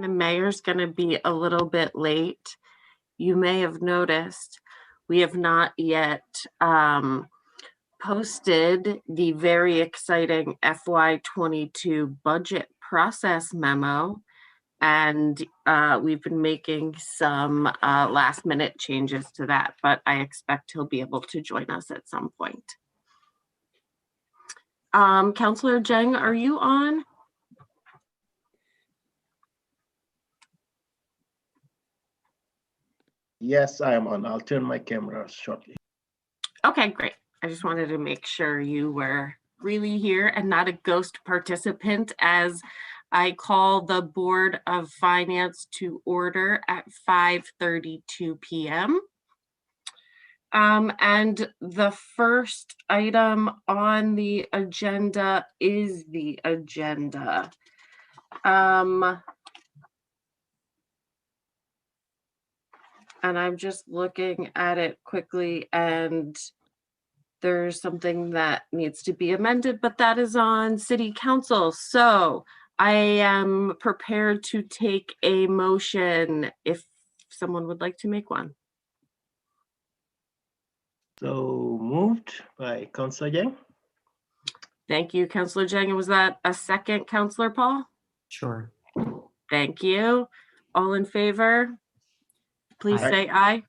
The mayor's going to be a little bit late. You may have noticed we have not yet posted the very exciting FY22 budget process memo, and we've been making some last minute changes to that, but I expect he'll be able to join us at some point. Councillor Jeng, are you on? Yes, I am on. I'll turn my camera shortly. Okay, great. I just wanted to make sure you were really here and not a ghost participant, as I call the Board of Finance to order at 5:32 p.m. And the first item on the agenda is the agenda. And I'm just looking at it quickly, and there's something that needs to be amended, but that is on City Council. So I am prepared to take a motion if someone would like to make one. So moved by Councillor Jeng. Thank you, Councillor Jeng. And was that a second, Councillor Paul? Sure. Thank you. All in favor, please Aye. say aye.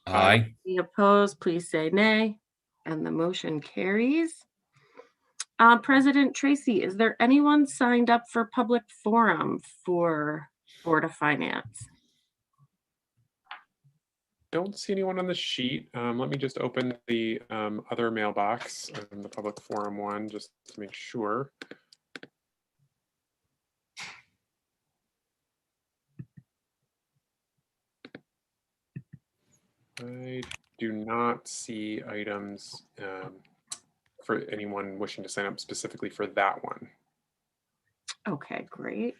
Aye. Any opposed, please say nay. And the motion carries. President Tracy, is there anyone signed up for public forum for Board of Finance? Don't see anyone on the sheet. Let me just open the other mailbox, the public forum one, just to make sure. I do not see items for anyone wishing to sign up specifically for that one. Okay, great.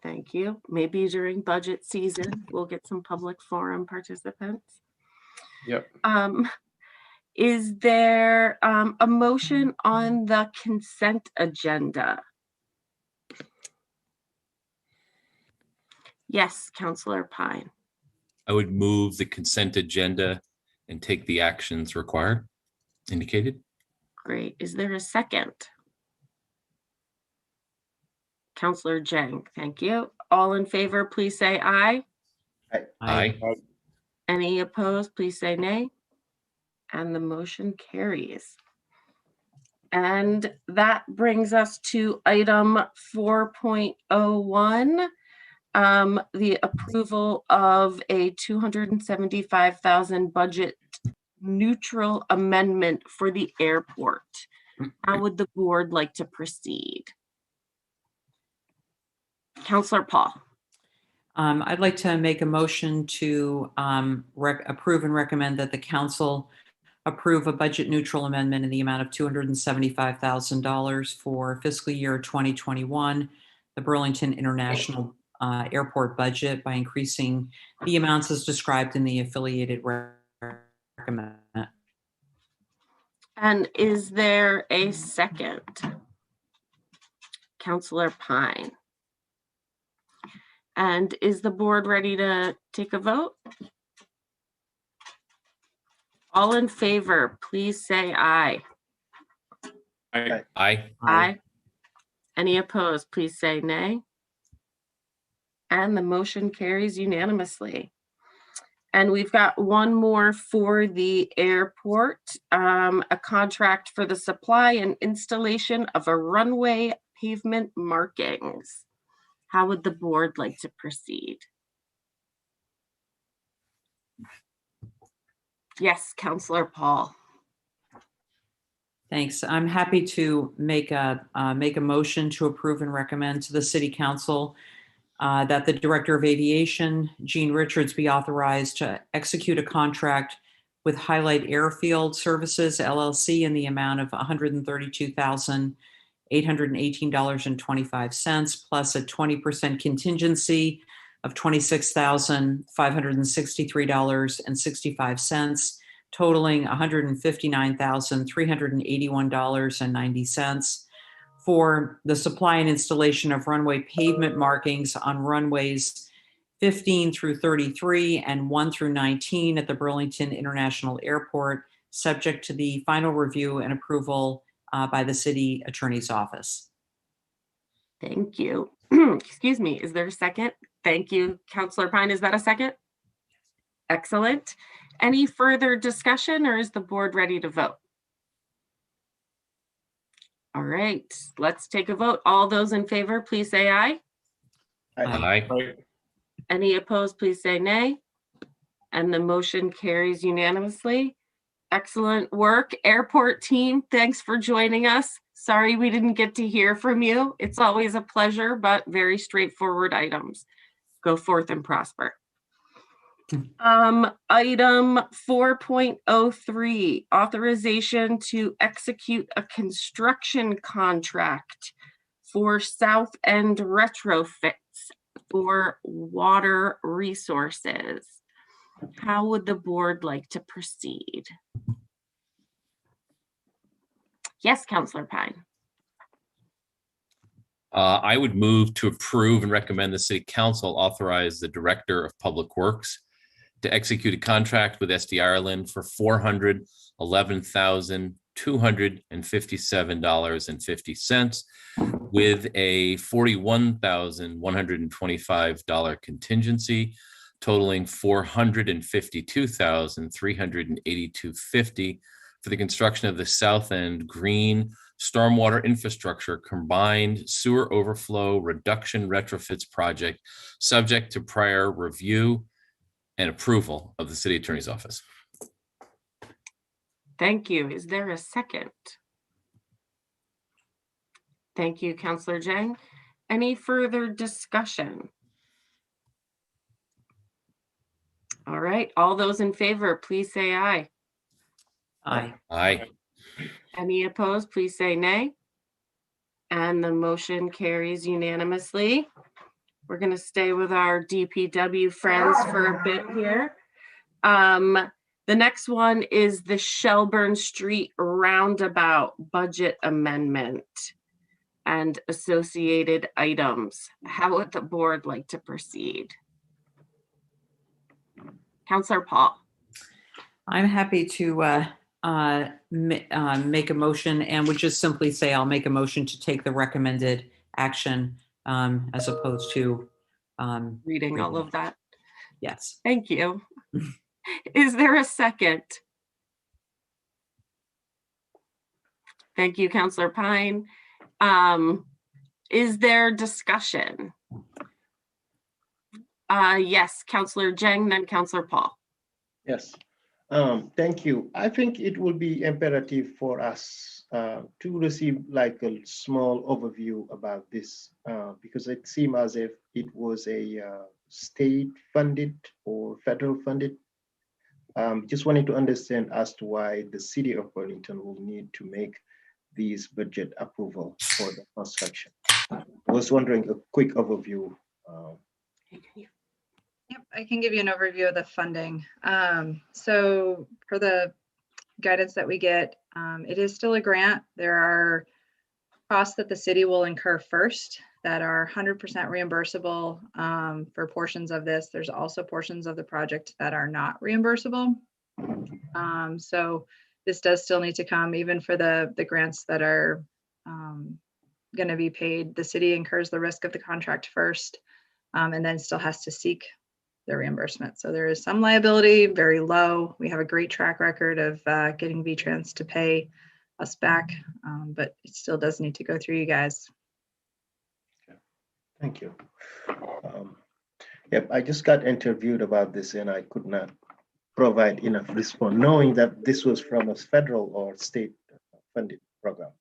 Thank you. Maybe during budget season, we'll get some public forum participants. Yep. Is there a motion on the consent agenda? Yes, Councillor Pine. I would move the consent agenda and take the actions required, indicated. Great. Is there a second? Councillor Jeng, thank you. All in favor, please say aye. Aye. Any opposed, please say nay. And the motion carries. And that brings us to item 4.01. The approval of a $275,000 budget neutral amendment for the airport. How would the board like to proceed? Councillor Paul. I'd like to make a motion to approve and recommend that the council approve a budget neutral amendment in the amount of $275,000 for fiscal year 2021, the Burlington International Airport budget, by increasing the amounts as described in the affiliated recommend. And is there a second? Councillor Pine. And is the board ready to take a vote? All in favor, please say aye. Aye. Aye. Aye. Any opposed, please say nay. And the motion carries unanimously. And we've got one more for the airport, a contract for the supply and installation of a runway pavement markings. How would the board like to proceed? Yes, Councillor Paul. Thanks. I'm happy to make a motion to approve and recommend to the City Council that the Director of Aviation, Jean Richards, be authorized to execute a contract with Hi-Lite Airfield Services, LLC, in the amount of $132,818.25, plus a 20% contingency of $26,563.65, totaling $159,381.90 for the supply and installation of runway pavement markings on runways 15 through 33 and 1 through 19 at the Burlington International Airport, subject to the final review and approval by the city attorney's office. Thank you. Excuse me. Is there a second? Thank you, Councilor Pine. Is that a second? Excellent. Any further discussion, or is the board ready to vote? All right, let's take a vote. All those in favor, please say aye. Aye. Right. Any opposed, please say nay. And the motion carries unanimously. Excellent work, airport team. Thanks for joining us. Sorry we didn't get to hear from you. It's always a pleasure, but very straightforward items. Go forth and prosper. Item 4.03, authorization to execute a construction contract for South End Retrofits for water resources. How would the board like to proceed? Yes, Councilor Pine. I would move to approve and recommend the city council authorize the director of public works to execute a contract with SD Ireland for $411,257.50 with a $41,125 contingency, totaling $452,382.50 for the construction of the South End Green Stormwater Infrastructure Combined Sewer Overflow Reduction Retrofits Project, subject to prior review and approval of the city attorney's office. Thank you. Is there a second? Thank you, Councilor Jang. Any further discussion? All right, all those in favor, please say aye. Aye. Aye. Any opposed, please say nay. And the motion carries unanimously. We're going to stay with our DPW friends for a bit here. The next one is the Shelburne Street Roundabout budget amendment and associated items. How would the board like to proceed? Councilor Paul. I'm happy to make a motion, and would just simply say I'll make a motion to take the recommended action as opposed to Reading all of that. yes. Thank you. Is there a second? Thank you, Councilor Pine. Is there discussion? Yes, Councilor Jang, then Councilor Paul. Yes, thank you. I think it will be imperative for us to receive like a small overview about this because it seemed as if it was a state funded or federal funded. Just wanted to understand as to why the city of Burlington will need to make these budget approval for the construction. I was wondering a quick overview. Yep, I can give you an overview of the funding. So for the guidance that we get, it is still a grant. There are costs that the city will incur first that are 100% reimbursable for portions of this. There's also portions of the project that are not reimbursable. So this does still need to come even for the grants that are going to be paid. The city incurs the risk of the contract first and then still has to seek the reimbursement. So there is some liability, very low. We have a great track record of getting V-Trans to pay us back, but it still does need to go through you guys. Thank you. Yep, I just got interviewed about this and I could not provide enough response, knowing that this was from a federal or state funded program.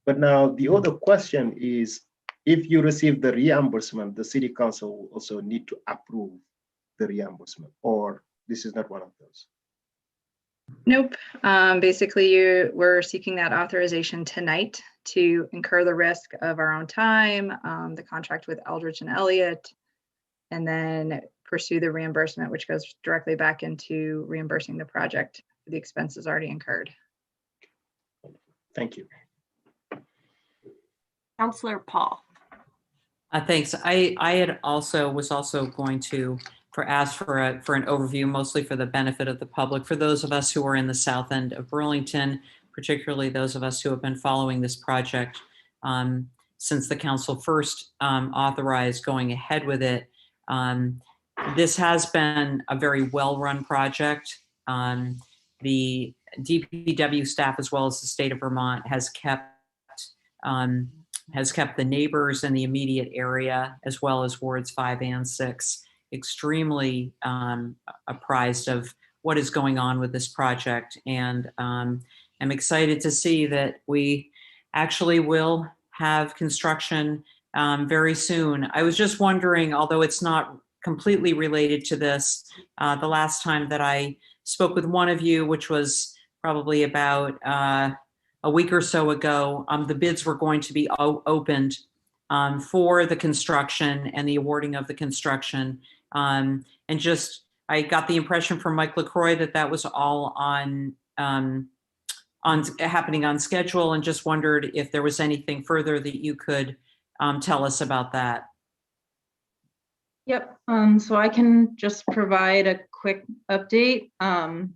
But now the other question is, if you receive the reimbursement, the city council will also need to approve the reimbursement, or this is not one of those? Nope. Basically, we're seeking that authorization tonight to incur the risk of our own time, the contract with Eldridge and Elliott, and then pursue the reimbursement, which goes directly back into reimbursing the project for the expenses already incurred. Thank you. Counselor Paul. Thanks. I was also going to ask for an overview, mostly for the benefit of the public, for those of us who are in the south end of Burlington, particularly those of us who have been following this project since the council first authorized going ahead with it. This has been a very well-run project. The DPW staff, as well as the state of Vermont, has kept the neighbors in the immediate area, as well as wards 5 and 6, extremely apprised of what is going on with this project. And I'm excited to see that we actually will have construction very soon. I was just wondering, although it's not completely related to this, the last time that I spoke with one of you, which was probably about a week or so ago, the bids were going to be opened for the construction and the awarding of the construction. And just, I got the impression from Mike LaCroix that that was all on happening on schedule, and just wondered if there was anything further that you could tell us about that. Yep, so I can just provide a quick update. I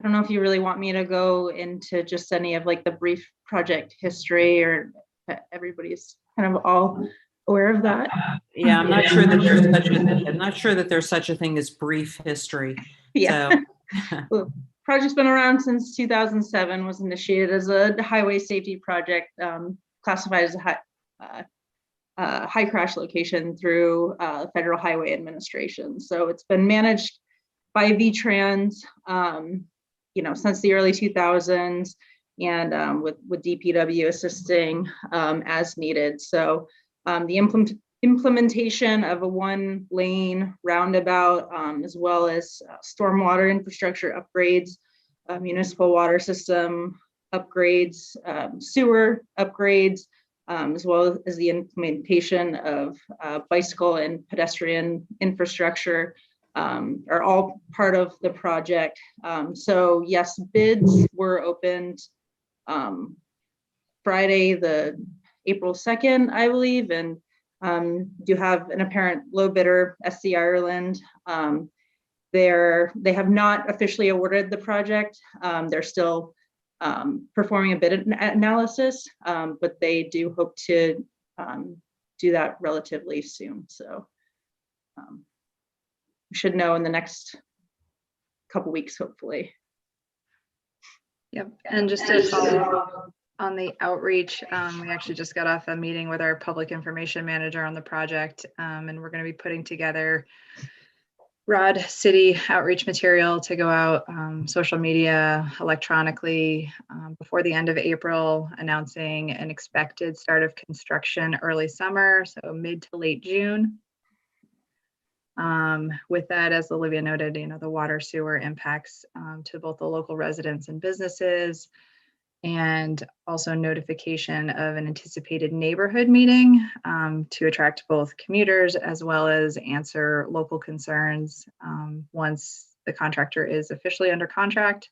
don't know if you really want me to go into just any of like the brief project history, or everybody's kind of all aware of that. Yeah, I'm not sure that there's such a thing as brief history. Yeah. So. Well, project's been around since 2007, was initiated as a highway safety project, classified as a high crash location through Federal Highway Administration. So it's been managed by VTrans, since the early 2000s, and with DPW assisting as needed. So the implementation of a 1-lane roundabout, as well as stormwater infrastructure upgrades, municipal water system upgrades, sewer upgrades, as well as the implementation of bicycle and pedestrian infrastructure, are all part of the project. So yes, bids were opened Friday, the April 2nd, I believe, and do have an apparent low bidder, SC Ireland. They have not officially awarded the project. They're still performing a bid analysis, but they do hope to do that relatively soon. So we should know in the next couple weeks, hopefully. Yep, and just to follow up on the outreach, we actually just got off a meeting with our public information manager on the project, and we're going to be putting together broad city outreach material to go out social media, electronically, before the end of April, announcing an expected start of construction early summer, so mid to late June. With that, as Olivia noted, the water sewer impacts to both the local residents and businesses, and also notification of an anticipated neighborhood meeting to attract both commuters as well as answer local concerns once the contractor is officially under contract.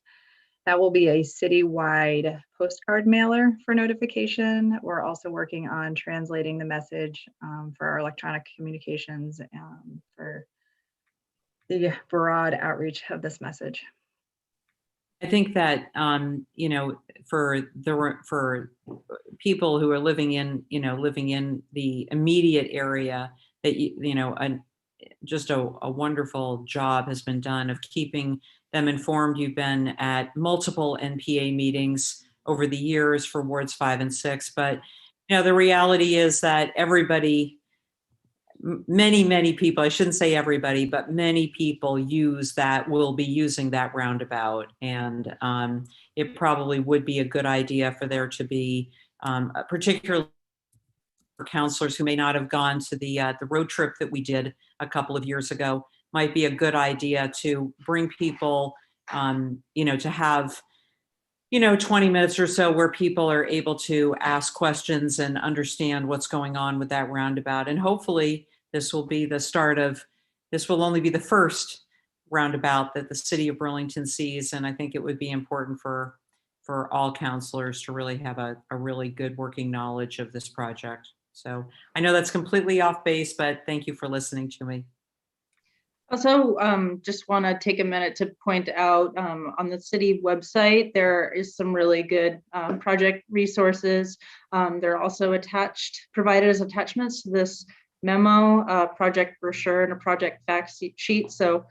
That will be a citywide postcard mailer for notification. We're also working on translating the message for our electronic communications for the broad outreach of this message. I think that for people who are living in the immediate area, that just a wonderful job has been done of keeping them informed. You've been at multiple NPA meetings over the years for wards 5 and 6, but the reality is that everybody, many people, I shouldn't say everybody, but many people will be using that roundabout. And it probably would be a good idea for there to be, particularly for counselors who may not have gone to the road trip that we did a couple of years ago, might be a good idea to bring people, to have 20 minutes or so where people are able to ask questions and understand what's going on with that roundabout. And hopefully this will be the start of, this will only be the first roundabout that the city of Burlington sees. And I think it would be important for for all counselors to really have a really good working knowledge of this project. So I know that's completely off base, but thank you for listening to me. Also, just want to take a minute to point out on the city website, there is some really good project resources. They're also provided as attachments to this memo, project brochure, and a project fact sheet. So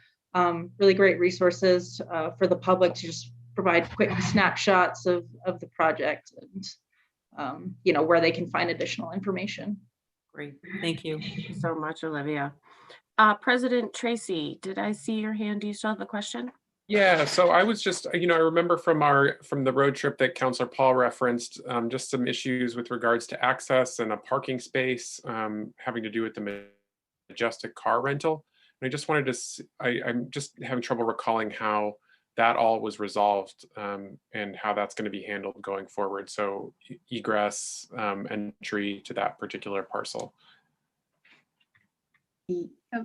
really great resources for the public to just provide quick snapshots of the project and where they can find additional information. Great, thank you. Thank you so much, Olivia. President Tracy, did I see your hand? Do you still have a question? Yeah, so I was just, I remember from the road trip that Councilor Paul referenced, just some issues with regards to access and a parking space having to do with the Majestic car rental. And I just wanted to, I'm just having trouble recalling how that all was resolved and how that's going to be handled going forward. So egress, entry to that particular parcel.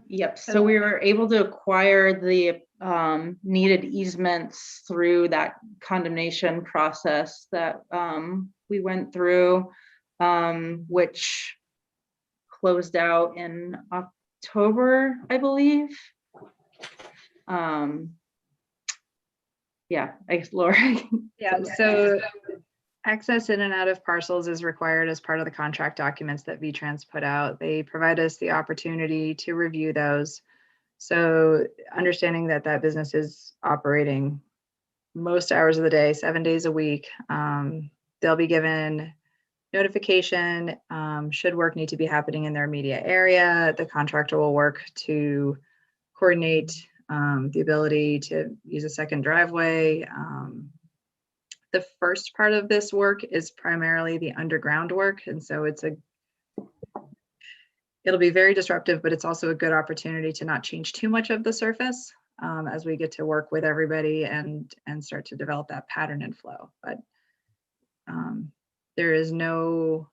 Yep. So we were able to acquire the needed easements through that condemnation process that we went through, which closed out in October, I believe. Yeah, I guess Laura. Yeah, so access in and out of parcels is required as part of the contract documents that V-Trans put out. They provide us the opportunity to review those. So understanding that that business is operating most hours of the day, 7 days a week, they'll be given notification should work need to be happening in their immediate area. The contractor will work to coordinate the ability to use a second driveway. The first part of this work is primarily the underground work. And so it'll be very disruptive, but it's also a good opportunity to not change too much of the surface as we get to work with everybody and start to develop that pattern and flow. But there is no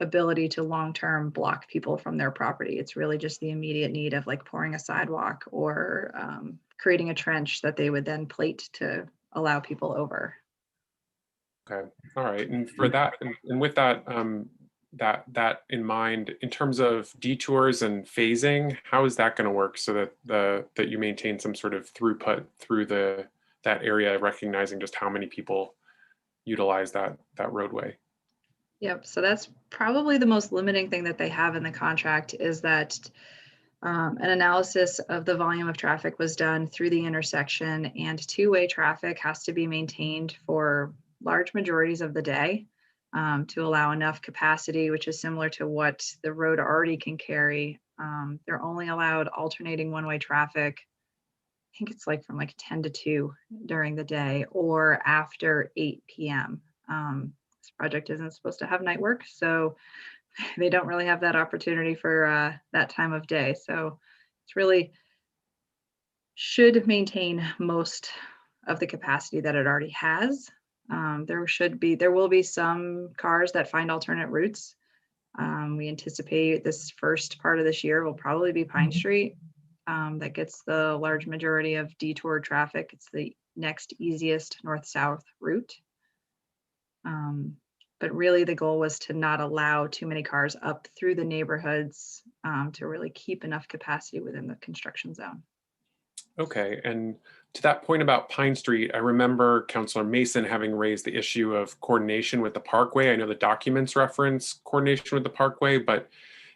ability to long-term block people from their property. It's really just the immediate need of like pouring a sidewalk or creating a trench that they would then plate to allow people over. Okay, all right, and for that, and with that, that in mind, in terms of detours and phasing, how is that going to work so that that you maintain some sort of throughput through that area, recognizing just how many people utilize that roadway? Yep, so that's probably the most limiting thing that they have in the contract is that an analysis of the volume of traffic was done through the intersection, and two-way traffic has to be maintained for large majorities of the day to allow enough capacity, which is similar to what the road already can carry. They're only allowed alternating one-way traffic. I think it's like from like 10 to 2 during the day or after 8 p.m. This project isn't supposed to have night work, so they don't really have that opportunity for that time of day. So it's really should maintain most of the capacity that it already has. There will be some cars that find alternate routes. We anticipate this first part of this year will probably be Pine Street. That gets the large majority of detour traffic. It's the next easiest north-south route. But really the goal was to not allow too many cars up through the neighborhoods to really keep enough capacity within the construction zone. Okay, and to that point about Pine Street, I remember Councilor Mason having raised the issue of coordination with the Parkway. I know the documents reference coordination with the Parkway, but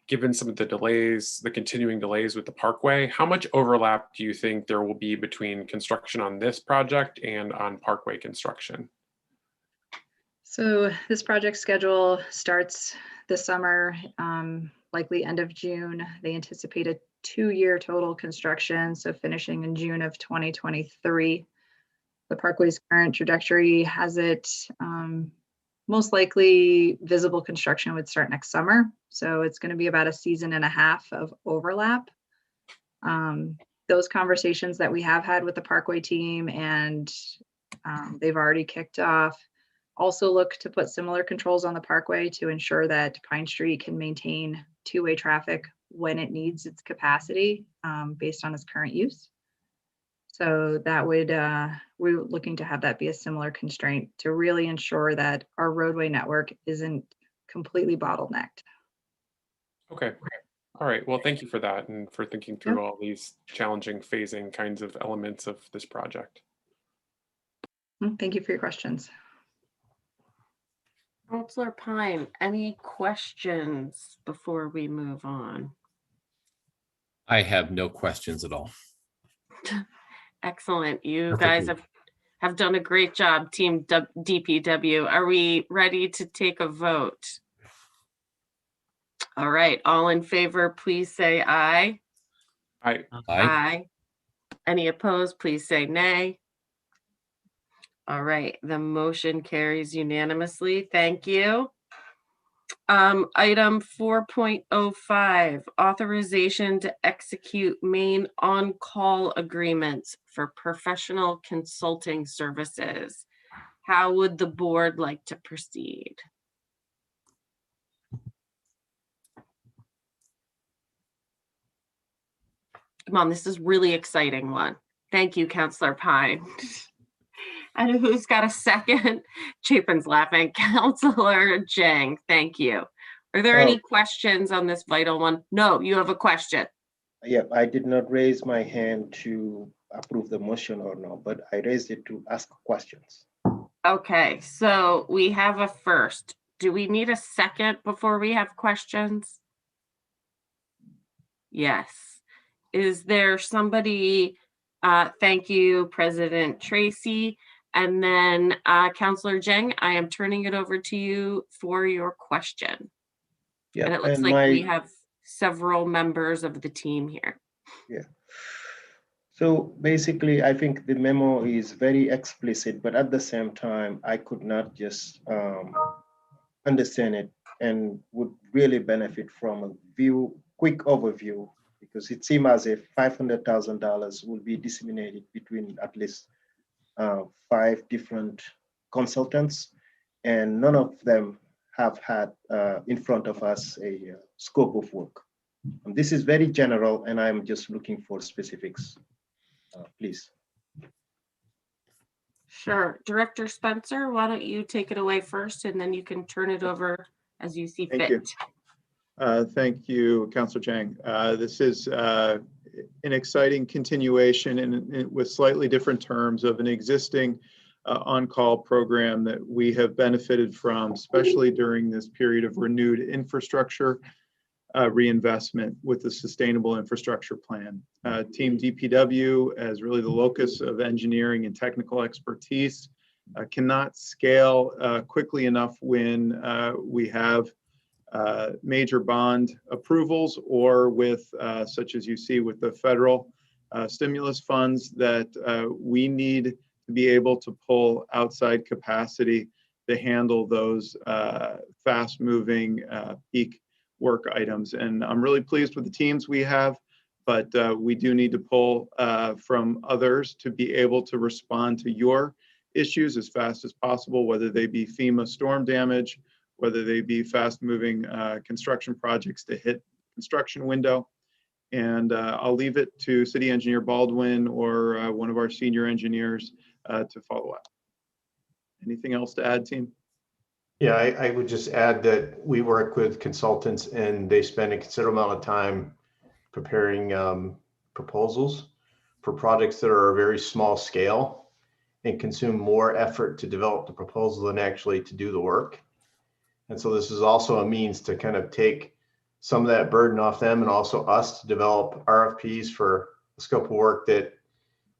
given some of the delays, the continuing delays with the Parkway, how much overlap do you think there will be between construction on this project and on Parkway construction? So this project schedule starts this summer, likely end of June. They anticipate a 2-year total construction, so finishing in June of 2023. The Parkway's current trajectory has it most likely visible construction would start next summer. So it's going to be about a season and a half of overlap. Those conversations that we have had with the Parkway team and they've already kicked off also look to put similar controls on the Parkway to ensure that Pine Street can maintain two-way traffic when it needs its capacity based on its current use. So that would, we're looking to have that be a similar constraint to really ensure that our roadway network isn't completely bottlenecked. Okay. All right. Well, thank you for that and for thinking through Yep. all these challenging phasing kinds of elements of this project. Thank you for your questions. Councilor Pine, any questions before we move on? I have no questions at all. Excellent. You Perfect. guys have done a great job, Team DPW. Are we ready to take a vote? All right, all in favor, please say aye. Aye. Aye. Any opposed, please say nay. All right, the motion carries unanimously. Thank you. Item 4.05, authorization to execute main on-call agreements for professional consulting services. How would the board like to proceed? Come on, this is really exciting one. Thank you, Councilor Pine. And who's got a second? Chapin's laughing. Councilor Jang, thank you. Are there any questions on this vital one? No, you have a question. Yeah, I did not raise my hand to approve the motion or no, but I raised it to ask questions. Okay, so we have a first. Do we need a second before we have questions? Yes. Is there somebody? Thank you, President Tracy. And then Councilor Jang, I am turning it over to you for your question. Yeah, And it looks like we have several members of the team here. Yeah. So basically, I think the memo is very explicit, but at the same time, I could not just understand it and would really benefit from a quick overview, because it seems as if $500,000 will be disseminated between at least 5 different consultants, and none of them have had in front of us a scope of work. This is very general, and I'm just looking for specifics, please. Sure. Director Spencer, why don't you take it away first, and then you can turn it over as you see fit. Thank you, Councilor Jang. This is an exciting continuation and with slightly different terms of an existing on-call program that we have benefited from, especially during this period of renewed infrastructure reinvestment with the Sustainable Infrastructure Plan. Team DPW, as really the locus of engineering and technical expertise, cannot scale quickly enough when we have major bond approvals, or with such as you see with the federal stimulus funds, that we need to be able to pull outside capacity to handle those fast moving peak work items. And I'm really pleased with the teams we have, but we do need to pull from others to be able to respond to your issues as fast as possible, whether they be FEMA storm damage, whether they be fast moving construction projects to hit construction window. And I'll leave it to City Engineer Baldwin or one of our senior engineers to follow up. Anything else to add, team? Yeah, I would just add that we work with consultants and they spend a considerable amount of time preparing proposals for projects that are a very small scale and consume more effort to develop the proposal than actually to do the work. And so this is also a means to kind of take some of that burden off them, and also us to develop RFPs for a scope of work that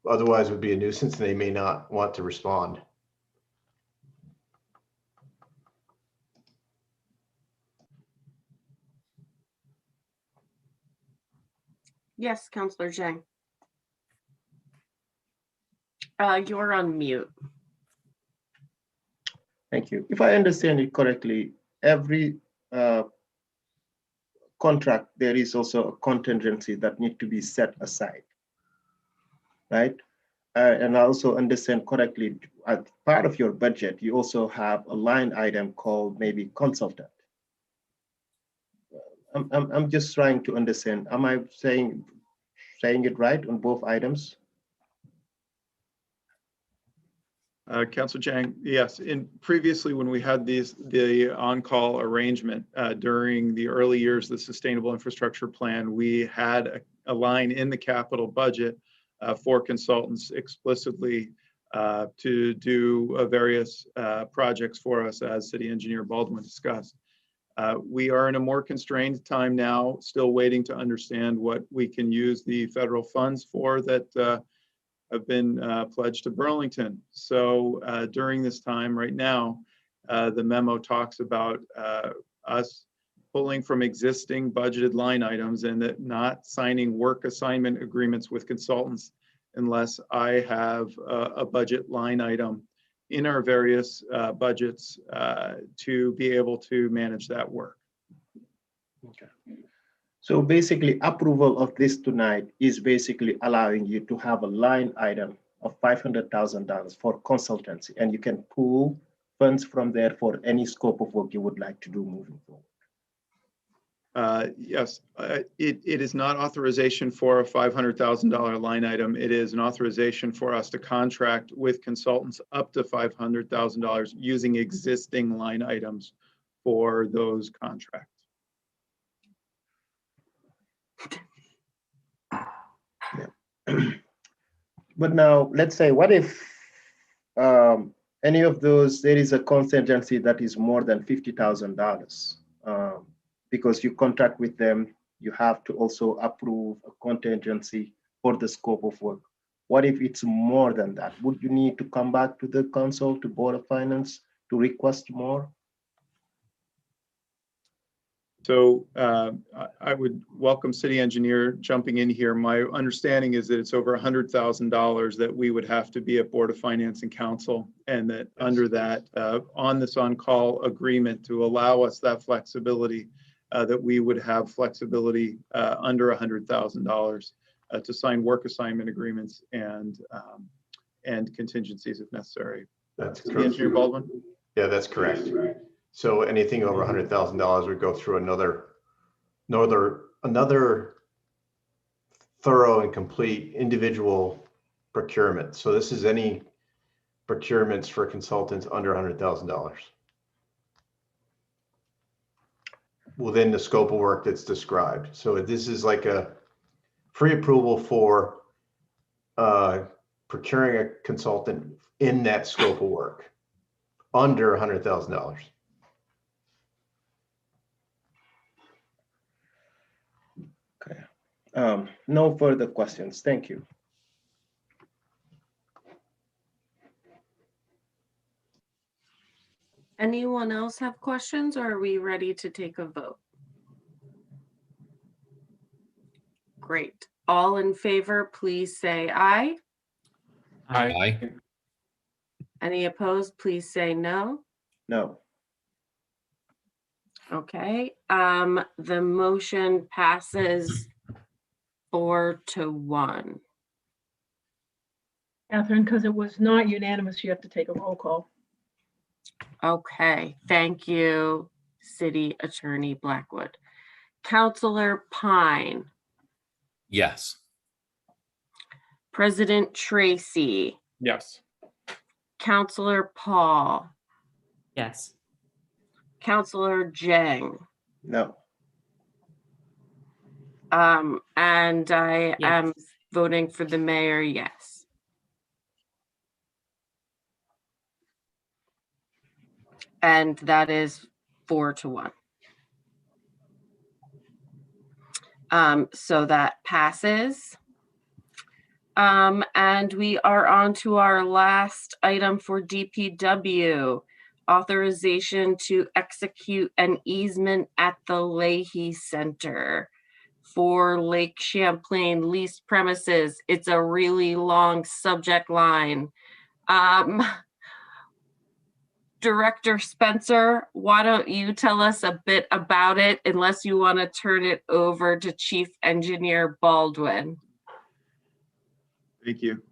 otherwise would be a nuisance and they may not want to respond. Yes, Councilor Jang. You're on mute. Thank you. If I understand it correctly, every contract, there is also a contingency that needs to be set aside, right? And I also understand correctly, as part of your budget, you also have a line item called maybe consultant. I'm just trying to understand, am I saying it right on both items? Councilor Chang, yes. Previously, when we had the on-call arrangement during the early years of the Sustainable Infrastructure Plan, we had a line in the capital budget for consultants explicitly to do various projects for us, as City Engineer Baldwin discussed. We are in a more constrained time now, still waiting to understand what we can use the federal funds for that have been pledged to Burlington. So during this time right now, the memo talks about us pulling from existing budgeted line items and that not signing work assignment agreements with consultants unless I have a budget line item in our various budgets to be able to manage that work. Okay. So basically, approval of this tonight is basically allowing you to have a line item of $500,000 for consultancy, and you can pull funds from there for any scope of work you would like to do moving forward. Yes, it is not authorization for a $500,000 line item. It is an authorization for us to contract with consultants up to $500,000 using existing line items for those contracts. But now, let's say, what if any of those, there is a contingency that is more than $50,000? Because you contract with them, you have to also approve a contingency for the scope of work. What if it's more than that? Would you need to come back to the council, to Board of Finance, to request more? So I would welcome City Engineer jumping in here. My understanding is that it's over $100,000 that we would have to be at Board of Finance and Council, and that under that, on this on-call agreement to allow us that flexibility, that we would have flexibility under $100,000 to sign work assignment agreements and contingencies if necessary. That's City correct. Engineer Baldwin? Yeah, that's correct. So anything over $100,000 would go through another thorough and complete individual procurement. So this is any procurements for consultants under $100,000 within the scope of work that's described. So this is like a free approval for procuring a consultant in that scope of work under $100,000. Okay. No further questions. Thank you. Anyone else have questions, or are we ready to take a vote? Great. All in favor, please say aye. Aye. Any opposed, please say no. No. Okay, the motion passes 4-1. Catherine, because it was not unanimous, you have to take a roll call. Okay, thank you, City Attorney Blackwood. Councilor Pine, Yes. President Tracy, Yes. Councilor Paul, Yes. Councilor Jang, No. and I Yes. am voting for the mayor, yes. And that is 4-1. So that passes. And we are on to our last item for DPW, authorization to execute an easement at the Leahy Center for Lake Champlain leased premises. It's a really long subject line. Director Spencer, why don't you tell us a bit about it, unless you want to turn it over to Chief Engineer Baldwin. Thank you.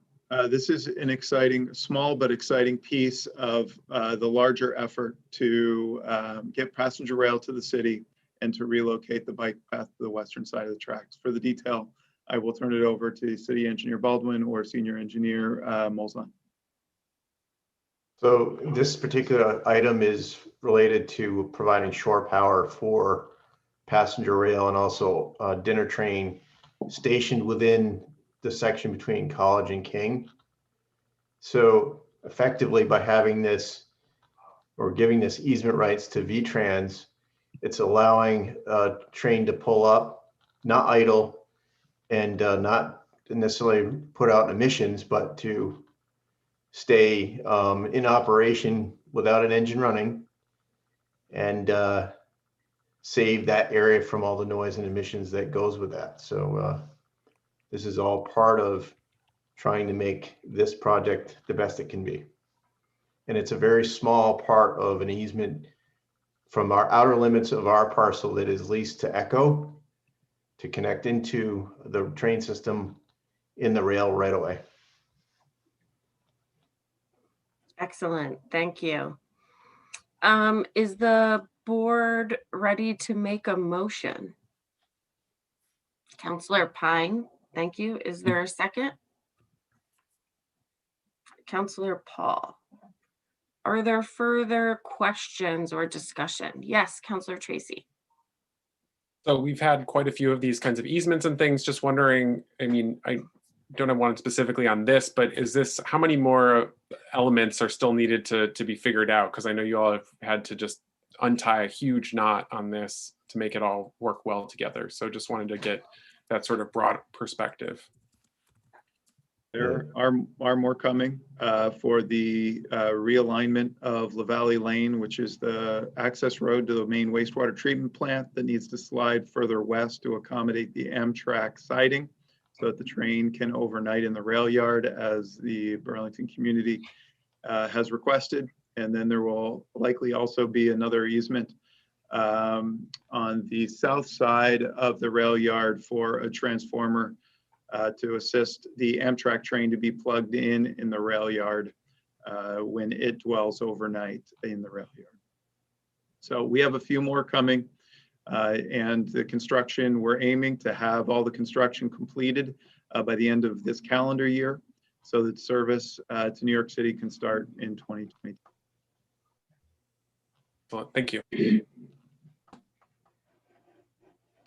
This is an exciting, small but exciting piece of the larger effort to get passenger rail to the city and to relocate the bike path to the western side of the tracks. For the detail, I will turn it over to City Engineer Baldwin or Senior Engineer Molzon. So this particular item is related to providing shore power for passenger rail and also dinner train stationed within the section between College and King. So effectively, by having this or giving this easement rights to VTrans, it's allowing a train to pull up, not idle, and not necessarily put out emissions, but to stay in operation without an engine running and save that area from all the noise and emissions that goes with that. So this is all part of trying to make this project the best it can be. And it's a very small part of an easement from our outer limits of our parcel that is leased to Echo to connect into the train system in the rail right away. Excellent, thank you. Is the board ready to make a motion? Councillor Pine, thank you. Is there a second? Councillor Paul. Are there further questions or discussion? Yes, Councillor Tracy. So we've had quite a few of these kinds of easements and things. Just wondering, I mean, I don't have one specifically on this, but is this, how many more elements are still needed to be figured out? Because I know you all have had to just untie a huge knot on this to make it all work well together. So just wanted to get that sort of broad perspective. There are more coming for the realignment of La Valley Lane, which is the access road to the main wastewater treatment plant that needs to slide further west to accommodate the Amtrak siding so that the train can overnight in the rail yard as the Burlington community has requested. And then there will likely also be another easement on the south side of the rail yard for a transformer to assist the Amtrak train to be plugged in the rail yard when it dwells overnight in the rail yard. So we have a few more coming and the construction, we're aiming to have all the construction completed by the end of this calendar year so that service to New York City can start in 2020. Well, thank you.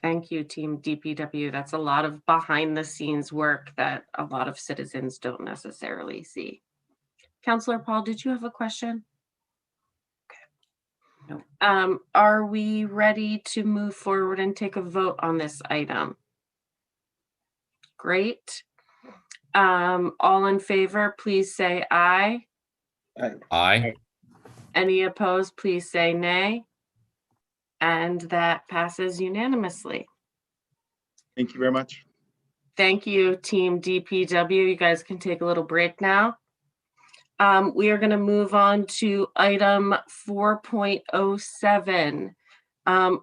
Thank you, Team DPW. That's a lot of behind the scenes work that a lot of citizens don't necessarily see. Councillor Paul, did you have a question? No. Are we ready to move forward and take a vote on this item? Great. All in favor, please say aye. Aye. Any opposed, please say nay. And that passes unanimously. Thank you very much. Thank you, Team DPW. You guys can take a little break now. We are going to move on to item 4.07,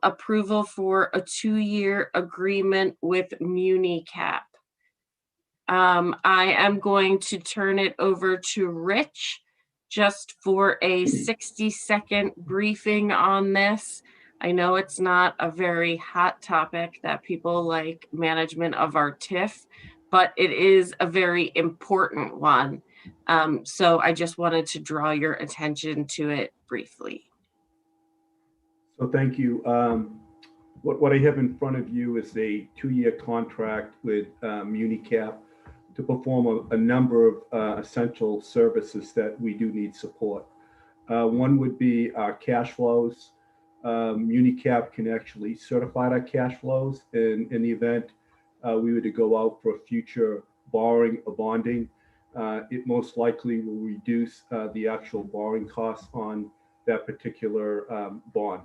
approval for a 2-year agreement with MuniCap. I am going to turn it over to Rich just for a 60-second briefing on this. I know it's not a very hot topic that people like management of our TIF, but it is a very important one. So I just wanted to draw your attention to it briefly. So thank you. What I have in front of you is a 2-year contract with MuniCap to perform a number of essential services that we do need support. One would be our cash flows. MuniCap can actually certify our cash flows in the event we were to go out for future borrowing or bonding. It most likely will reduce the actual borrowing costs on that particular bond.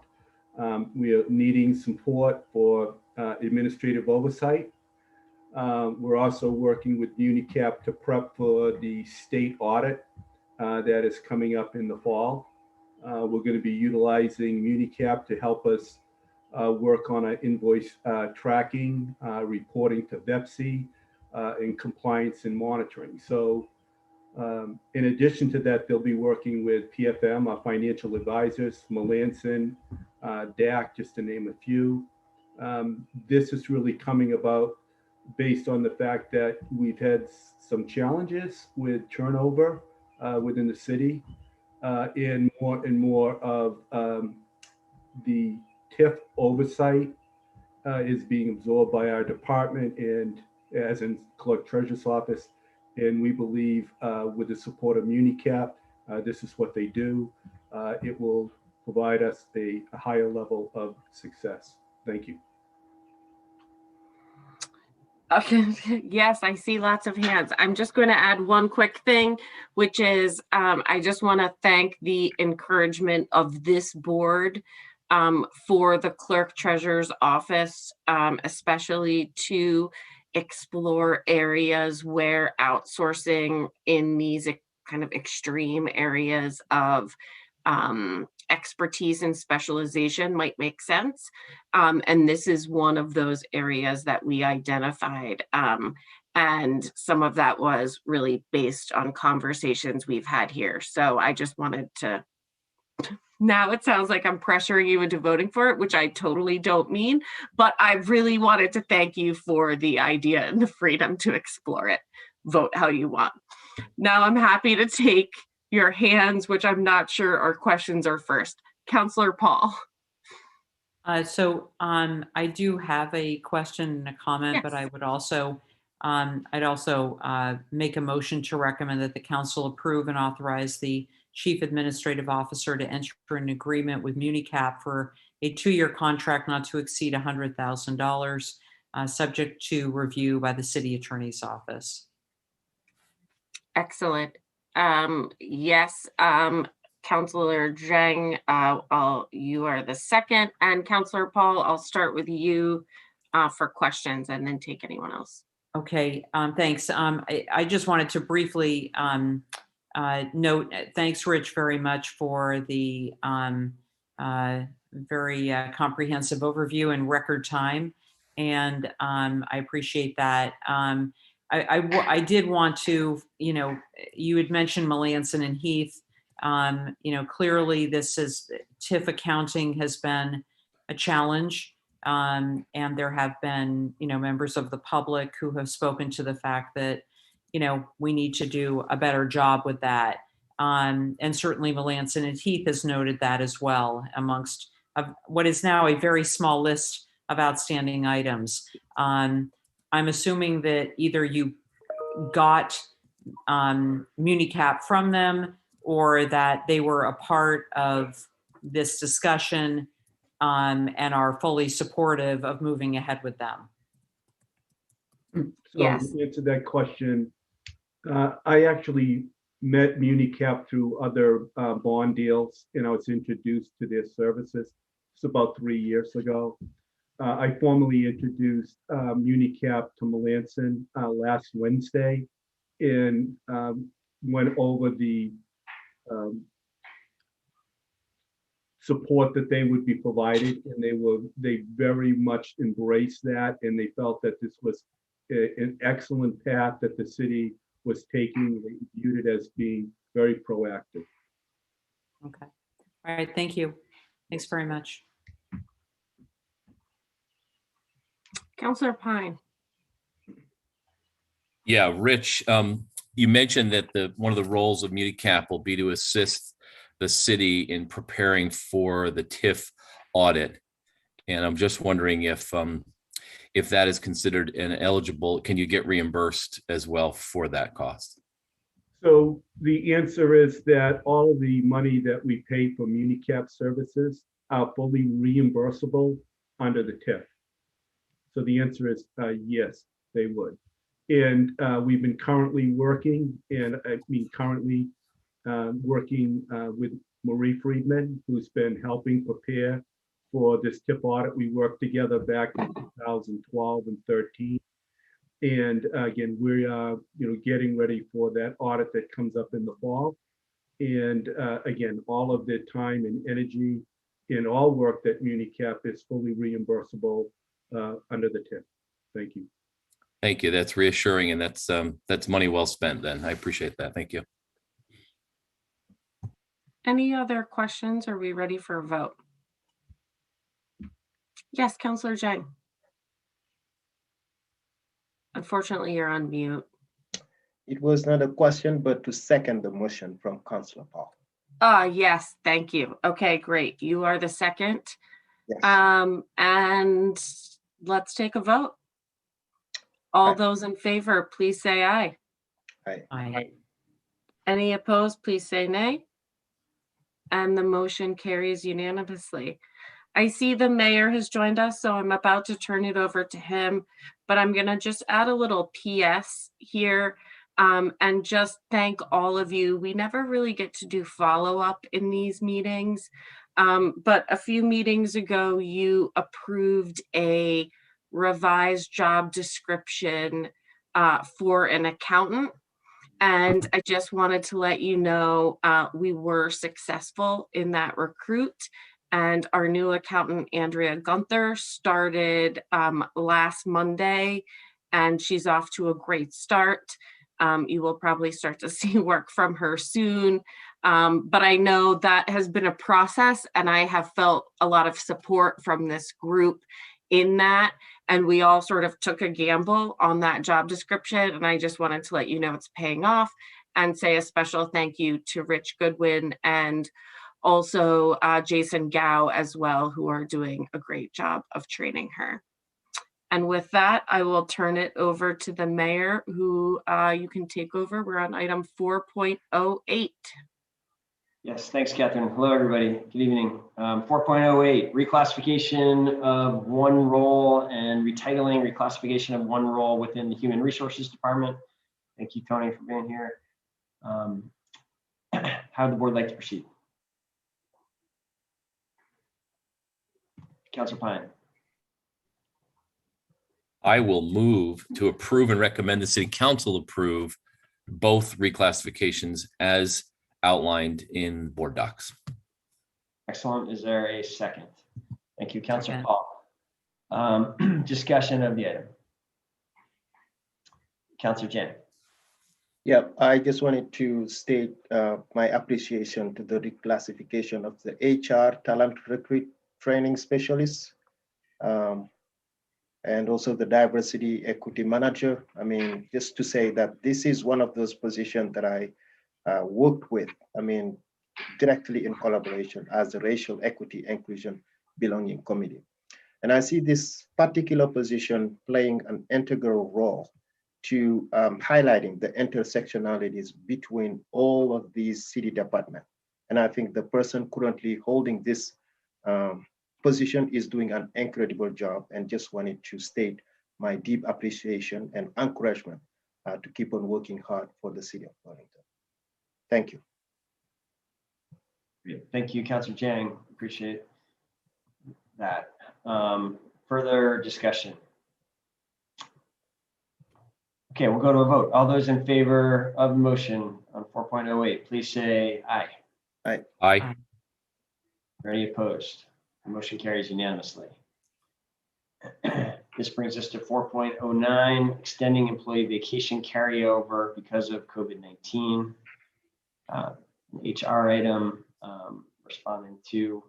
We are needing support for administrative oversight. We're also working with MuniCap to prep for the state audit that is coming up in the fall. We're going to be utilizing MuniCap to help us work on our invoice tracking, reporting to VEPSI, and compliance and monitoring. So in addition to that, they'll be working with PFM, our financial advisors, Melanson, DAC, just to name a few. This is really coming about based on the fact that we've had some challenges with turnover within the city. and more of the TIF oversight is being absorbed by our department and as in clerk treasurer's office. And we believe with the support of MuniCap, this is what they do. It will provide us a higher level of success. Thank you. Okay. Yes, I see lots of hands. I'm just going to add one quick thing, which is I just want to thank the encouragement of this board for the clerk treasurer's office, especially to explore areas where outsourcing in these kind of extreme areas of expertise and specialization might make sense. And this is one of those areas that we identified. And some of that was really based on conversations we've had here. So I just wanted to, now it sounds like I'm pressuring you into voting for it, which I totally don't mean, but I really wanted to thank you for the idea and the freedom to explore it. Vote how you want. Now I'm happy to take your hands, which I'm not sure our questions are first. Councillor Paul. I do have a question and a comment, Yes. but I would also, I'd also make a motion to recommend that the council approve and authorize the chief administrative officer to enter an agreement with MuniCap for a 2-year contract not to exceed $100,000, subject to review by the city attorney's office. Excellent. Yes, Councillor Zhang, you are the second, and Councillor Paul, I'll start with you for questions and then take anyone else. Okay, thanks. I just wanted to briefly note, thanks, Rich, very much for the very comprehensive overview in record time, and I appreciate that. I did want to, you had mentioned Melanson and Heath. Clearly this is, TIF accounting has been a challenge. And there have been, members of the public who have spoken to the fact that, we need to do a better job with that. And certainly Melanson and Heath has noted that as well amongst what is now a very small list of outstanding items. I'm assuming that either you got MuniCap from them or that they were a part of this discussion and are fully supportive of moving ahead with them. So Yes. to answer that question, I actually met MuniCap through other bond deals, and I was introduced to their services. It's about 3 years ago. I formally introduced MuniCap to Melanson last Wednesday and went over the support that they would be provided, and they very much embraced that, and they felt that this was an excellent path that the city was taking. They viewed it as being very proactive. Okay. All right. Thank you. Thanks very much. Councillor Pine. Yeah, Rich, you mentioned that one of the roles of MuniCap will be to assist the city in preparing for the TIF audit. And I'm just wondering if that is considered an eligible, can you get reimbursed as well for that cost? So the answer is that all of the money that we pay for MuniCap services are fully reimbursable under the TIF. So the answer is yes, they would. And we've been currently working, with Marie Friedman, who's been helping prepare for this TIF audit. We worked together back in 2012 and 13. And again, we are getting ready for that audit that comes up in the fall. And again, all of the time and energy in all work that MuniCap is fully reimbursable under the TIF. Thank you. Thank you. That's reassuring, and that's money well spent then. I appreciate that. Thank you. Any other questions? Are we ready for a vote? Yes, Councillor Zhang. Unfortunately, you're on mute. It was not a question, but to second the motion from Councillor Paul. Yes, thank you. Okay, great. You are the second. Yes. And let's take a vote. All Aye. those in favor, please say aye. Aye. Any opposed, please say nay. And the motion carries unanimously. I see the mayor has joined us, so I'm about to turn it over to him, but I'm gonna just add a little PS here and just thank all of you. We never really get to do follow-up in these meetings, but a few meetings ago, you approved a revised job description for an accountant. And I just wanted to let you know, we were successful in that recruit. And our new accountant, Andrea Gunther, started last Monday, and she's off to a great start. You will probably start to see work from her soon. But I know that has been a process, and I have felt a lot of support from this group in that. And we all sort of took a gamble on that job description. And I just wanted to let you know it's paying off and say a special thank you to Rich Goodwin and also Jason Gao as well, who are doing a great job of training her. And with that, I will turn it over to the mayor, who you can take over. We're on item 4.08. Yes, thanks, Catherine. Hello, everybody. Good evening. 4.08, reclassification of one role and retitling, reclassification of one role within the Human Resources Department. Thank you, Tony, for being here. How would the board like to proceed? Councilor Pine. I will move to approve and recommend the city council approve both reclassifications as outlined in board docs. Excellent. Is there a second? Thank you, Councilor Second. Paul. Discussion of the item. Councilor Jen. Yeah, I just wanted to state my appreciation to the reclassification of the HR talent recruit training specialist and also the diversity equity manager. I mean, just to say that this is one of those positions that I worked with, I mean, directly in collaboration as the Racial Equity Inclusion Belonging Committee. And I see this particular position playing an integral role to highlighting the intersectionalities between all of these city departments. And I think the person currently holding this position is doing an incredible job, and just wanted to state my deep appreciation and encouragement to keep on working hard for the city of Burlington. Thank you. Great. Thank you, Councilor Jang. Appreciate that. Further discussion. Okay, we'll go to a vote. All those in favor of the motion on 4.08, please say aye. Aye. Any opposed? The motion carries unanimously. This brings us to 4.09, extending employee vacation carryover because of COVID-19. HR item responding to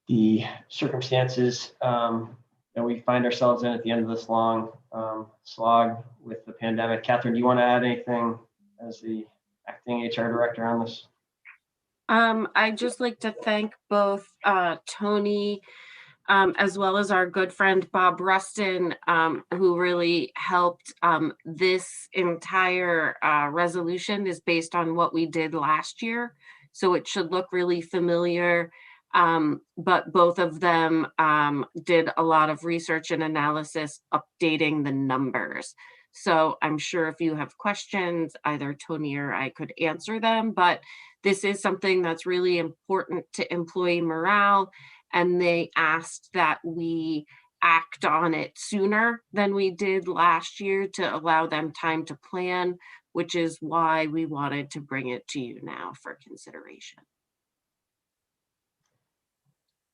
the circumstances that we find ourselves in at the end of this long slog with the pandemic. Catherine, do you want to add anything as the acting HR director on this? I'd just like to thank both Tony as well as our good friend Bob Rustin, who really helped. This entire resolution is based on what we did last year, so it should look really familiar. But both of them did a lot of research and analysis updating the numbers. So I'm sure if you have questions, either Tony or I could answer them, but this is something that's really important to employee morale, and they asked that we act on it sooner than we did last year to allow them time to plan, which is why we wanted to bring it to you now for consideration.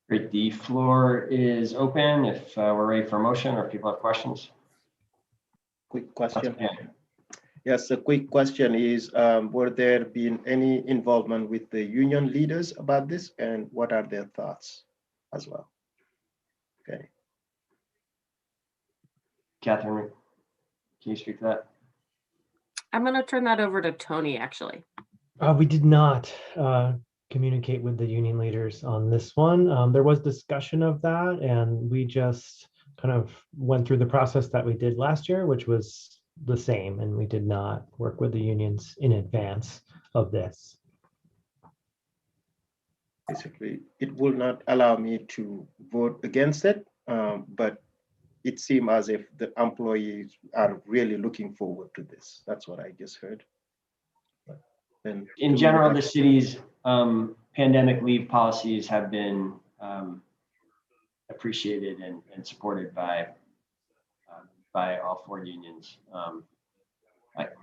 Great. The floor is open if we're ready for a motion or if people have questions. Quick question. Yeah. Yes, a quick question is, were there been any involvement with the union leaders about this, and what are their thoughts as well? Okay. Catherine, can you speak to that? I'm going to turn that over to Tony, actually. We did not communicate with the union leaders on this one. There was discussion of that, and we just kind of went through the process that we did last year, which was the same, and we did not work with the unions in advance of this. Basically, it will not allow me to vote against it, but it seemed as if the employees are really looking forward to this. That's what I just heard. But then In general, the city's pandemic leave policies have been appreciated and supported by all four unions.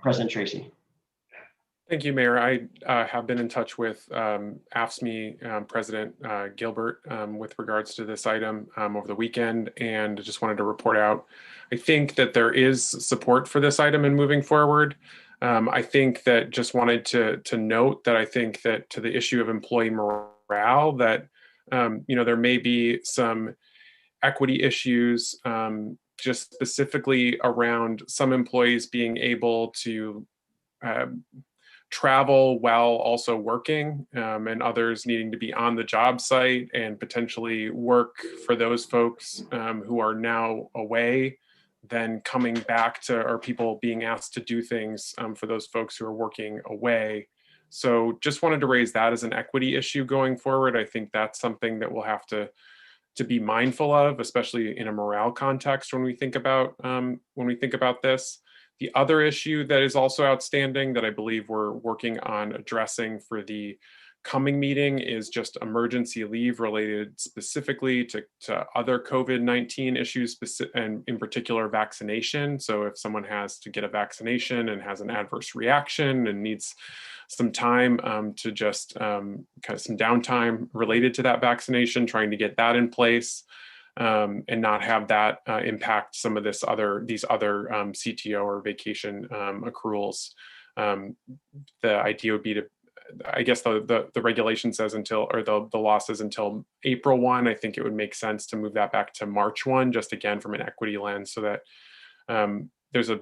President Tracy. Thank you, Mayor. I have been in touch with AFSCME President Gilbert with regards to this item over the weekend, and just wanted to report out. I think that there is support for this item and moving forward. I think that just wanted to note that I think that to the issue of employee morale, that there may be some equity issues, just specifically around some employees being able to travel while also working, and others needing to be on the job site and potentially work for those folks who are now away, then coming back to, or people being asked to do things for those folks who are working away. So just wanted to raise that as an equity issue going forward. I think that's something that we'll have to be mindful of, especially in a morale context when we think about this. The other issue that is also outstanding that I believe we're working on addressing for the coming meeting is just emergency leave related specifically to other COVID-19 issues, and in particular vaccination. So if someone has to get a vaccination and has an adverse reaction and needs some time to just kind of some downtime related to that vaccination, trying to get that in place. And not have that impact some of these other CTO or vacation accruals. The idea would be to, I guess the regulation says until, or the law says until April 1. I think it would make sense to move that back to March 1, just again from an equity lens, so that there's a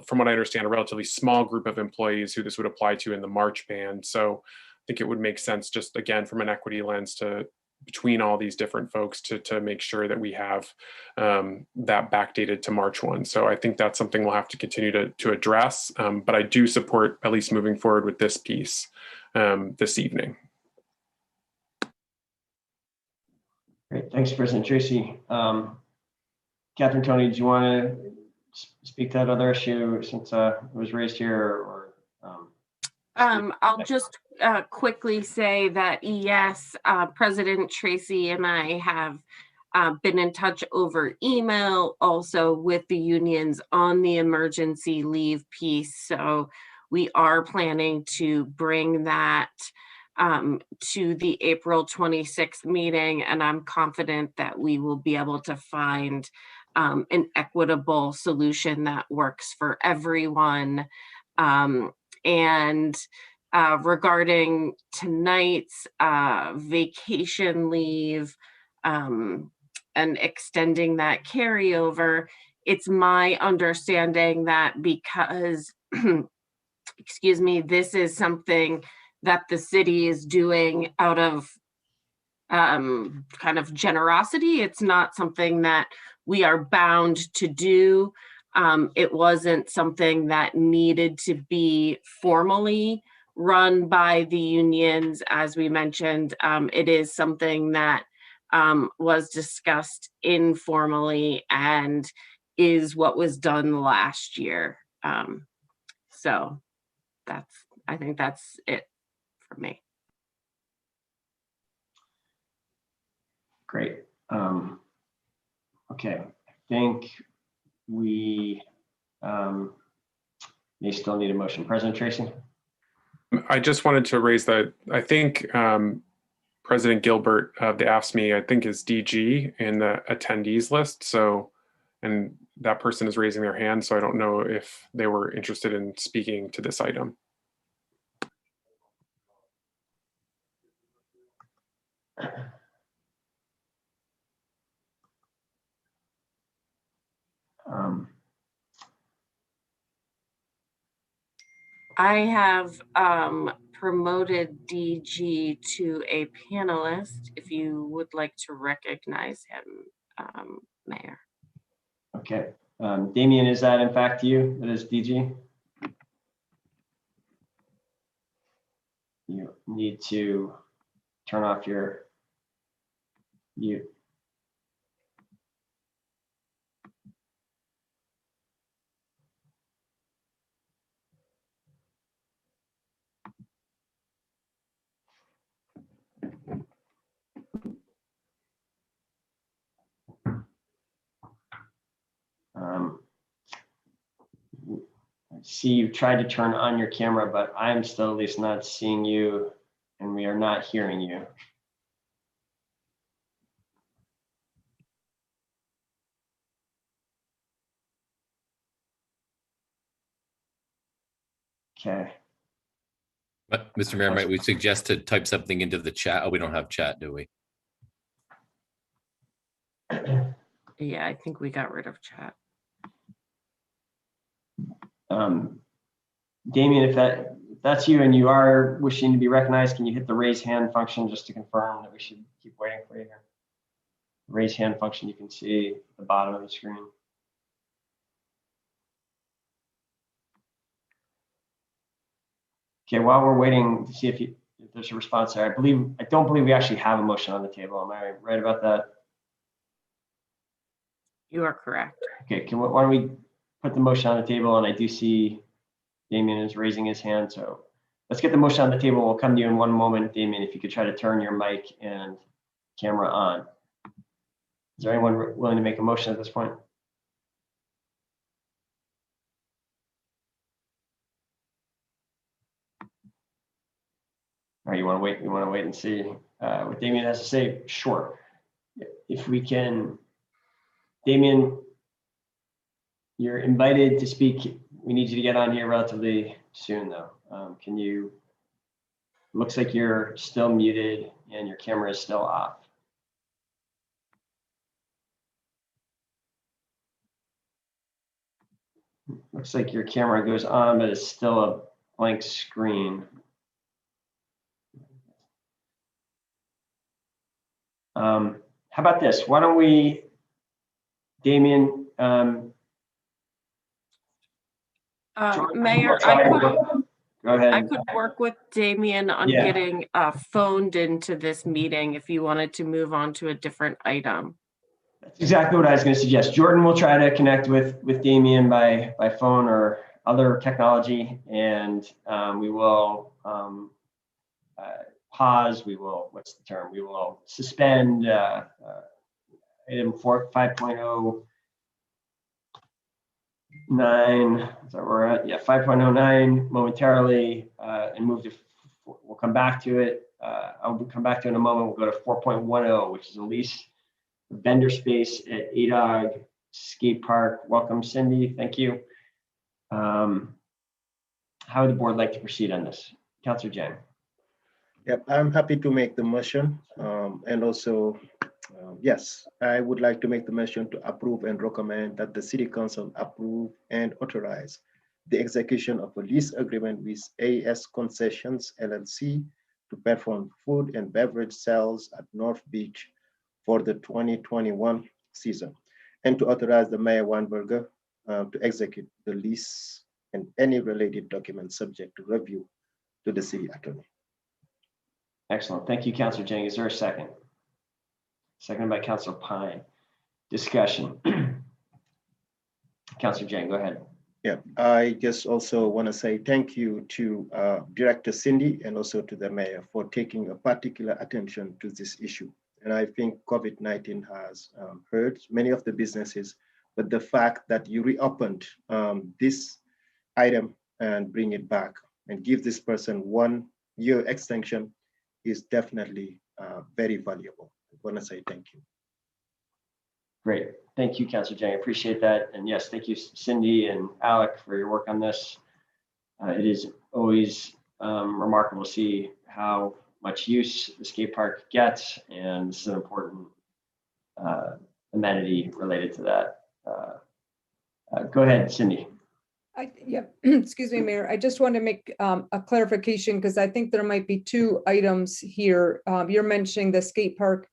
from what I understand, a relatively small group of employees who this would apply to in the March ban. So I think it would make sense just again from an equity lens to between all these different folks to make sure that we have that backdated to March 1. So I think that's something we'll have to continue to address, but I do support at least moving forward with this piece this evening. Great, thanks, President Tracy. Catherine, Tony, do you want to speak to that other issue since it was raised here, or I'll just quickly say that yes, President Tracy and I have been in touch over email also with the unions on the emergency leave piece. So we are planning to bring that to the April 26th meeting, and I'm confident that we will be able to find an equitable solution that works for everyone. And regarding tonight's vacation leave and extending that carryover, it's my understanding that because, excuse me, this is something that the city is doing out of kind of generosity. It's not something that we are bound to do. It wasn't something that needed to be formally run by the unions. As we mentioned, it is something that was discussed informally and is what was done last year. So I think that's it for me. Great. Okay, I think we may still need a motion. President Tracy? I just wanted to raise that I think President Gilbert of the AFSCME, I think, is DG in the attendees list. So, and that person is raising their hand. So I don't know if they were interested in speaking to this item. I have promoted DG to a panelist. If you would like to recognize him, Mayor. Okay. Damien, is that in fact you? That is DG? You need to turn off your mute. I see you tried to turn on your camera, but I'm still at least not seeing you, and we are not hearing you. Okay. But Mr. Mayor, might we suggest to type something into the chat? Oh, we don't have chat, do we? Yeah, I think we got rid of chat. Damien, if that's you and you are wishing to be recognized, can you hit the raise hand function just to confirm that we should keep waiting for you here? Raise hand function you can see at the bottom of the screen. Okay, while we're waiting to see if there's a response there, I don't believe we actually have a motion on the table. Am I right about that? You are correct. Okay, why don't we put the motion on the table? And I do see Damien is raising his hand, so let's get the motion on the table. We'll come to you in one moment, Damien, if you could try to turn your mic and camera on. Is there anyone willing to make a motion at this point? All right, you want to wait? You want to wait and see what Damien has to say? Sure. If we can, Damien, you're invited to speak. We need you to get on here relatively soon, though. Can you? Looks like you're still muted and your camera is still off. Looks like your camera goes on, but it's still a blank screen. How about this? Why don't we, Damien? Mayor, go ahead. I could work with Damien on getting phoned into this meeting if you wanted to move on to a different item. That's exactly what I was going to suggest. Jordan will try to connect with Damien by phone or other technology, and we will pause. We will, what's the term? We will suspend item 5.09. Is that where we're at? Yeah, 5.09 momentarily, and move to. We'll come back to it. I'll come back to it in a moment. We'll go to 4.10, which is a lease vendor space at ADOG Skate Park. Welcome, Cindy. Thank you. How would the board like to proceed on this? Councilor Jang. Yep, I'm happy to make the motion. And also, yes, I would like to make the motion to approve and recommend that the City Council approve and authorize the execution of a lease agreement with AS Concessions LLC to perform food and beverage sales at North Beach for the 2021 season, and to authorize the Mayor Weinberger to execute the lease and any related documents subject to review to the city attorney. Excellent. Thank you, Councilor Jang. Is there a second? Seconded by Councilor Pine. Discussion. Councilor Jang, go ahead. Yeah, I just also want to say thank you to Director Cindy and also to the Mayor for taking a particular attention to this issue. And I think COVID-19 has hurt many of the businesses, but the fact that you reopened this item and bring it back and give this person 1 year extension is definitely very valuable. I want to say thank you. Great. Thank you, Councilor Jang. I appreciate that. And yes, thank you, Cindy and Alec, for your work on this. It is always remarkable to see how much use the skate park gets, and this is an important amenity related to that. Go ahead, Cindy. Yeah, excuse me, Mayor. I just want to make a clarification because I think there might be two items here. You're mentioning the skate park.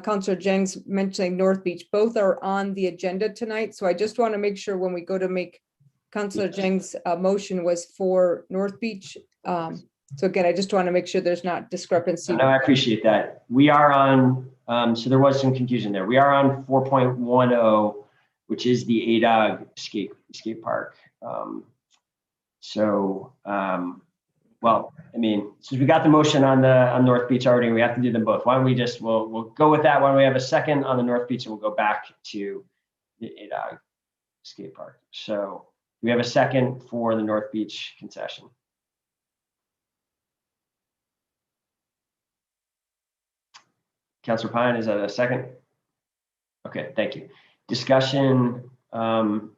Councilor Jang's mentioning North Beach. Both are on the agenda tonight. So I just want to make sure when we go to make Councilor Jang's motion was for North Beach. So again, I just want to make sure there's not discrepancy. No, I appreciate that. We are on, so there was some confusion there. We are on 4.10, which is the ADOG skate park. Well, I mean, since we got the motion on North Beach already, we have to do them both. Why don't we just, we'll go with that. Why don't we have a second on the North Beach and we'll go back to the ADOG skate park. So we have a second for the North Beach concession. Councilor Pine, is that a second? Okay, thank you. Discussion of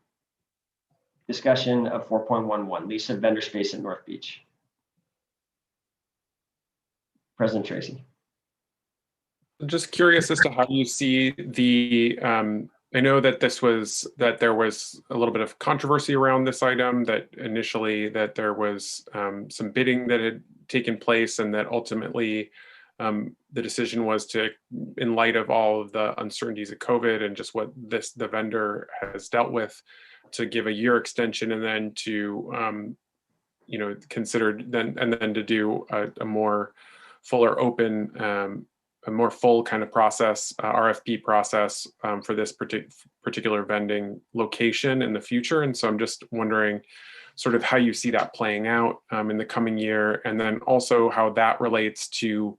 4.11, lease of vendor space at North Beach. President Tracy. Just curious as to how you see the, I know that there was a little bit of controversy around this item, that initially that there was some bidding that had taken place, and that ultimately the decision was to, in light of all of the uncertainties of COVID and just what the vendor has dealt with, to give a year extension, and then to consider then to do a more fuller open, a more full kind of process, RFP process for this particular vending location in the future. And so I'm just wondering sort of how you see that playing out in the coming year, and then also how that relates to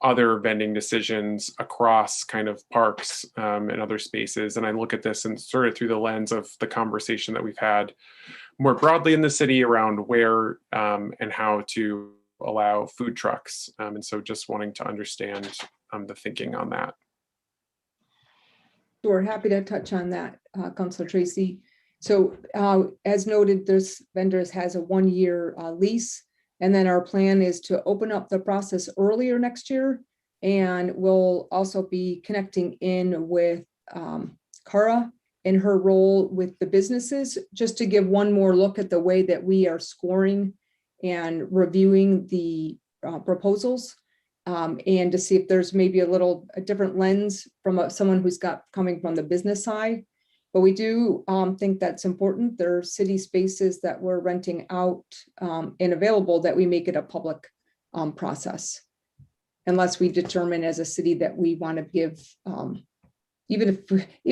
other vending decisions across kind of parks and other spaces. And I look at this and sort of through the lens of the conversation that we've had more broadly in the city around where and how to allow food trucks. And so just wanting to understand the thinking on that. We're happy to touch on that, Councilor Tracy. So as noted, this vendors has a 1-year lease. And then our plan is to open up the process earlier next year. And we'll also be connecting in with Cara in her role with the businesses, just to give one more look at the way that we are scoring and reviewing the proposals, and to see if there's maybe a different lens from someone who's coming from the business side. But we do think that's important. There are city spaces that we're renting out and available, that we make it a public process, unless we determine as a city that we want to give, even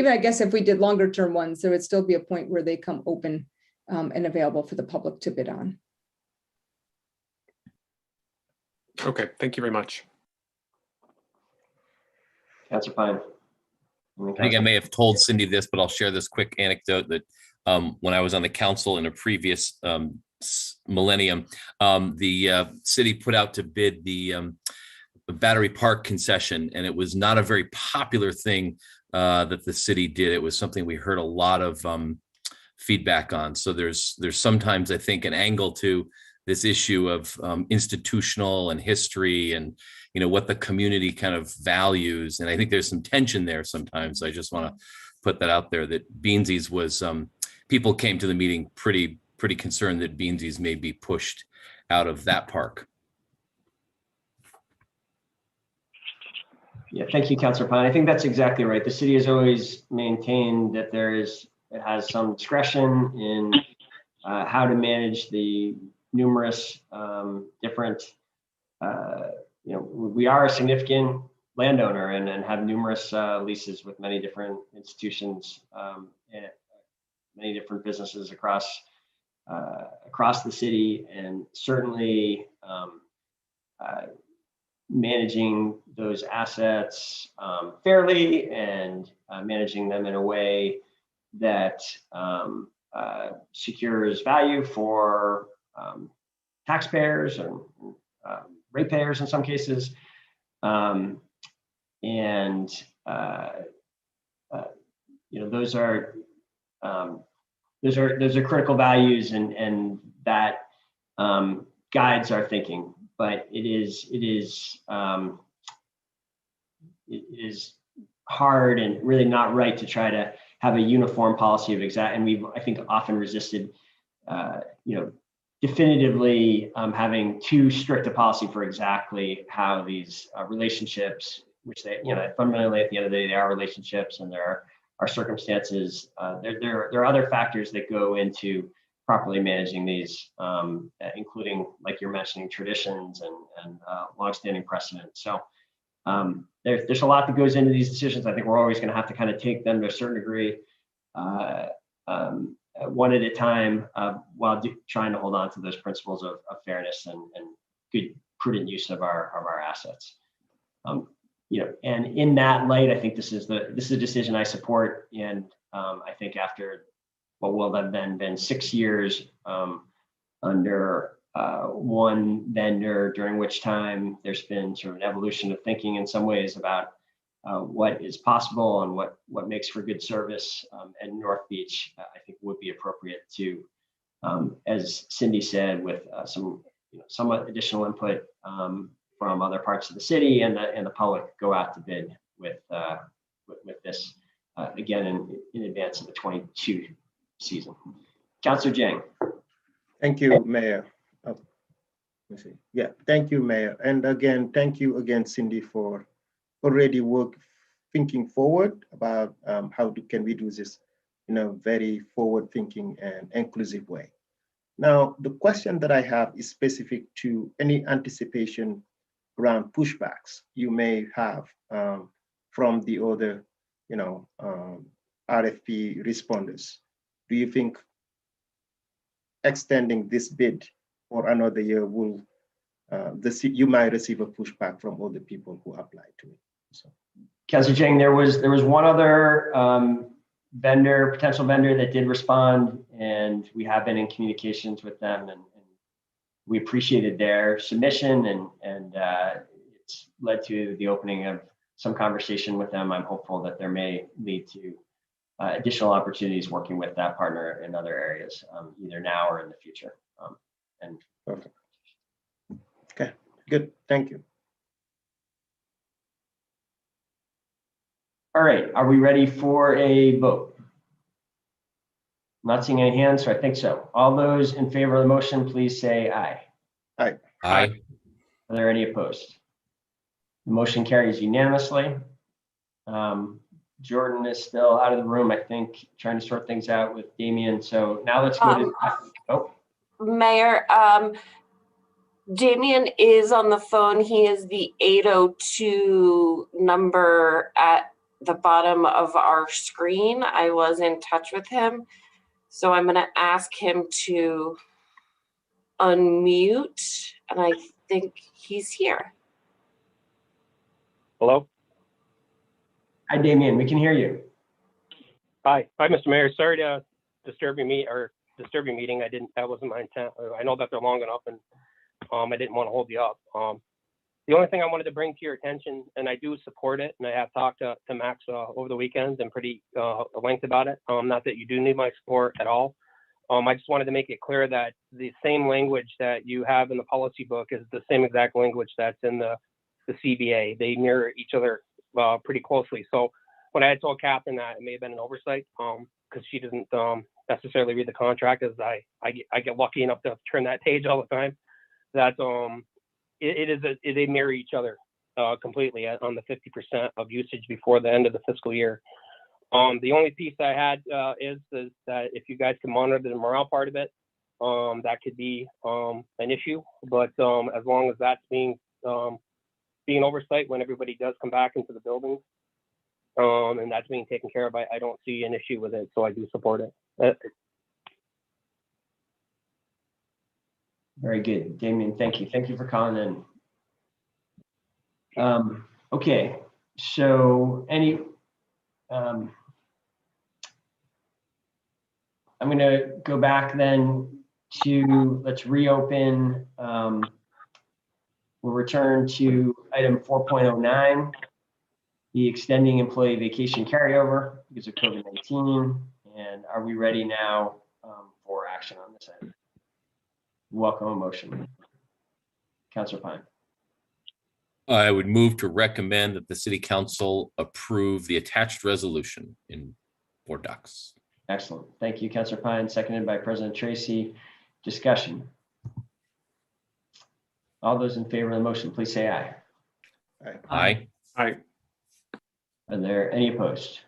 I guess if we did longer term ones, there would still be a point where they come open and available for the public to bid on. Okay, thank you very much. Councilor Pine. I think I may have told Cindy this, but I'll share this quick anecdote that when I was on the council in a previous millennium, the city put out to bid the Battery Park concession, and it was not a very popular thing that the city did. It was something we heard a lot of feedback on. So there's sometimes, I think, an angle to this issue of institutional and history and what the community kind of values. And I think there's some tension there sometimes. I just want to put that out there, that Beansies was, people came to the meeting pretty concerned that Beansies may be pushed out of that park. Yeah, thank you, Councilor Pine. I think that's exactly right. The city has always maintained that it has some discretion in how to manage the numerous different, we are a significant landowner and have numerous leases with many different institutions and many different businesses across the city, and certainly managing those assets fairly and managing them in a way that secures value for taxpayers and ratepayers in some cases, those are critical values, and that guides our thinking. But it is hard and really not right to try to have a uniform policy of exact. And we've, I think, often resisted definitively having too strict a policy for exactly how these relationships, which they, fundamentally at the end of the day, they are relationships, and there are circumstances. There are other factors that go into properly managing these, including, like you're mentioning, traditions and longstanding precedent. So there's a lot that goes into these decisions. I think we're always going to have to kind of take them to a certain degree, one at a time, while trying to hold on to those principles of fairness and good, prudent use of our assets. And in that light, I think this is a decision I support. And I think after what will have then been 6 years under one vendor, during which time there's been sort of an evolution of thinking in some ways about what is possible and what makes for good service at North Beach, I think would be appropriate to, as Cindy said, with some somewhat additional input from other parts of the city and the public, go out to bid with this again in advance of the 22 season. Councilor Jang. Thank you, Mayor. Let me see. Yeah, thank you, Mayor. And again, thank you again, Cindy, for already thinking forward about can we do this in a very forward-thinking and inclusive way. Now, the question that I have is specific to any anticipation around pushbacks you may have from the other, RFP responders. Do you think extending this bid for another year will you might receive a pushback from all the people who applied to it? So. Councilor Jang, there was one other potential vendor that did respond, and we have been in communications with them, and we appreciated their submission, and it's led to the opening of some conversation with them. I'm hopeful that there may lead to additional opportunities working with that partner in other areas, either now or in the future. Perfect. Okay, good. Thank you. All right, are we ready for a vote? I'm not seeing any hands, so I think so. All those in favor of the motion, please say aye. Aye. Aye. Are there any opposed? The motion carries unanimously. Jordan is still out of the room, I think, trying to sort things out with Damien. So now let's go to, Mayor, Damien is on the phone. He is the 802 number at the bottom of our screen. I was in touch with him, so I'm going to ask him to unmute, and I think he's here. Hello. Hi, Damien. We can hear you. Hi, Mr. Mayor. Sorry to disturb your meeting. That wasn't my intent. I know that they're long enough, and I didn't want to hold you up. The only thing I wanted to bring to your attention, and I do support it, and I have talked to Max over the weekends and pretty length about it. Not that you do need my support at all. I just wanted to make it clear that the same language that you have in the policy book is the same exact language that's in the CBA. They mirror each other pretty closely. So when I had told Catherine that, it may have been an oversight because she doesn't necessarily read the contract, as I get lucky enough to turn that page all the time. That they mirror each other completely on the 50% of usage before the end of the fiscal year. The only piece I had is that if you guys can monitor the morale part of it, that could be an issue. But as long as that's being oversight when everybody does come back into the building, and that's being taken care of, I don't see an issue with it. So I do support it. Very good, Damien. Thank you. Thank you for calling in. Okay, so I'm going to go back then to, let's reopen. We'll return to item 4.09, the extending employee vacation carryover because of COVID-19. And are we ready now for action on this item? Welcome a motion. Councilor Pine. I would move to recommend that the city council approve the attached resolution in board docs. Excellent. Thank you, Councilor Pine, seconded by President Tracy. Discussion. All those in favor of the motion, please say aye. Aye. Aye. Are there any opposed?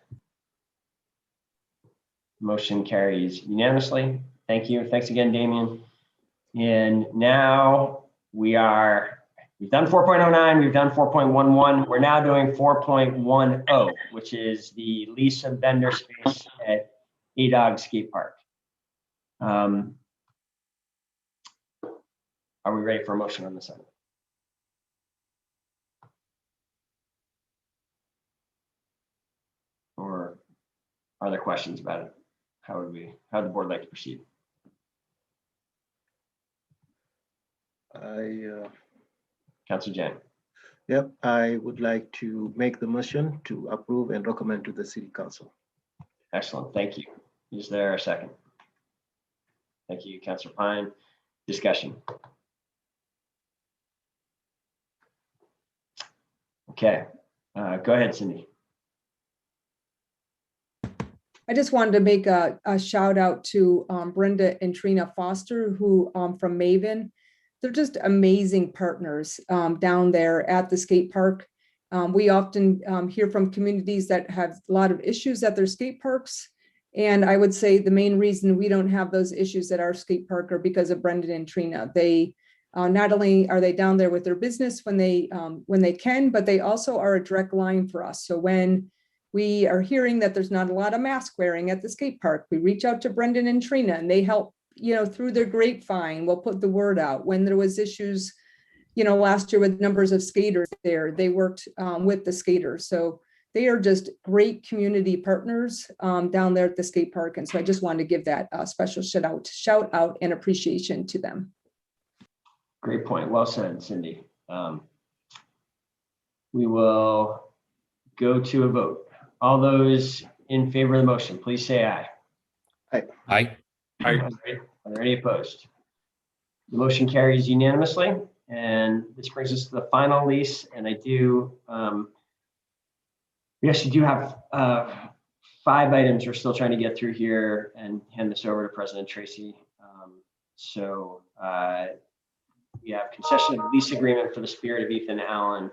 Motion carries unanimously. Thank you. Thanks again, Damien. And now we've done 4.09, we've done 4.11. We're now doing 4.10, which is the lease of vendor space at A-Dog Skate Park. Are we ready for a motion on this item? Or are there questions about it? How would the board like to proceed? Councilor Jang. Yep, I would like to make the motion to approve and recommend to the city council. Excellent, thank you. Is there a second? Thank you, Councilor Pine. Discussion. Okay, go ahead, Cindy. I just wanted to make a shout out to Brenda and Trina Foster, who from Maven. They're just amazing partners down there at the skate park. We often hear from communities that have a lot of issues at their skate parks. And I would say the main reason we don't have those issues at our skate park are because of Brendan and Trina. They not only are they down there with their business when they can, but they also are a direct line for us. So when we are hearing that there's not a lot of mask wearing at the skate park, we reach out to Brendan and Trina and they help, through their grapevine. We'll put the word out. When there was issues, last year with numbers of skaters there, they worked with the skaters. So they are just great community partners down there at the skate park. And so I just wanted to give that a special shout out and appreciation to them. Great point. Well said, Cindy. We will go to a vote. All those in favor of the motion, please say aye. Aye. Are there any opposed? The motion carries unanimously, and this brings us to the final lease. And we actually do have 5 items we're still trying to get through here and hand this over to President Tracy. We have concession of lease agreement for the Spirit of Ethan Allen,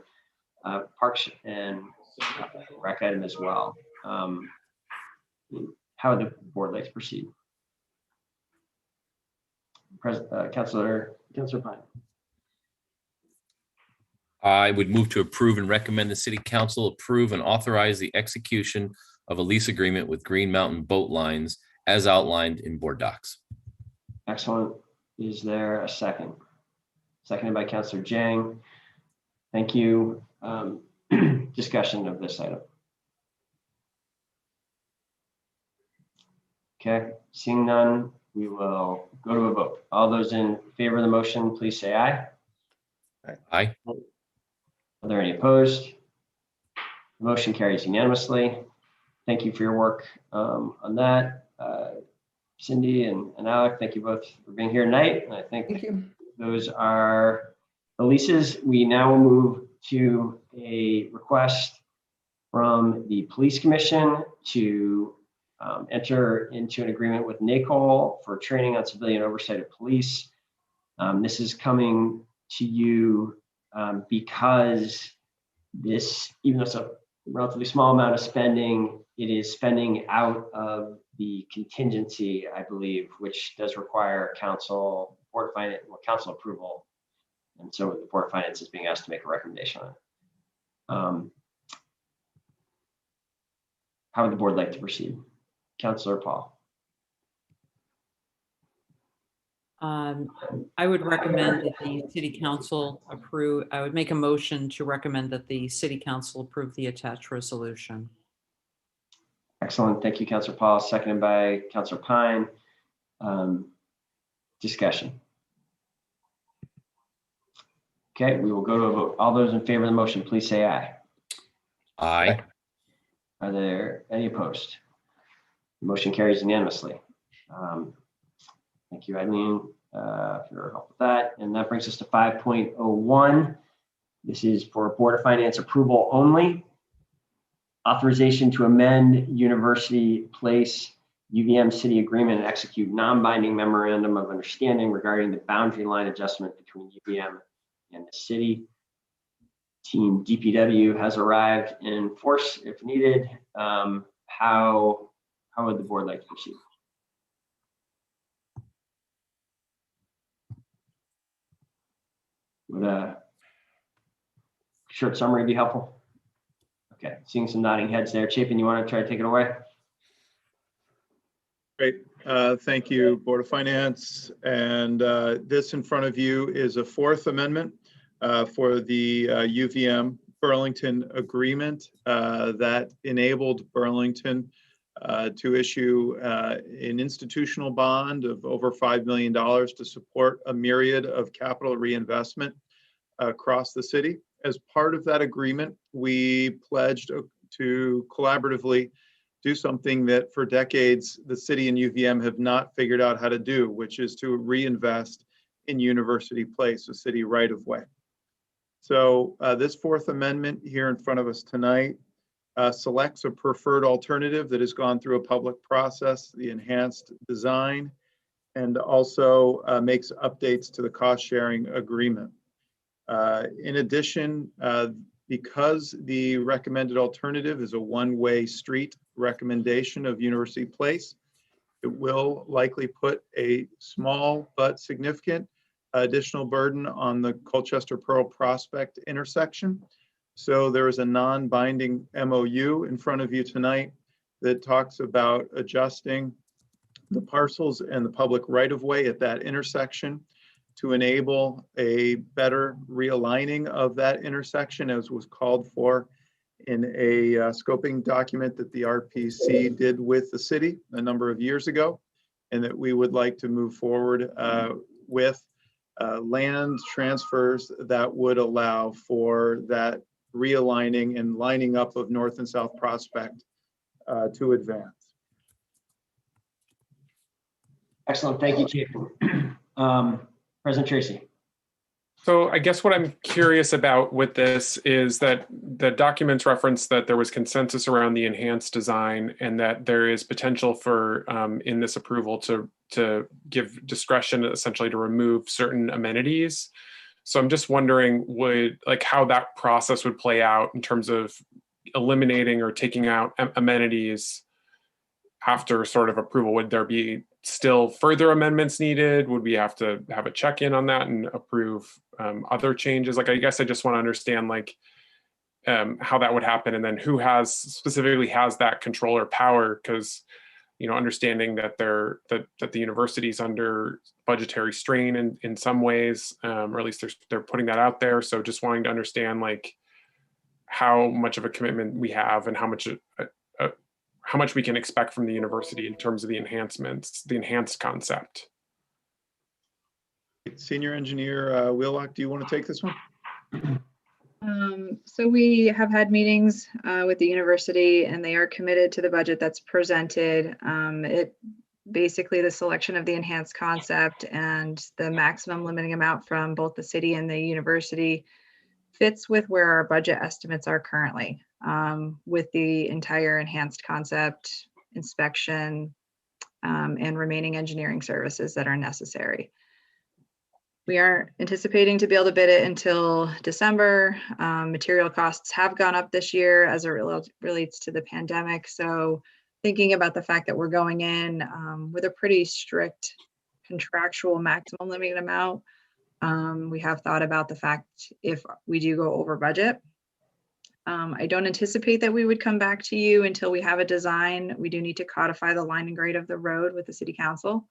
Parks and Rec item as well. How would the board like to proceed? Councilor Pine. I would move to approve and recommend the city council approve and authorize the execution of a lease agreement with Green Mountain Boat Lines as outlined in board docs. Excellent. Is there a second? Seconded by Councilor Jang. Thank you. Discussion of this item. Okay, seeing none, we will go to a vote. All those in favor of the motion, please say aye. Aye. Are there any opposed? The motion carries unanimously. Thank you for your work on that. Cindy and Alec, thank you both for being here tonight. And I think those are the leases. We now move to a request from the Police Commission to enter into an agreement with NACOL for training on civilian oversight of police. This is coming to you because this, even though it's a relatively small amount of spending, it is spending out of the contingency, I believe, which does require council approval. And so the Board of Finance is being asked to make a recommendation on it. How would the board like to proceed? Councilor Paul. I would recommend that the city council approve. I would make a motion to recommend that the city council approve the attached resolution. Excellent. Thank you, Councilor Paul. Seconded by Councilor Pine. Discussion. Okay, we will go to a vote. All those in favor of the motion, please say aye. Aye. Are there any opposed? The motion carries unanimously. Thank you, Eileen, for your help with that. And that brings us to 5.01. This is for Board of Finance approval only. Authorization to amend University Place UVM city agreement and execute non-binding memorandum of understanding regarding the boundary line adjustment between UVM and the city. Team DPW has arrived in force if needed. How would the board like to proceed? Would a short summary be helpful? Okay, seeing some nodding heads there. Chapin, you want to try to take it away? Great. Thank you, Board of Finance. And this in front of you is a fourth amendment for the UVM Burlington agreement that enabled Burlington to issue an institutional bond of over $5 million to support a myriad of capital reinvestment across the city. As part of that agreement, we pledged to collaboratively do something that for decades the city and UVM have not figured out how to do, which is to reinvest in University Place, a city right of way. So this fourth amendment here in front of us tonight selects a preferred alternative that has gone through a public process, the enhanced design, and also makes updates to the cost sharing agreement. In addition, because the recommended alternative is a one-way street recommendation of University Place, it will likely put a small but significant additional burden on the Colchester Pearl Prospect intersection. So there is a non-binding MOU in front of you tonight that talks about adjusting the parcels and the public right-of-way at that intersection to enable a better realigning of that intersection, as was called for in a scoping document that the RPC did with the city a number of years ago, and that we would like to move forward with land transfers that would allow for that realigning and lining up of North and South Prospect to advance. Excellent, thank you, Chief. President Tracy. So I guess what I'm curious about with this is that the documents reference that there was consensus around the enhanced design and that there is potential for in this approval to give discretion essentially to remove certain amenities. So I'm just wondering how that process would play out in terms of eliminating or taking out amenities after sort of approval. Would there be still further amendments needed? Would we have to have a check-in on that and approve other changes? I guess I just want to understand how that would happen, and then who specifically has that control or power, because understanding that that the university's under budgetary strain in some ways, or at least they're putting that out there. So just wanting to understand how much of a commitment we have and how much we can expect from the university in terms of the enhancements, the enhanced concept. Senior Engineer Wheelock, do you want to take this one? So we have had meetings with the university, and they are committed to the budget that's presented. Basically the selection of the enhanced concept and the maximum limiting amount from both the city and the university fits with where our budget estimates are currently, with the entire enhanced concept, inspection, and remaining engineering services that are necessary. We aren't anticipating to be able to bid it until December. Material costs have gone up this year as it relates to the pandemic. So thinking about the fact that we're going in with a pretty strict contractual maximum limiting amount, we have thought about the fact if we do go over budget. I don't anticipate that we would come back to you until we have a design. We do need to codify the line and grade of the road with the city council.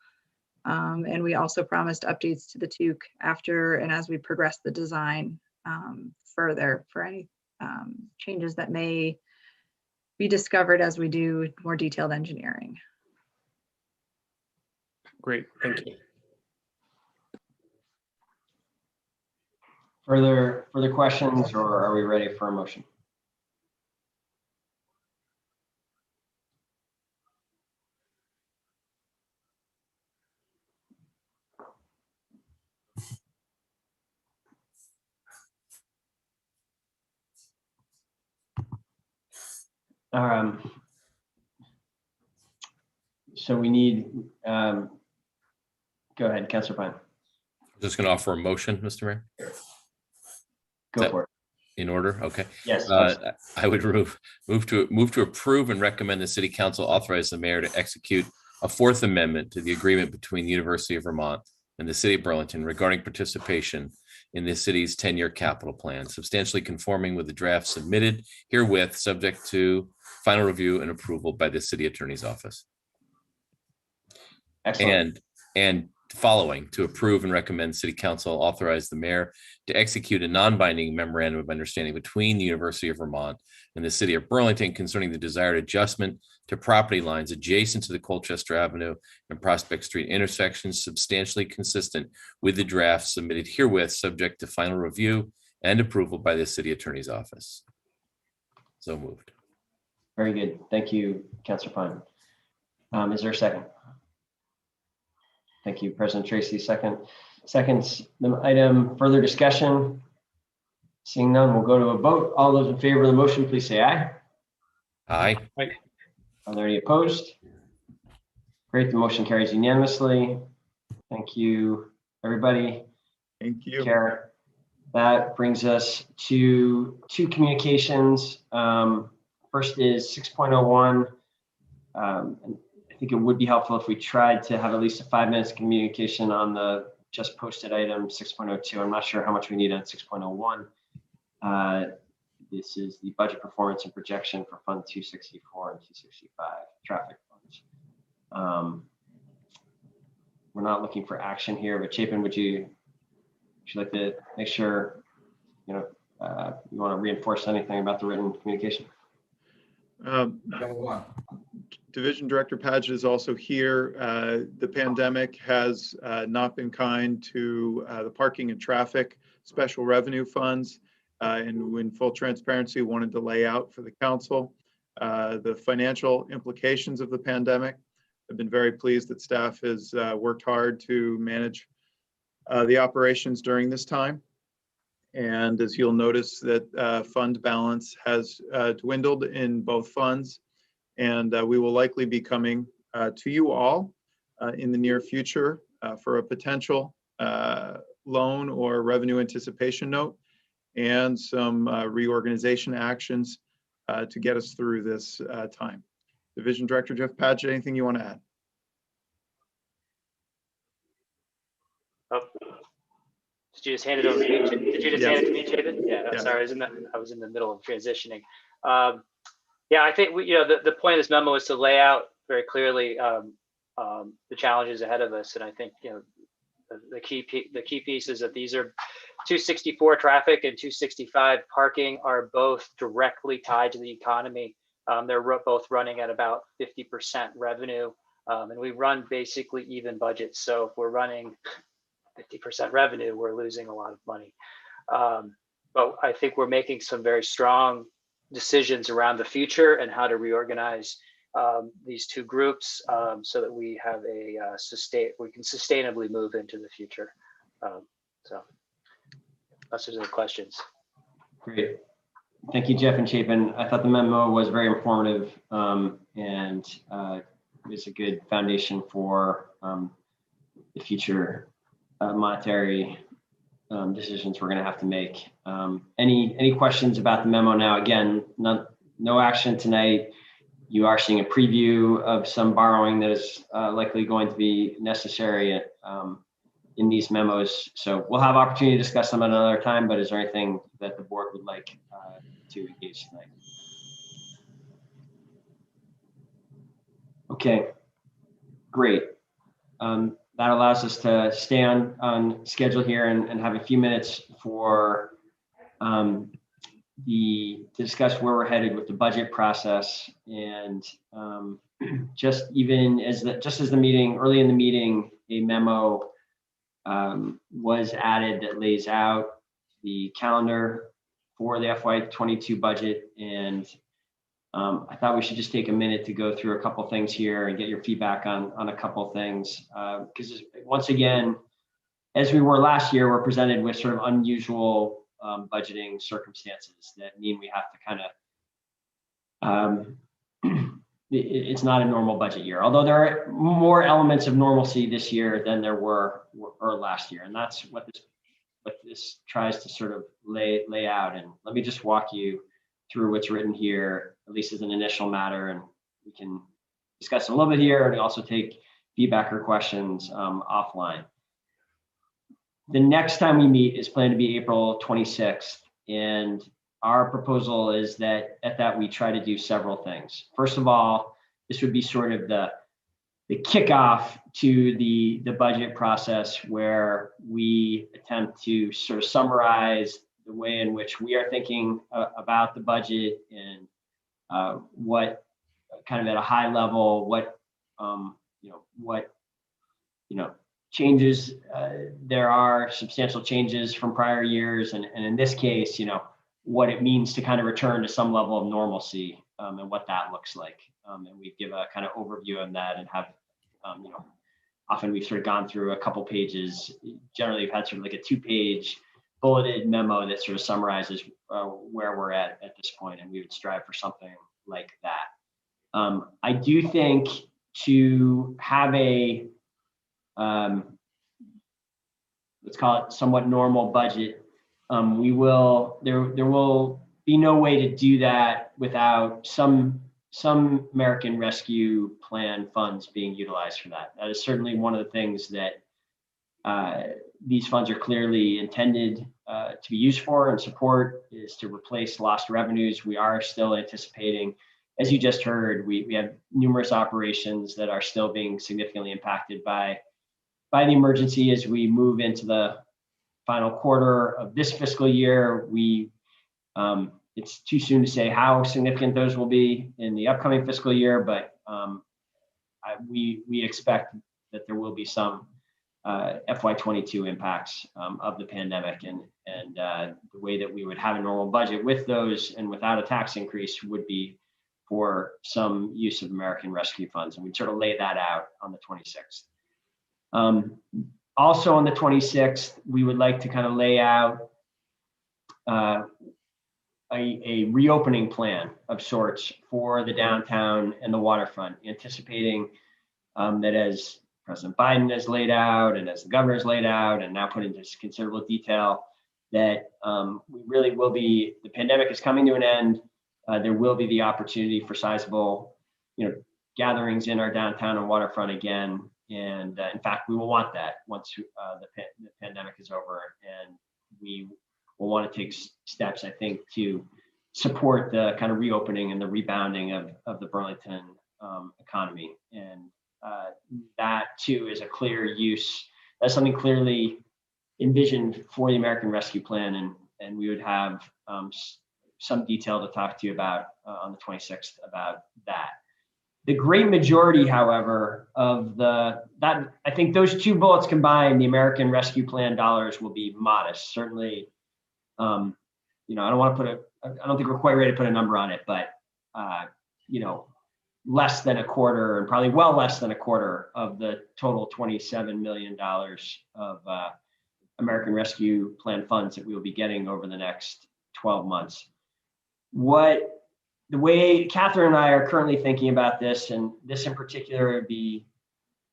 And we also promised updates to the TUC after and as we progress the design further for any changes that may be discovered as we do more detailed engineering. Great, thank you. Further questions, or are we ready for a motion? So we need, go ahead, Councilor Pine. Just going to offer a motion, Mr. Mayor. Go for it. In order, okay. Yes. I would move to approve and recommend the City Council authorize the mayor to execute a fourth amendment to the agreement between the University of Vermont and the City of Burlington regarding participation in the city's 10-year capital plan, substantially conforming with the draft submitted herewith, subject to final review and approval by the City Attorney's Office. Excellent. And following, to approve and recommend City Council authorize the mayor to execute a non-binding memorandum of understanding between the University of Vermont and the City of Burlington concerning the desired adjustment to property lines adjacent to the Colchester Avenue and Prospect Street intersections, substantially consistent with the draft submitted herewith, subject to final review and approval by the City Attorney's Office. So moved. Very good. Thank you, Councilor Pine. Is there a second? Thank you, President Tracy. Seconds the item. Further discussion? Seeing none, we'll go to a vote. All those in favor of the motion, please say aye. Aye. Are there any opposed? Great, the motion carries unanimously. Thank you, everybody. Thank you. Karen. That brings us to two communications. First is 6.01. I think it would be helpful if we tried to have at least a 5 minutes communication on the just posted item 6.02. I'm not sure how much we need on 6.01. This is the budget performance and projection for Fund 264 and 265 traffic funds. We're not looking for action here, but Chapin, would you like to make sure, you want to reinforce anything about the written communication? Division Director Padgett is also here. The pandemic has not been kind to the parking and traffic special revenue funds. And in full transparency, wanted to lay out for the council the financial implications of the pandemic. I've been very pleased that staff has worked hard to manage the operations during this time. And as you'll notice that fund balance has dwindled in both funds. And we will likely be coming to you all in the near future for a potential loan or revenue anticipation note and some reorganization actions to get us through this time. Division Director Jeff Padgett, anything you want to add? Oh, did you just hand it over to me? Did you just hand it to me, Chapin? Yeah, I'm sorry, I was in the middle of transitioning. Yeah, I think the point of this memo is to lay out very clearly the challenges ahead of us, and I think the key piece is that these are 264 traffic and 265 parking are both directly tied to the economy. They're both running at about 50% revenue, and we run basically even budgets. So if we're running 50% revenue, we're losing a lot of money. But I think we're making some very strong decisions around the future and how to reorganize these two groups so that we have we can sustainably move into the future. So unless there's any questions. Great. Thank you, Jeff and Chapin. I thought the memo was very informative and is a good foundation for the future monetary decisions we're going to have to make. Any questions about the memo now? Again, no action tonight. You are seeing a preview of some borrowing that is likely going to be necessary in these memos. So we'll have opportunity to discuss them at another time, but is there anything that the board would like to engage tonight? Okay, great. That allows us to stay on schedule here and have a few minutes for to discuss where we're headed with the budget process. And just as the meeting, early in the meeting, a memo was added that lays out the calendar for the FY22 budget. And I thought we should just take a minute to go through a couple things here and get your feedback on a couple things. Because once again, as we were last year, we're presented with sort of unusual budgeting circumstances that mean we have to kind of, it's not a normal budget year, although there are more elements of normalcy this year than there were or last year. And that's what this tries to sort of lay out. And let me just walk you through what's written here, at least as an initial matter, and we can discuss a little bit here and also take feedback or questions offline. The next time we meet is planned to be April 26th. And our proposal is that at that we try to do several things. First of all, this would be sort of the kickoff to the budget process, where we attempt to sort of summarize the way in which we are thinking about the budget, and what kind of at a high level, what changes there are, substantial changes from prior years, and in this case, what it means to kind of return to some level of normalcy, and what that looks like. And we give a kind of overview of that, and have, often we've sort of gone through a couple pages. Generally, we've had sort of like a 2-page bulleted memo that sort of summarizes where we're at this point, and we would strive for something like that. I do think to have a, let's call it somewhat normal budget, there will be no way to do that without some American Rescue Plan funds being utilized for that. That is certainly one of the things that these funds are clearly intended to be used for and support, is to replace lost revenues. We are still anticipating, as you just heard, we have numerous operations that are still being significantly impacted by the emergency as we move into the final quarter of this fiscal year. It's too soon to say how significant those will be in the upcoming fiscal year, but we expect that there will be some FY22 impacts of the pandemic, and the way that we would have a normal budget with those and without a tax increase would be for some use of American Rescue Funds, and we sort of lay that out on the 26th. Also on the 26th, we would like to kind of lay out a reopening plan of sorts for the downtown and the waterfront, anticipating that as President Biden has laid out, and as the governor has laid out, and now put into considerable detail, that we really will be, the pandemic is coming to an end. There will be the opportunity for sizable, gatherings in our downtown and waterfront again. And in fact, we will want that once the pandemic is over, and we will want to take steps, I think, to support the kind of reopening and the rebounding of the Burlington economy. And that too is a clear use. That's something clearly envisioned for the American Rescue Plan, and we would have some detail to talk to you about on the 26th about that. The great majority, however, of I think those two bullets combined, the American Rescue Plan dollars will be modest. Certainly, I don't think we're quite ready to put a number on it, but less than a quarter, and probably well less than a quarter of the total $27 million of American Rescue Plan funds that we will be getting over the next 12 months. The way Catherine and I are currently thinking about this, and this in particular would be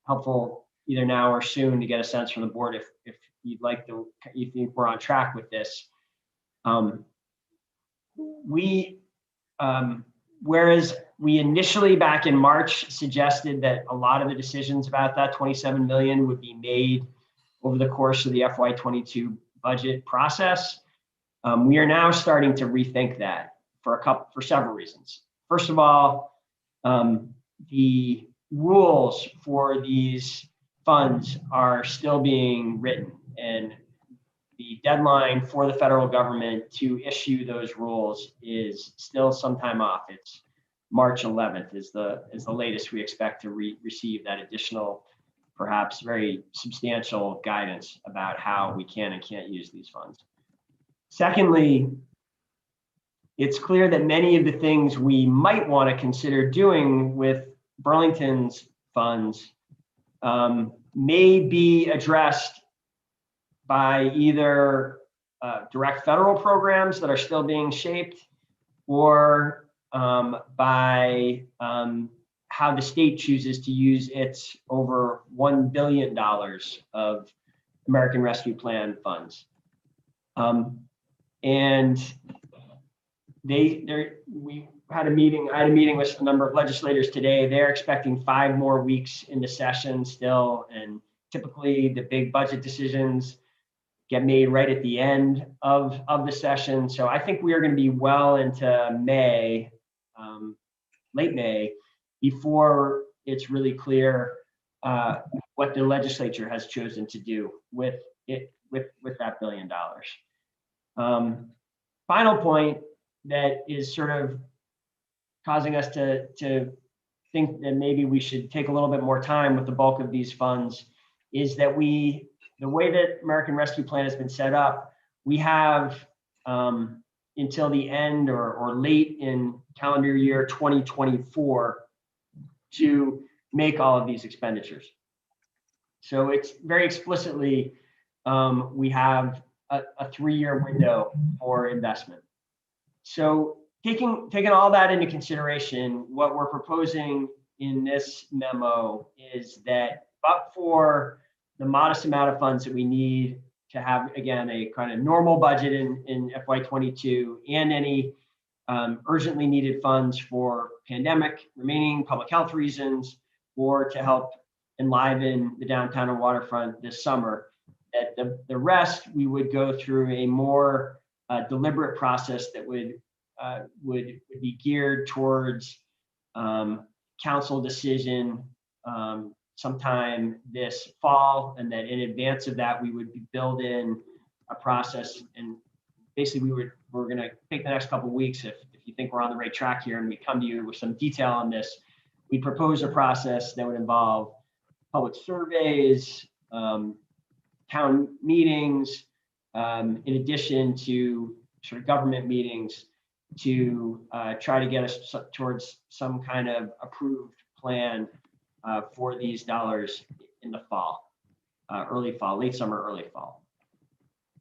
helpful either now or soon to get a sense from the board if you think we're on track with this. Whereas we initially back in March suggested that a lot of the decisions about that 27 million would be made over the course of the FY22 budget process, we are now starting to rethink that for several reasons. First of all, the rules for these funds are still being written, and the deadline for the federal government to issue those rules is still some time off. It's March 11th is the latest we expect to receive that additional, perhaps very substantial guidance about how we can and can't use these funds. Secondly, it's clear that many of the things we might want to consider doing with Burlington's funds may be addressed by either direct federal programs that are still being shaped, or by how the state chooses to use its over $1 billion of American Rescue Plan funds. And we had a meeting, I had a meeting with a number of legislators today. They're expecting 5 more weeks in the session still. And typically the big budget decisions get made right at the end of the session. So I think we are going to be well into May, late May, before it's really clear what the legislature has chosen to do with it, with that $1 billion. Final point that is sort of causing us to think that maybe we should take a little bit more time with the bulk of these funds is that the way that American Rescue Plan has been set up, we have until the end or late in calendar year 2024 to make all of these expenditures. So it's very explicitly, we have a 3-year window for investment. So taking all that into consideration, what we're proposing in this memo is that, but for the modest amount of funds that we need to have, again, a kind of normal budget in FY22 and any urgently needed funds for pandemic, remaining public health reasons, or to help enliven the downtown and waterfront this summer, that the rest we would go through a more deliberate process that would be geared towards council decision sometime this fall, and that in advance of that we would build in a process. And basically we're going to take the next couple of weeks, if you think we're on the right track here and we come to you with some detail on this, we propose a process that would involve public surveys, town meetings, in addition to sort of government meetings, to try to get us towards some kind of approved plan for these dollars in the fall, early fall, late summer, early fall.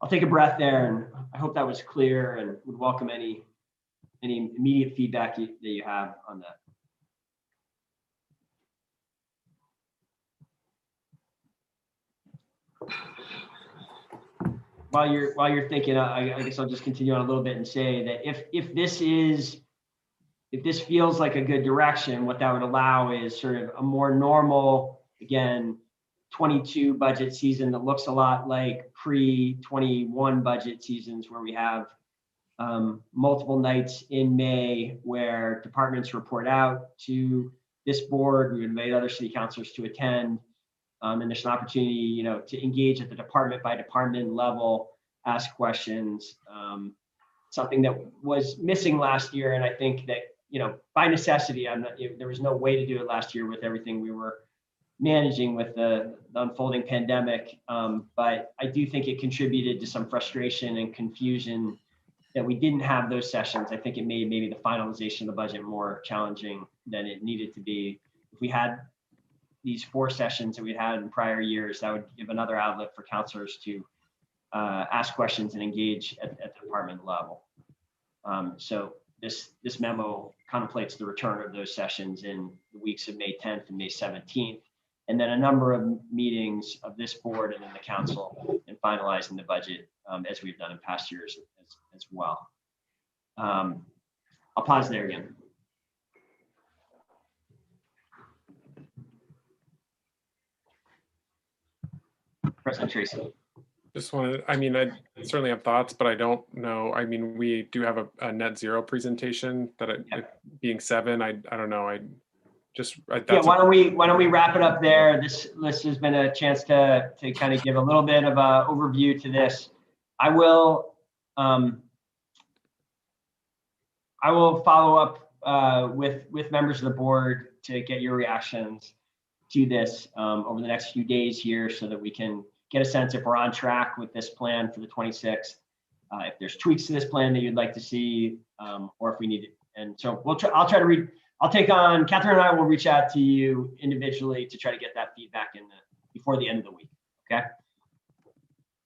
I'll take a breath there, and I hope that was clear, and would welcome any immediate feedback that you have on that. While you're thinking, I guess I'll just continue on a little bit and say that if this feels like a good direction, what that would allow is sort of a more normal, again, 22 budget season that looks a lot like pre-21 budget seasons, where we have multiple nights in May where departments report out to this board. We invite other city councilors to attend. And there's an opportunity, to engage at the department by department level, ask questions, something that was missing last year. And I think that, by necessity, there was no way to do it last year with everything we were managing with the unfolding pandemic. But I do think it contributed to some frustration and confusion that we didn't have those sessions. I think it made maybe the finalization of the budget more challenging than it needed to be. If we had these 4 sessions that we'd had in prior years, that would give another outlet for counselors to ask questions and engage at the department level. So this memo contemplates the return of those sessions in the weeks of May 10th and May 17th, and then a number of meetings of this board and then the council in finalizing the budget, as we've done in past years as well. I'll pause there again. President Tracy. Just wanted, I certainly have thoughts, but I don't know. We do have a net zero presentation that being 7, I don't know. Yeah, why don't we wrap it up there? This has been a chance to kind of give a little bit of a overview to this. I will follow up with members of the board to get your reactions to this over the next few days here, so that we can get a sense if we're on track with this plan for the 26th, if there's tweaks to this plan that you'd like to see, or if we need it. And so I'll take on, Catherine and I will reach out to you individually to try to get that feedback before the end of the week, okay?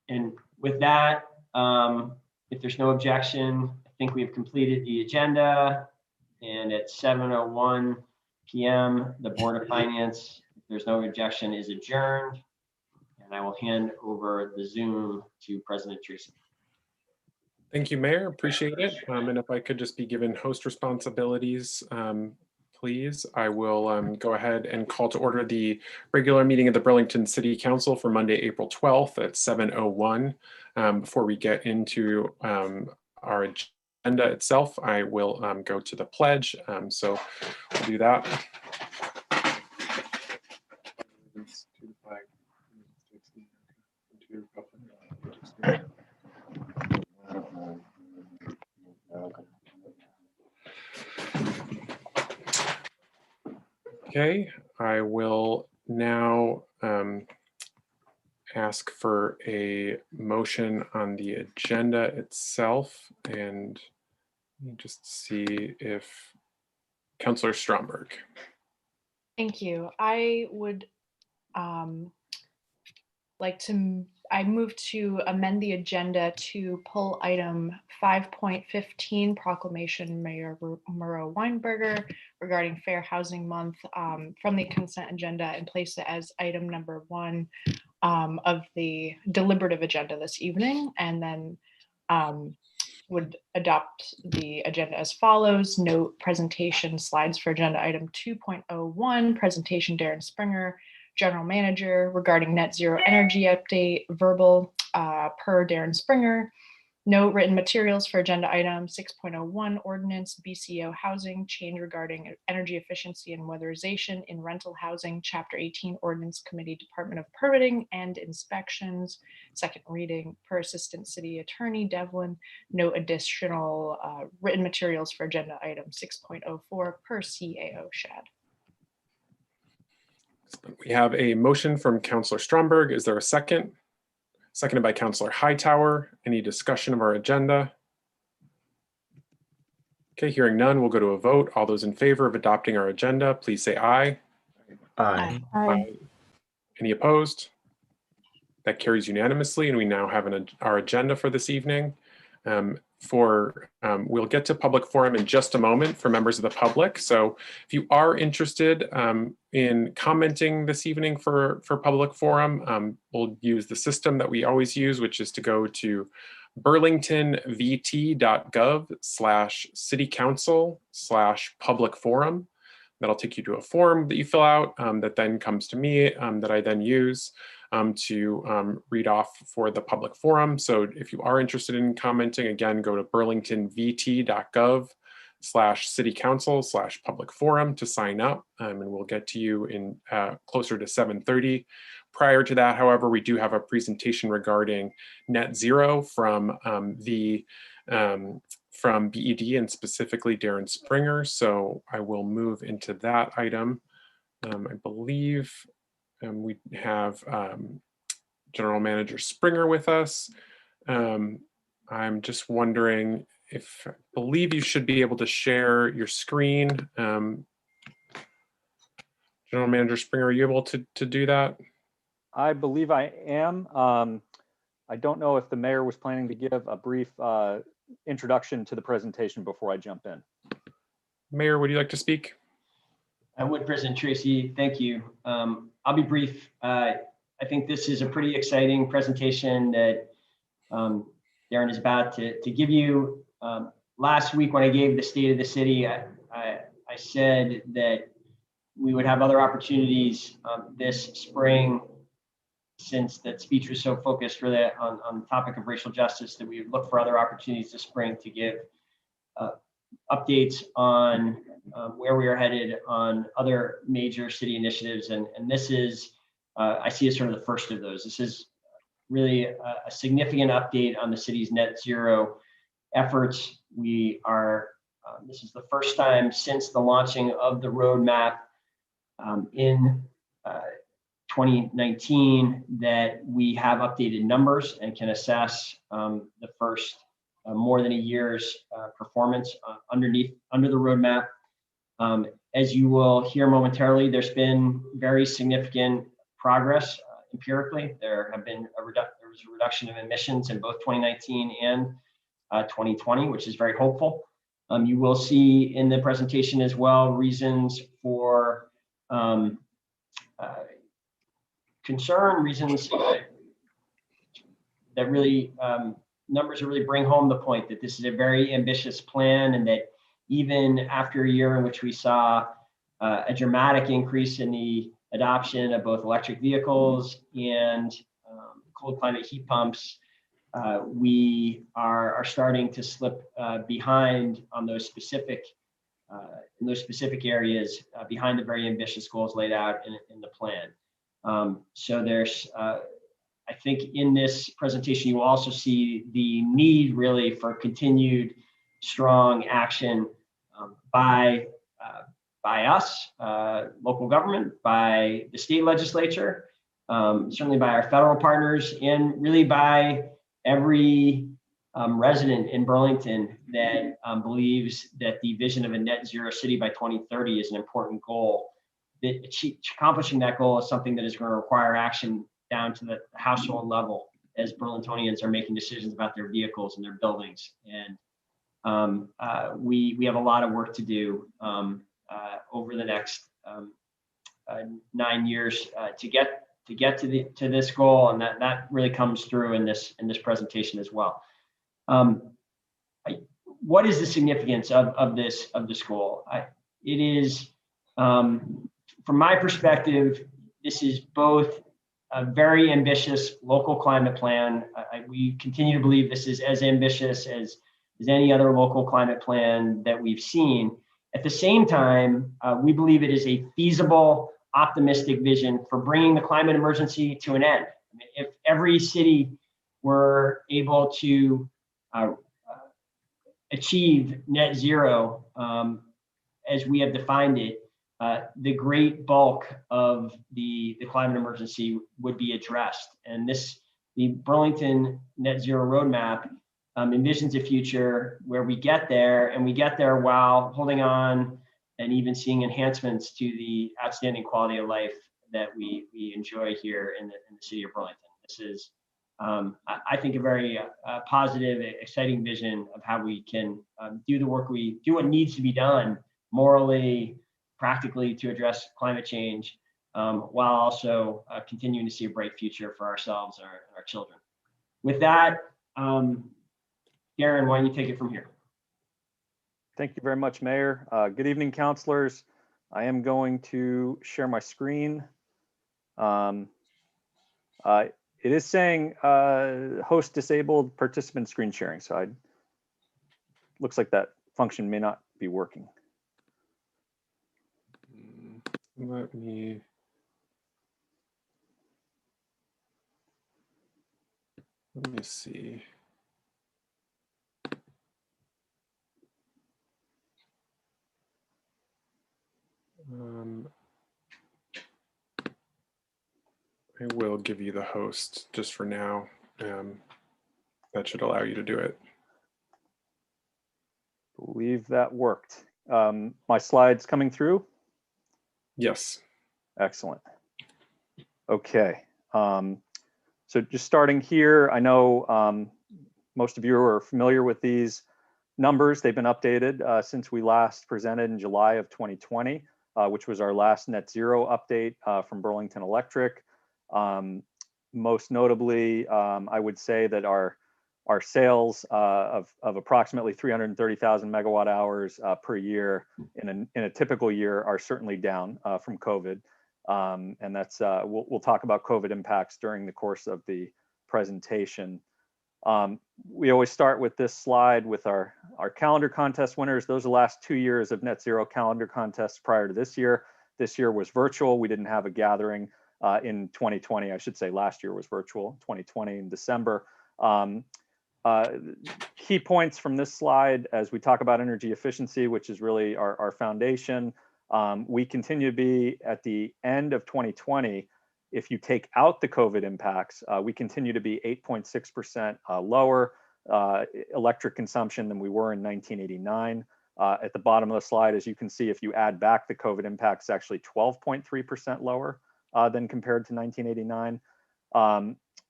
And with that, if there's no objection, I think we've completed the agenda, and at 7:01, p.m. The Board of Finance, if there's no objection, is adjourned. And I will hand over the Zoom to President Tracy. Thank you, Mayor. Appreciate it. And if I could just be given host responsibilities, please, I will go ahead and call to order the regular meeting of the Burlington City Council for Monday, April 12th at 7:01. Before we get into our agenda itself, I will go to the pledge. So we'll do that. Okay, I will now ask for a motion on the agenda itself, and let me just see if Councillor Stromberg. Thank you. I would I move to amend the agenda to pull item 5.15, Proclamation Mayor Murrow Weinberger regarding Fair Housing Month from the consent agenda and place it as item number 1 of the deliberative agenda this evening, and then would adopt the agenda as follows. Note presentation slides for agenda item 2.01, presentation Darren Springer, General Manager, regarding net zero energy update, verbal per Darren Springer. No written materials for agenda item 6.01, ordinance BCO housing change regarding energy efficiency and weatherization in rental housing, chapter 18, ordinance committee, Department of Permitting and Inspections, second reading per Assistant City Attorney Devlin. No additional written materials for agenda item 6.04 per CAO Shad. We have a motion from Councillor Stromberg. Is there a second? Seconded by Councillor Hightower. Any discussion of our agenda? Okay, hearing none, we'll go to a vote. All those in favor of adopting our agenda, please say aye. Aye. Aye. Any opposed? That carries unanimously, and we now have our agenda for this evening. We'll get to public forum in just a moment for members of the public. So if you are interested in commenting this evening for public forum, we'll use the system that we always use, which is to go to burlingtonvt.gov/citycouncil/public forum. That'll take you to a form that you fill out that then comes to me that I then use to read off for the public forum. So if you are interested in commenting, again, go to burlingtonvt.gov/citycouncil/public forum to sign up, and we'll get to you in closer to 7:30. Prior to that, however, we do have a presentation regarding net zero from BED and specifically Darren Springer. So I will move into that item. I believe we have General Manager Springer with us. I'm just wondering I believe you should be able to share your screen. General Manager Springer, are you able to do that? I believe I am. I don't know if the mayor was planning to give a brief introduction to the presentation before I jump in. Mayor, would you like to speak? I would, President Tracy. Thank you. I'll be brief. I think this is a pretty exciting presentation that Darren is about to give you. Last week when I gave the State of the City, I said that we would have other opportunities this spring, since that speech was so focused really on the topic of racial justice, that we would look for other opportunities this spring to give updates on where we are headed on other major city initiatives. And this is, I see as sort of the first of those. This is really a significant update on the city's net zero efforts. We are, this is the first time since the launching of the roadmap in 2019 that we have updated numbers and can assess the first more than a year's performance under the roadmap. As you will hear momentarily, there's been very significant progress empirically. There was a reduction of emissions in both 2019 and 2020, which is very hopeful. You will see in the presentation as well reasons for concern, reasons that really numbers that really bring home the point that this is a very ambitious plan, and that even after a year in which we saw a dramatic increase in the adoption of both electric vehicles and cold climate heat pumps, we are starting to slip behind on those specific in those specific areas behind the very ambitious goals laid out in the plan. So there's, I think in this presentation, you will also see the need really for continued strong action by us, local government, by the state legislature, certainly by our federal partners, and really by every resident in Burlington that believes that the vision of a net zero city by 2030 is an important goal. That accomplishing that goal is something that is going to require action down to the household level as Burlingtonians are making decisions about their vehicles and their buildings. And we have a lot of work to do over the next 9 years to get to this goal, and that really comes through in this presentation as well. What is the significance of this goal? It is, from my perspective, this is both a very ambitious local climate plan. We continue to believe this is as ambitious as any other local climate plan that we've seen. At the same time, we believe it is a feasible, optimistic vision for bringing the climate emergency to an end. I mean, if every city were able to achieve net zero as we have defined it, the great bulk of the climate emergency would be addressed. And the Burlington Net Zero Roadmap envisions a future where we get there, and we get there while holding on and even seeing enhancements to the outstanding quality of life that we enjoy here in the city of Burlington. This is, I think, a very positive, exciting vision of how we can do what needs to be done morally, practically, to address climate change, while also continuing to see a bright future for ourselves and our children. With that, Darren, why don't you take it from here? Thank you very much, Mayor. Good evening, councilors. I am going to share my screen. It is saying host disabled participant screen sharing, so looks like that function may not be working. Let me see. I will give you the host just for now. That should allow you to do it. Believe that worked. My slides coming through? Yes. Excellent. Okay. So just starting here, I know most of you are familiar with these numbers. They've been updated since we last presented in July of 2020, which was our last net zero update from Burlington Electric. Most notably, I would say that our sales of approximately 330,000 megawatt hours per year in a typical year are certainly down from COVID. And that's we'll talk about COVID impacts during the course of the presentation. We always start with this slide with our calendar contest winners. Those are the last 2 years of net zero calendar contests prior to this year. This year was virtual. We didn't have a gathering in 2020. I should say last year was virtual, 2020 in December. Key points from this slide as we talk about energy efficiency, which is really our foundation. We continue to be at the end of 2020. If you take out the COVID impacts, we continue to be 8.6% lower electric consumption than we were in 1989. At the bottom of the slide, as you can see, if you add back the COVID impacts, actually 12.3% lower than compared to 1989.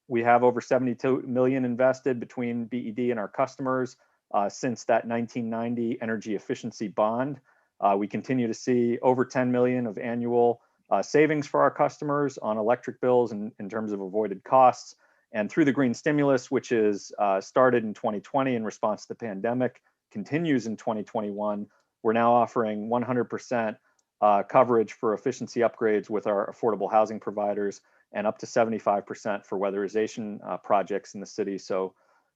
We have over 72 million invested between BED and our customers. since that 1990 energy efficiency bond. We continue to see over 10 million of annual savings for our customers on electric bills in terms of avoided costs. And through the green stimulus, which is started in 2020 in response to the pandemic, continues in 2021, we're now offering 100% coverage for efficiency upgrades with our affordable housing providers and up to 75% for weatherization projects in the city. So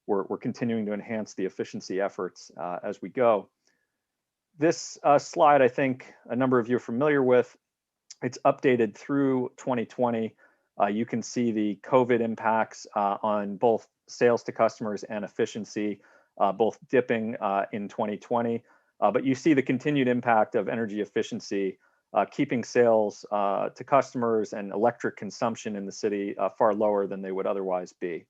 we're continuing to enhance the efficiency efforts as we go. This slide, I think a number of you are familiar with. It's updated through 2020. You can see the COVID impacts on both sales to customers and efficiency, both dipping in 2020. But you see the continued impact of energy efficiency, keeping sales to customers and electric consumption in the city far lower than they would otherwise be.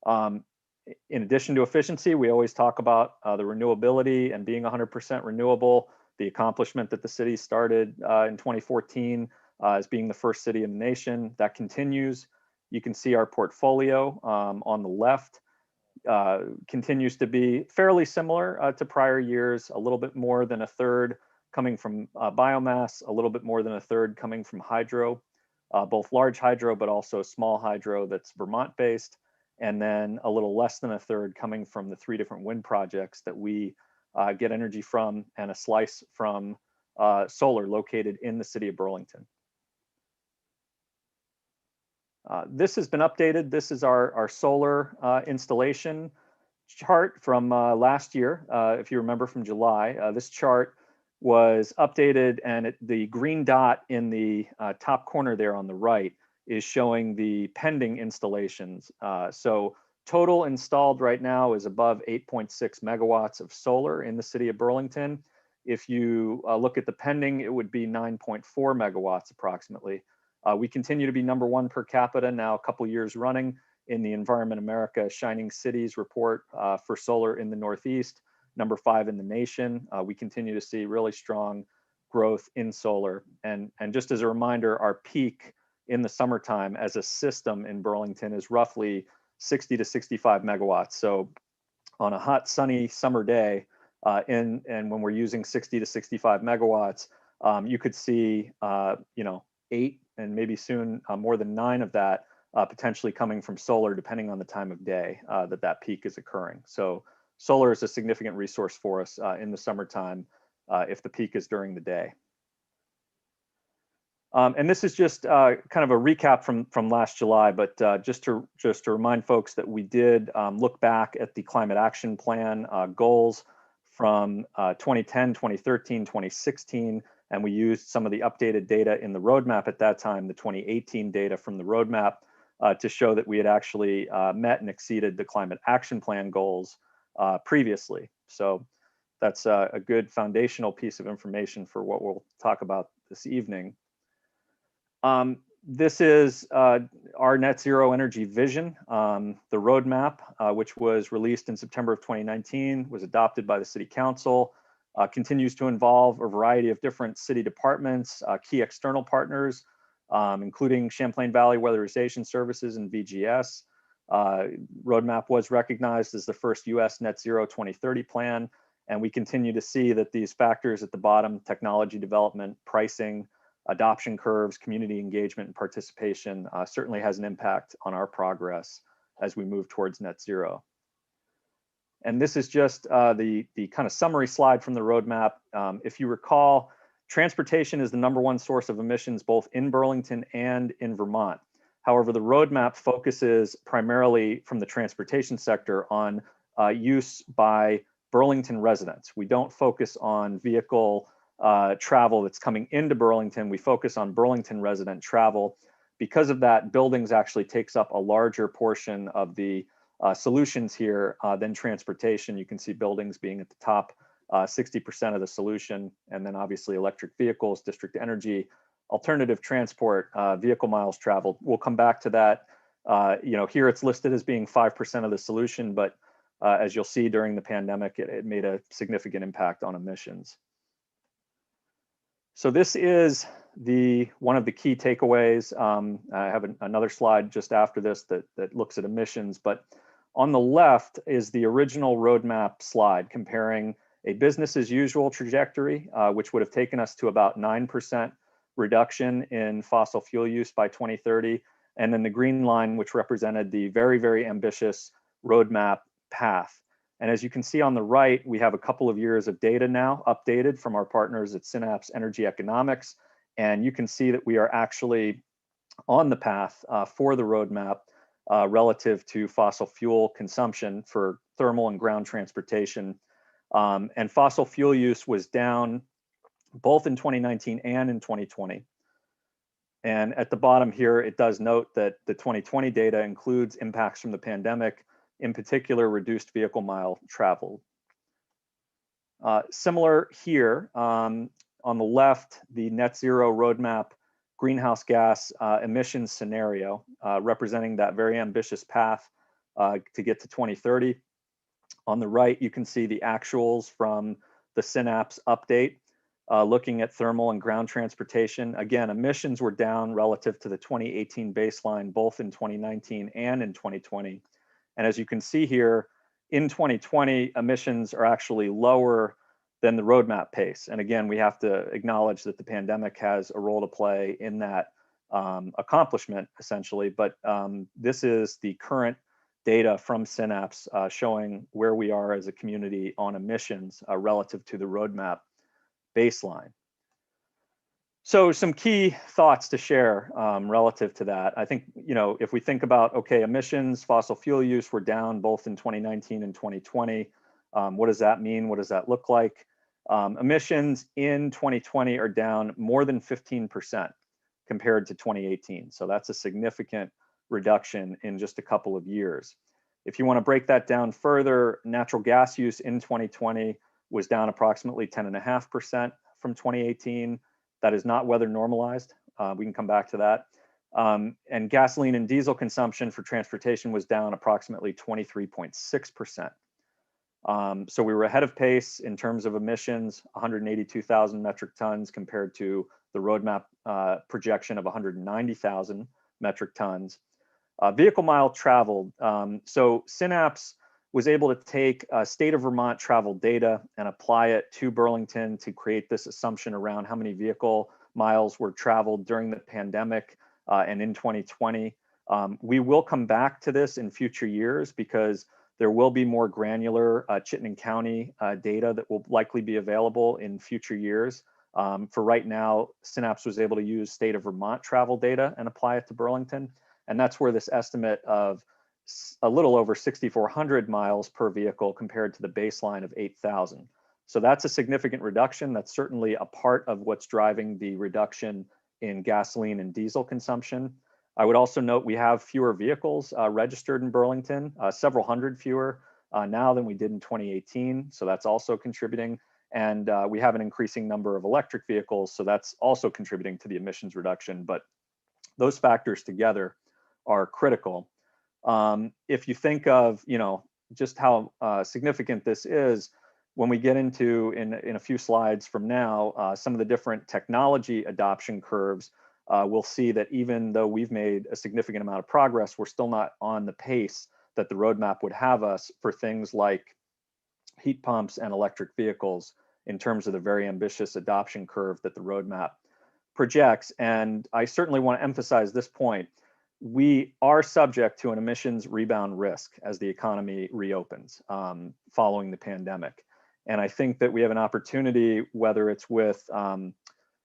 In addition to efficiency, we always talk about the renewability and being 100% renewable, the accomplishment that the city started in 2014 as being the first city in the nation. That continues. You can see our portfolio on the left continues to be fairly similar to prior years, a little bit more than a third coming from biomass, a little bit more than a third coming from hydro, both large hydro, but also small hydro that's Vermont based, and then a little less than a third coming from the 3 different wind projects that we get energy from, and a slice from solar located in the city of Burlington. This has been updated. This is our solar installation chart from last year. If you remember from July, this chart was updated, and the green dot in the top corner there on the right is showing the pending installations. So total installed right now is above 8.6 megawatts of solar in the city of Burlington. If you look at the pending, it would be 9.4 megawatts approximately. We continue to be #1 per capita now a couple years running in the Environment America Shining Cities report for solar in the Northeast, #5 in the nation. We continue to see really strong growth in solar. And just as a reminder, our peak in the summertime as a system in Burlington is roughly 60 to 65 megawatts. So on a hot, sunny summer day, and when we're using 60 to 65 megawatts, you could see 8 and maybe soon more than 9 of that potentially coming from solar, depending on the time of day that peak is occurring. So solar is a significant resource for us in the summertime if the peak is during the day. And this is just kind of a recap from last July, but just to remind folks that we did look back at the Climate Action Plan goals from 2010, 2013, 2016, and we used some of the updated data in the roadmap at that time, the 2018 data from the roadmap, to show that we had actually met and exceeded the Climate Action Plan goals previously. So that's a good foundational piece of information for what we'll talk about this evening. This is our net zero energy vision. The roadmap, which was released in September of 2019, was adopted by the City Council, continues to involve a variety of different city departments, key external partners, including Champlain Valley Weatherization Services and VGS. Roadmap was recognized as the first US net zero 2030 plan, and we continue to see that these factors at the bottom, technology development, pricing, adoption curves, community engagement and participation certainly has an impact on our progress as we move towards net zero. And this is just the kind of summary slide from the roadmap. If you recall, transportation is the #1 source of emissions both in Burlington and in Vermont. However, the roadmap focuses primarily from the transportation sector on use by Burlington residents. We don't focus on vehicle travel that's coming into Burlington. We focus on Burlington resident travel. Because of that, buildings actually takes up a larger portion of the solutions here than transportation. You can see buildings being at the top, 60% of the solution, and then obviously electric vehicles, district energy, alternative transport, vehicle miles traveled. We'll come back to that. Here it's listed as being 5% of the solution, but as you'll see during the pandemic, it made a significant impact on emissions. So this is one of the key takeaways. I have another slide just after this that looks at emissions, but On the left is the original roadmap slide comparing a business as usual trajectory, which would have taken us to about 9% reduction in fossil fuel use by 2030. And then the green line, which represented the very, very ambitious roadmap path. And as you can see on the right, we have a couple of years of data now updated from our partners at Synapse Energy Economics. And you can see that we are actually on the path for the roadmap relative to fossil fuel consumption for thermal and ground transportation. And fossil fuel use was down both in 2019 and in 2020. And at the bottom here, it does note that the 2020 data includes impacts from the pandemic, in particular, reduced vehicle mile traveled. Similar here, on the left, the net zero roadmap greenhouse gas emissions scenario, representing that very ambitious path to get to 2030. On the right, you can see the actuals from the Synapse update, looking at thermal and ground transportation. Again, emissions were down relative to the 2018 baseline, both in 2019 and in 2020. And as you can see here, in 2020, emissions are actually lower than the roadmap pace. And again, we have to acknowledge that the pandemic has a role to play in that accomplishment, essentially. But this is the current data from Synapse showing where we are as a community on emissions relative to the roadmap baseline. So some key thoughts to share relative to that. I think, if we think about, okay, emissions, fossil fuel use were down both in 2019 and 2020. What does that mean? What does that look like? Emissions in 2020 are down more than 15% compared to 2018. So that's a significant reduction in just a couple of years. If you want to break that down further, natural gas use in 2020 was down approximately 10.5% from 2018. That is not weather normalized. We can come back to that. And gasoline and diesel consumption for transportation was down approximately 23.6%. So we were ahead of pace in terms of emissions, 182,000 metric tons compared to the roadmap projection of 190,000 metric tons. Vehicle mile traveled. So Synapse was able to take state of Vermont travel data and apply it to Burlington to create this assumption around how many vehicle miles were traveled during the pandemic and in 2020. We will come back to this in future years because there will be more granular Chittenden County data that will likely be available in future years. For right now, Synapse was able to use state of Vermont travel data and apply it to Burlington. And that's where this estimate of a little over 6,400 miles per vehicle compared to the baseline of 8,000. So that's a significant reduction. That's certainly a part of what's driving the reduction in gasoline and diesel consumption. I would also note we have fewer vehicles registered in Burlington, several hundred fewer now than we did in 2018. So that's also contributing. And we have an increasing number of electric vehicles. So that's also contributing to the emissions reduction. But those factors together are critical. If you think of, just how significant this is, when we get into, in a few slides from now, some of the different technology adoption curves, we'll see that even though we've made a significant amount of progress, we're still not on the pace that the roadmap would have us for things like heat pumps and electric vehicles in terms of the very ambitious adoption curve that the roadmap projects. And I certainly want to emphasize this point. We are subject to an emissions rebound risk as the economy reopens following the pandemic. And I think that we have an opportunity, whether it's with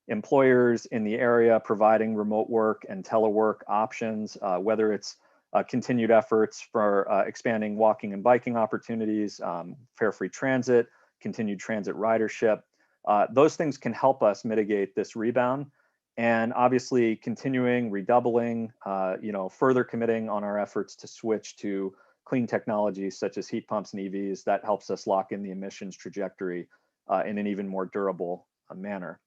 employers in the area providing remote work and telework options, whether it's continued efforts for expanding walking and biking opportunities, fare-free transit, continued transit ridership. Those things can help us mitigate this rebound. And obviously continuing, redoubling, further committing on our efforts to switch to clean technologies such as heat pumps and EVs, that helps us lock in the emissions trajectory in an even more durable manner.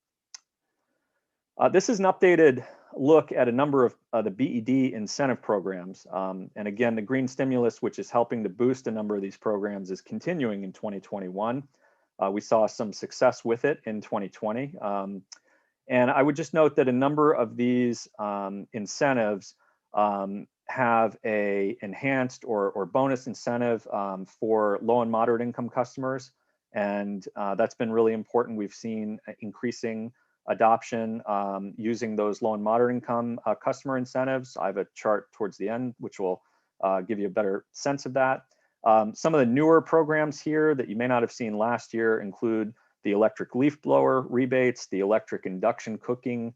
This is an updated look at a number of the BED incentive programs. And again, the green stimulus, which is helping to boost a number of these programs, is continuing in 2021. We saw some success with it in 2020. And I would just note that a number of these incentives have a enhanced or bonus incentive for low and moderate income customers. And that's been really important. We've seen increasing adoption using those low and moderate income customer incentives. I have a chart towards the end, which will give you a better sense of that. Some of the newer programs here that you may not have seen last year include the electric leaf blower rebates, the electric induction cooking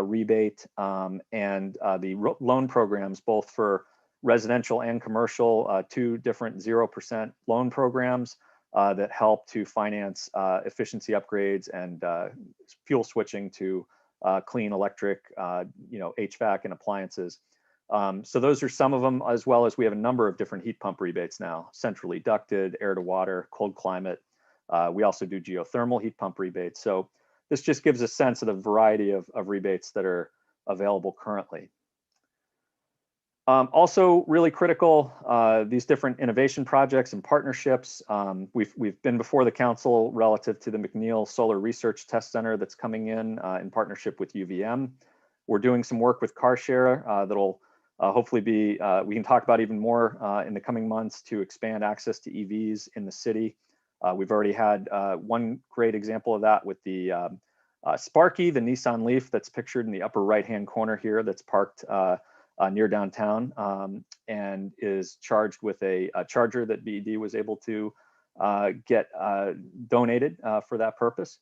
rebate, and the loan programs, both for residential and commercial, 2 different 0% loan programs that help to finance efficiency upgrades and fuel switching to clean electric, HVAC and appliances. So those are some of them, as well as we have a number of different heat pump rebates now: centrally ducted, air to water, cold climate. We also do geothermal heat pump rebates. So this just gives a sense of the variety of rebates that are available currently. Also really critical, these different innovation projects and partnerships. We've been before the council relative to the McNeil Solar Research Test Center that's coming in partnership with UVM. We're doing some work with CarShare that'll hopefully be, we can talk about even more in the coming months to expand access to EVs in the city. We've already had one great example of that with the Sparky, the Nissan Leaf that's pictured in the upper right-hand corner here, that's parked near downtown and is charged with a charger that BED was able to get donated for that purpose.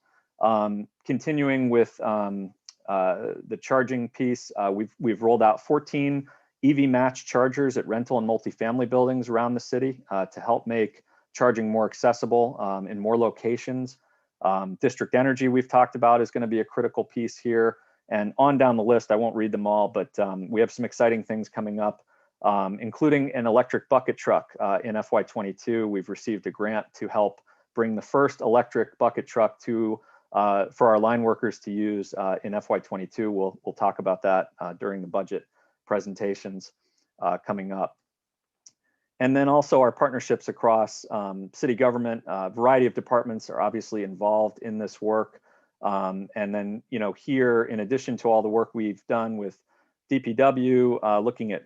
Continuing with the charging piece, we've rolled out 14 EV match chargers at rental and multifamily buildings around the city to help make charging more accessible in more locations. District energy we've talked about is going to be a critical piece here. And on down the list, I won't read them all, but we have some exciting things coming up, including an electric bucket truck in FY22. We've received a grant to help bring the first electric bucket truck to for our line workers to use in FY22. We'll talk about that during the budget presentations coming up. And then also our partnerships across city government. A variety of departments are obviously involved in this work. And then, here, in addition to all the work we've done with DPW, looking at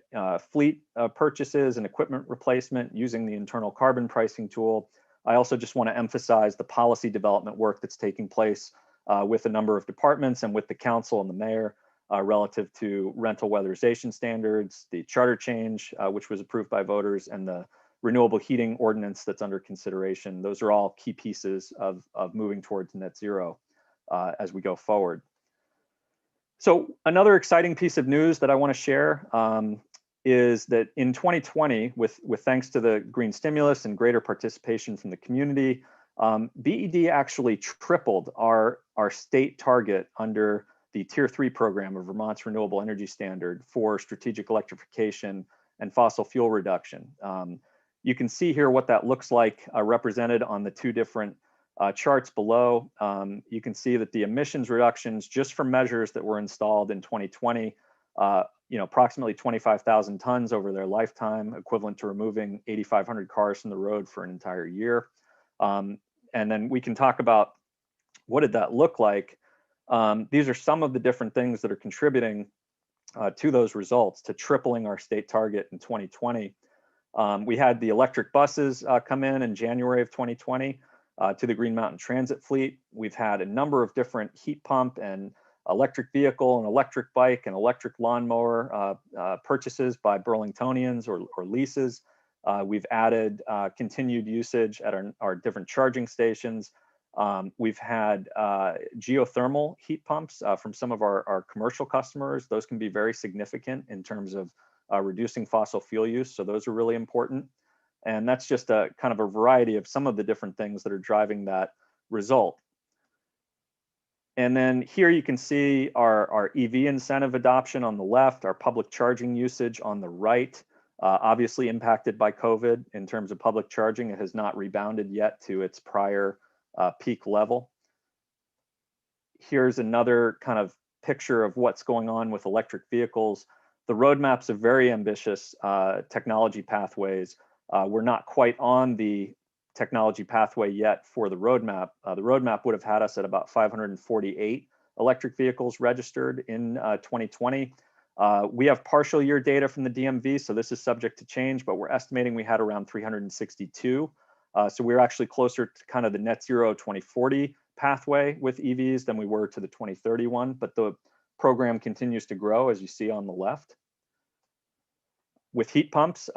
fleet purchases and equipment replacement using the internal carbon pricing tool, I also just want to emphasize the policy development work that's taking place with a number of departments and with the council and the mayor relative to rental weatherization standards, the charter change, which was approved by voters, and the renewable heating ordinance that's under consideration. Those are all key pieces of moving towards net zero as we go forward. So another exciting piece of news that I want to share is that in 2020, with thanks to the green stimulus and greater participation from the community, BED actually tripled our state target under the Tier 3 program of Vermont's Renewable Energy Standard for strategic electrification and fossil fuel reduction. You can see here what that looks like represented on the 2 different charts below. You can see that the emissions reductions just from measures that were installed in 2020, approximately 25,000 tons over their lifetime, equivalent to removing 8,500 cars from the road for an entire year. And then we can talk about what did that look like. These are some of the different things that are contributing to those results, to tripling our state target in 2020. We had the electric buses come in January of 2020 to the Green Mountain Transit fleet. We've had a number of different heat pump and electric vehicle and electric bike and electric lawnmower purchases by Burlingtonians or leases. We've added continued usage at our different charging stations. We've had geothermal heat pumps from some of our commercial customers. Those can be very significant in terms of reducing fossil fuel use. So those are really important. And that's just a kind of a variety of some of the different things that are driving that result. And then here you can see our EV incentive adoption on the left, our public charging usage on the right, obviously impacted by COVID in terms of public charging. It has not rebounded yet to its prior peak level. Here's another kind of picture of what's going on with electric vehicles. The roadmaps are very ambitious technology pathways. We're not quite on the technology pathway yet for the roadmap. The roadmap would have had us at about 548 electric vehicles registered in 2020. We have partial year data from the DMV, so this is subject to change, but we're estimating we had around 362. So we're actually closer to kind of the net zero 2040 pathway with EVs than we were to the 2031, but the program continues to grow, as you see on the left. With heat pumps,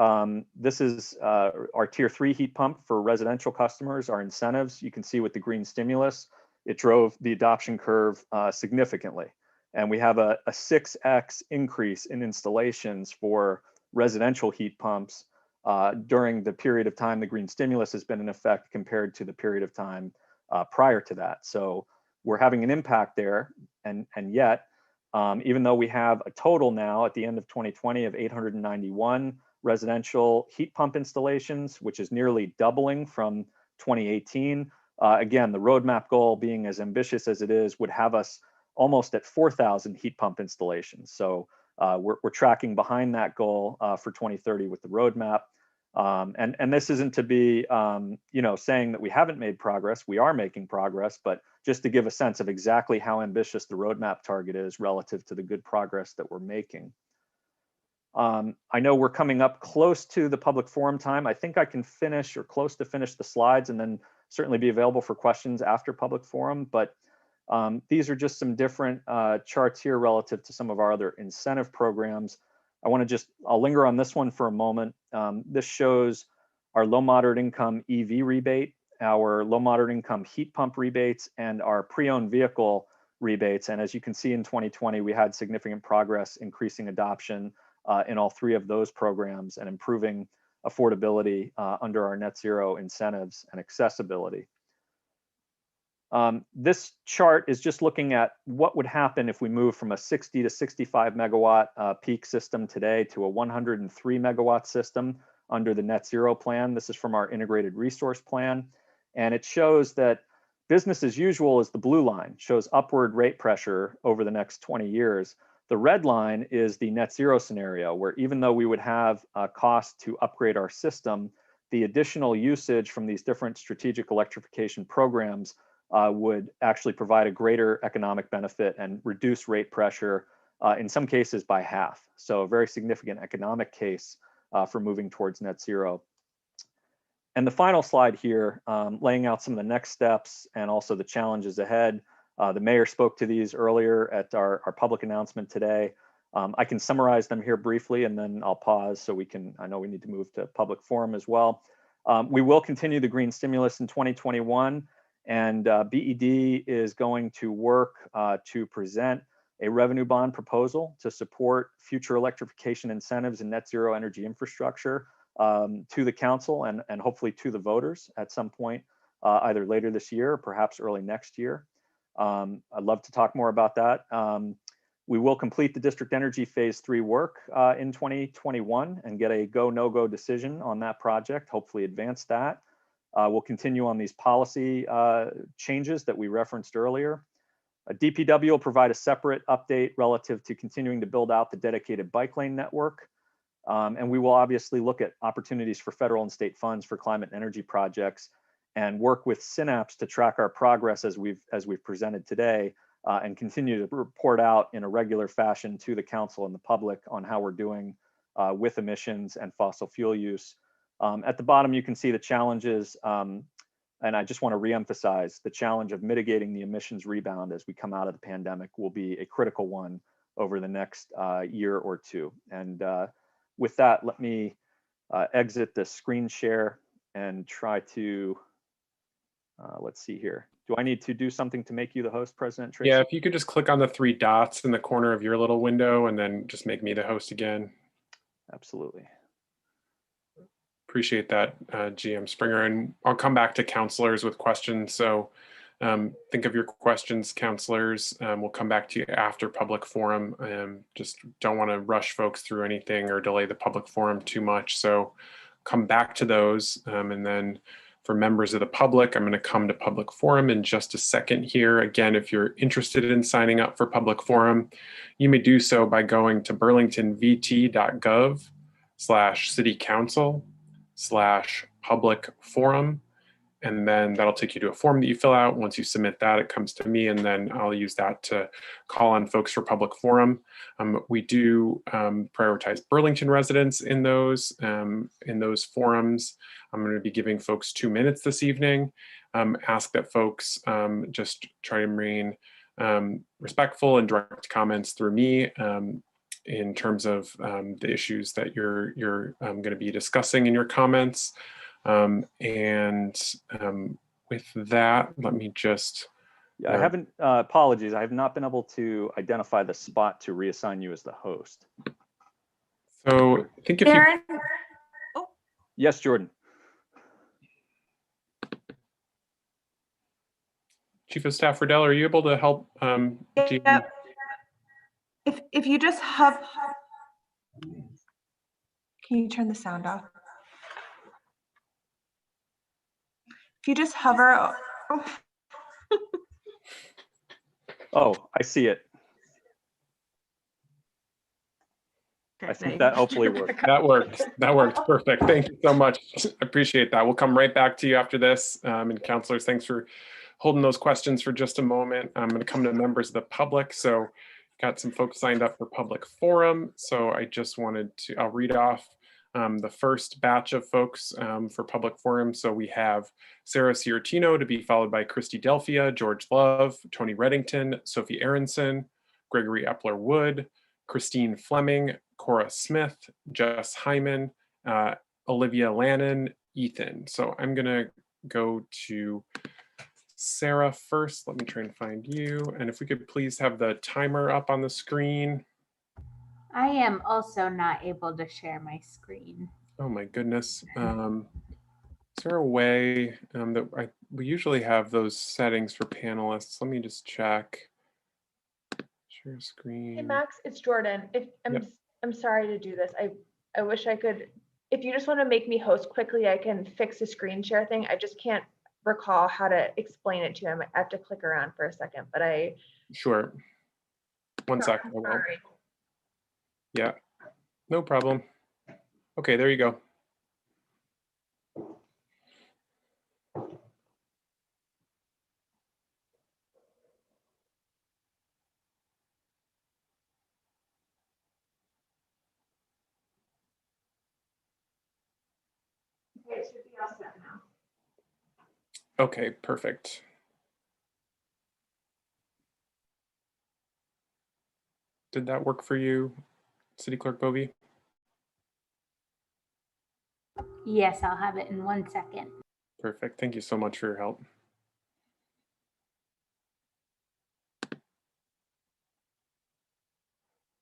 this is our tier 3 heat pump for residential customers. Our incentives, you can see with the green stimulus, it drove the adoption curve significantly. And we have a 6x increase in installations for residential heat pumps during the period of time the green stimulus has been in effect compared to the period of time prior to that. So we're having an impact there, and yet, even though we have a total now at the end of 2020 of 891 residential heat pump installations, which is nearly doubling from 2018. Again, the roadmap goal, being as ambitious as it is, would have us almost at 4,000 heat pump installations. So we're tracking behind that goal for 2030 with the roadmap. And this isn't to be, saying that we haven't made progress. We are making progress, but just to give a sense of exactly how ambitious the roadmap target is relative to the good progress that we're making. I know we're coming up close to the public forum time. I think I can finish or close to finish the slides and then certainly be available for questions after public forum. But these are just some different charts here relative to some of our other incentive programs. I'll linger on this one for a moment. This shows our low moderate income EV rebate, our low moderate income heat pump rebates, and our pre-owned vehicle rebates. And as you can see in 2020, we had significant progress increasing adoption in all 3 of those programs and improving affordability under our net zero incentives and accessibility. This chart is just looking at what would happen if we move from a 60 to 65 megawatt peak system today to a 103 megawatt system under the net zero plan. This is from our integrated resource plan. And it shows that business as usual is the blue line, shows upward rate pressure over the next 20 years. The red line is the net zero scenario, where even though we would have a cost to upgrade our system, the additional usage from these different strategic electrification programs would actually provide a greater economic benefit and reduce rate pressure, in some cases by half. So a very significant economic case for moving towards net zero. And the final slide here, laying out some of the next steps and also the challenges ahead. The mayor spoke to these earlier at our public announcement today. I can summarize them here briefly and then I'll pause so I know we need to move to public forum as well. We will continue the green stimulus in 2021. And BED is going to work to present a revenue bond proposal to support future electrification incentives and net zero energy infrastructure to the council and hopefully to the voters at some point, either later this year or perhaps early next year. I'd love to talk more about that. We will complete the district energy phase 3 work in 2021 and get a go, no-go decision on that project, hopefully advance that. We'll continue on these policy changes that we referenced earlier. DPW will provide a separate update relative to continuing to build out the dedicated bike lane network. And we will obviously look at opportunities for federal and state funds for climate and energy projects and work with Synapse to track our progress as we've presented today and continue to report out in a regular fashion to the council and the public on how we're doing with emissions and fossil fuel use. At the bottom, you can see the challenges, and I just want to reemphasize the challenge of mitigating the emissions rebound as we come out of the pandemic will be a critical one over the next year or two. And with that, let me exit the screen share and try to, let's see here. Do I need to do something to make you the host, President Tracy? Yeah, if you could just click on the 3 dots in the corner of your little window and then just make me the host again. Absolutely. Appreciate that, GM Springer. And I'll come back to counselors with questions. So think of your questions, counselors. We'll come back to you after public forum. Just don't want to rush folks through anything or delay the public forum too much. So come back to those. And then for members of the public, I'm going to come to public forum in just a second here. Again, if you're interested in signing up for public forum, you may do so by going to burlingtonvt.gov/citycouncil/public forum And then that'll take you to a form that you fill out. Once you submit that, it comes to me, and then I'll use that to call on folks for public forum. We do prioritize Burlington residents in those forums. I'm going to be giving folks 2 minutes this evening. Ask that folks just try to remain respectful and direct comments through me in terms of the issues that you're going to be discussing in your comments. With that, let me just. Yeah, I haven't, apologies, I have not been able to identify the spot to reassign you as the host. So I think if Aaron? Yes, Jordan. Chief of Staff Riddell, are you able to help? Yep. If you just can you turn the sound off? If you just hover. Oh, I see it. I think that hopefully worked. That works. That works. Perfect. Thank you so much. I appreciate that. We'll come right back to you after this. And counselors, thanks for holding those questions for just a moment. I'm going to come to members of the public. So got some folks signed up for public forum. So I just wanted to, I'll read off the first batch of folks for public forum. So we have Sarah Ciortino to be followed by Christy Delphia, George Love, Tony Reddington, Sophie Aronson, Gregory Epler-Wood, Christine Fleming, Cora Smith, Jess Hyman, Olivia Lannon, Ethan. So I'm gonna go to Sarah first. Let me try and find you. And if we could please have the timer up on the screen. I am also not able to share my screen. Oh my goodness. Is there a way that we usually have those settings for panelists? Let me just check. Share screen. Hey Max, it's Jordan. I'm sorry to do this. I wish I could. If you just want to make me host quickly, I can fix the screen share thing. I just can't recall how to explain it to him. I have to click around for a second, but Sure. One sec. Sorry. Yeah, no problem. Okay, there you go. Okay, it should be all set now. Okay, perfect. Did that work for you, City Clerk Bovee? Yes, I'll have it in 1 second. Perfect. Thank you so much for your help.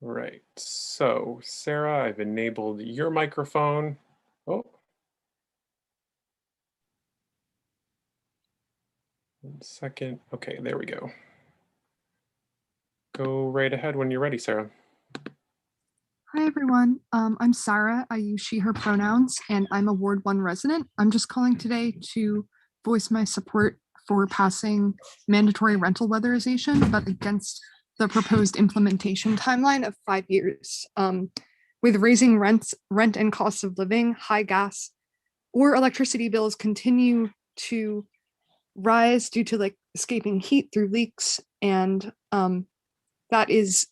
All right. So, Sarah, I've enabled your microphone. Oh. 1 second. Okay, there we go. Go right ahead when you're ready, Sarah. Hi, everyone. I'm Sarah. I use she, her pronouns, and I'm a Ward 1 resident. I'm just calling today to voice my support for passing mandatory rental weatherization, but against the proposed implementation timeline of 5 years. With raising rent and costs of living, high gas or electricity bills continue to rise due to escaping heat through leaks, and that is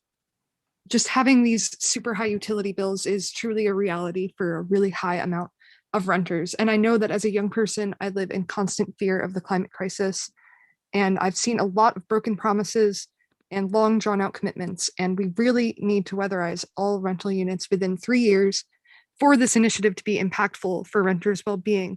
just having these super high utility bills is truly a reality for a really high amount of renters. And I know that as a young person, I live in constant fear of the climate crisis. And I've seen a lot of broken promises and long drawn out commitments. And we really need to weatherize all rental units within 3 years for this initiative to be impactful for renters' well-being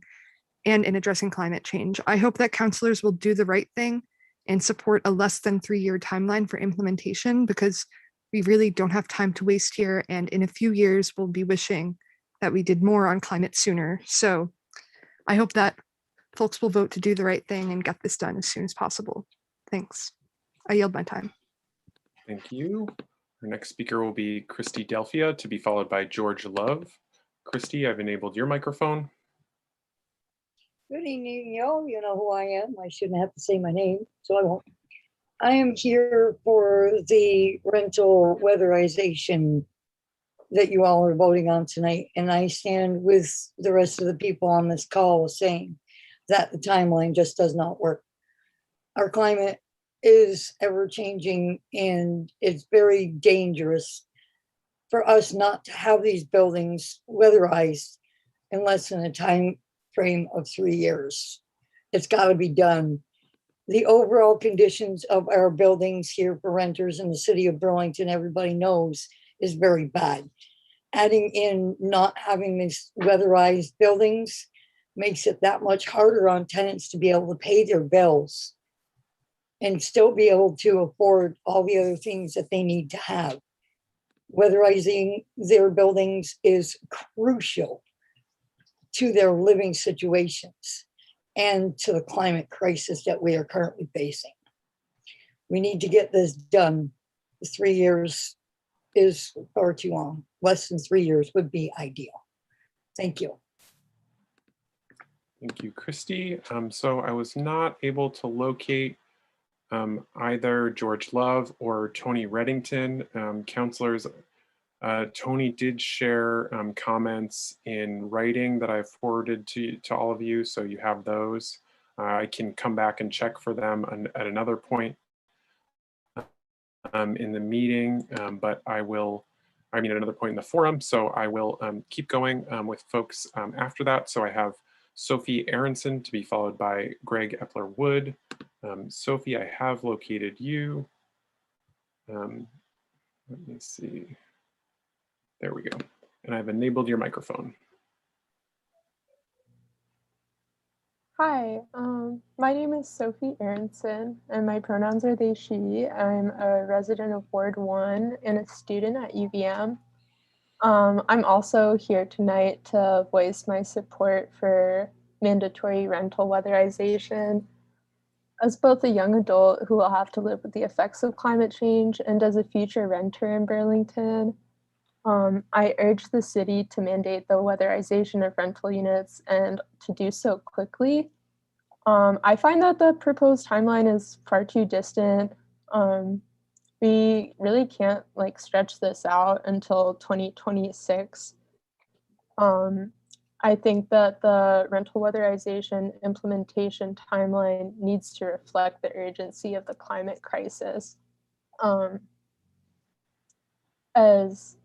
and in addressing climate change. I hope that councilors will do the right thing and support a less than 3-year timeline for implementation, because we really don't have time to waste here. And in a few years, we'll be wishing that we did more on climate sooner. So I hope that folks will vote to do the right thing and get this done as soon as possible. Thanks. I yield my time. Thank you. Our next speaker will be Christy Delphia, to be followed by George Love. Christy, I've enabled your microphone. Good evening, you know who I am. I shouldn't have to say my name, so I won't. I am here for the rental weatherization that you all are voting on tonight, and I stand with the rest of the people on this call saying, that the timeline just does not work. Our climate is ever changing, and it's very dangerous for us not to have these buildings weatherized in less than a time frame of 3 years. It's got to be done. The overall conditions of our buildings here for renters in the city of Burlington, everybody knows, is very bad. Adding in not having these weatherized buildings makes it that much harder on tenants to be able to pay their bills and still be able to afford all the other things that they need to have. Weatherizing their buildings is crucial to their living situations and to the climate crisis that we are currently facing. We need to get this done. 3 years is far too long. Less than 3 years would be ideal. Thank you. Thank you, Christy. So I was not able to locate either George Love or Tony Reddington. Councilors, Tony did share comments in writing that I forwarded to all of you, so you have those. I can come back and check for them at another point in the meeting, but at another point in the forum, so I will keep going with folks after that. So I have Sophie Aronson to be followed by Greg Epler-Wood. Sophie, I have located you. Let me see. There we go. And I've enabled your microphone. Hi, my name is Sophie Aronson, and my pronouns are they, she. I'm a resident of Ward 1 and a student at UVM. I'm also here tonight to voice my support for mandatory rental weatherization. As both a young adult who will have to live with the effects of climate change and as a future renter in Burlington, I urge the city to mandate the weatherization of rental units and to do so quickly. I find that the proposed timeline is far too distant. We really can't stretch this out until 2026. I think that the rental weatherization implementation timeline needs to reflect the urgency of the climate crisis. As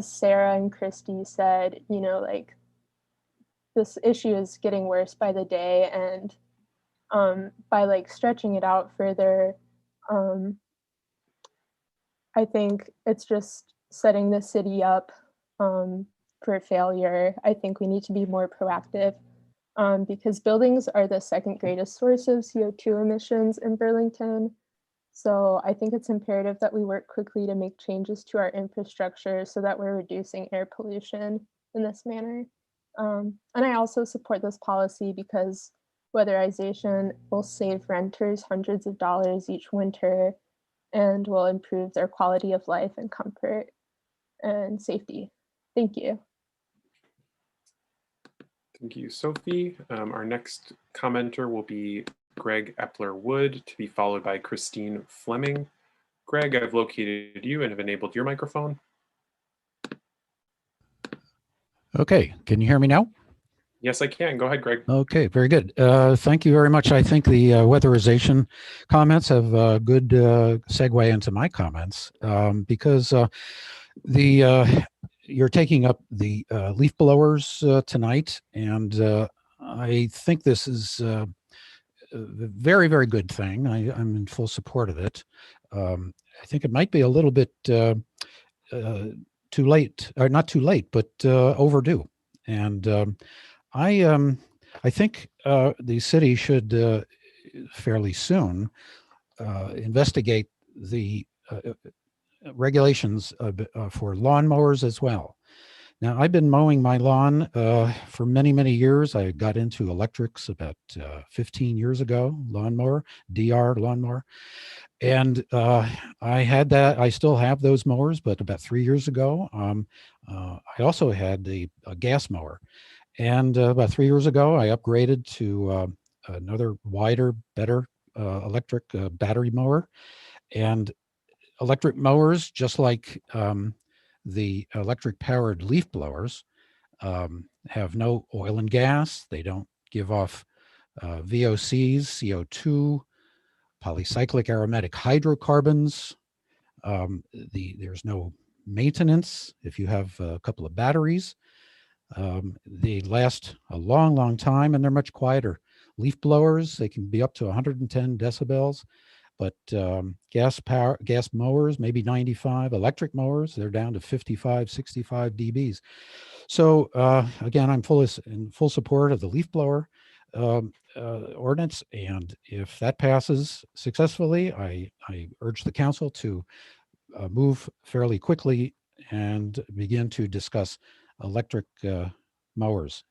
Sarah and Christy said, this issue is getting worse by the day, and by stretching it out further, I think it's just setting the city up for failure. I think we need to be more proactive because buildings are the second greatest source of CO2 emissions in Burlington. So I think it's imperative that we work quickly to make changes to our infrastructure so that we're reducing air pollution in this manner. And I also support this policy because weatherization will save renters hundreds of dollars each winter and will improve their quality of life and comfort and safety. Thank you. Thank you, Sophie. Our next commenter will be Greg Epler-Wood, to be followed by Christine Fleming. Greg, I've located you and have enabled your microphone. Okay, can you hear me now? Yes, I can. Go ahead, Greg. Okay, very good. Thank you very much. I think the weatherization comments have a good segue into my comments because you're taking up the leaf blowers tonight, and I think this is a very, very good thing. I'm in full support of it. I think it might be a little bit too late, or not too late, but overdue. And I think the city should fairly soon investigate the regulations for lawnmowers as well. Now, I've been mowing my lawn for many, many years. I got into electrics about 15 years ago, lawnmower, DR lawnmower. And I had that, I still have those mowers, but about 3 years ago, I also had a gas mower. And about 3 years ago, I upgraded to another wider, better electric battery mower. And electric mowers, just like the electric powered leaf blowers, have no oil and gas. They don't give off VOCs, CO2, polycyclic aromatic hydrocarbons. There's no maintenance if you have a couple of batteries. They last a long, long time, and they're much quieter. Leaf blowers, they can be up to 110 decibels, but gas mowers, maybe 95. Electric mowers, they're down to 55, 65 dBs. So again, I'm in full support of the leaf blower ordinance, and if that passes successfully, I urge the council to move fairly quickly and begin to discuss electric mowers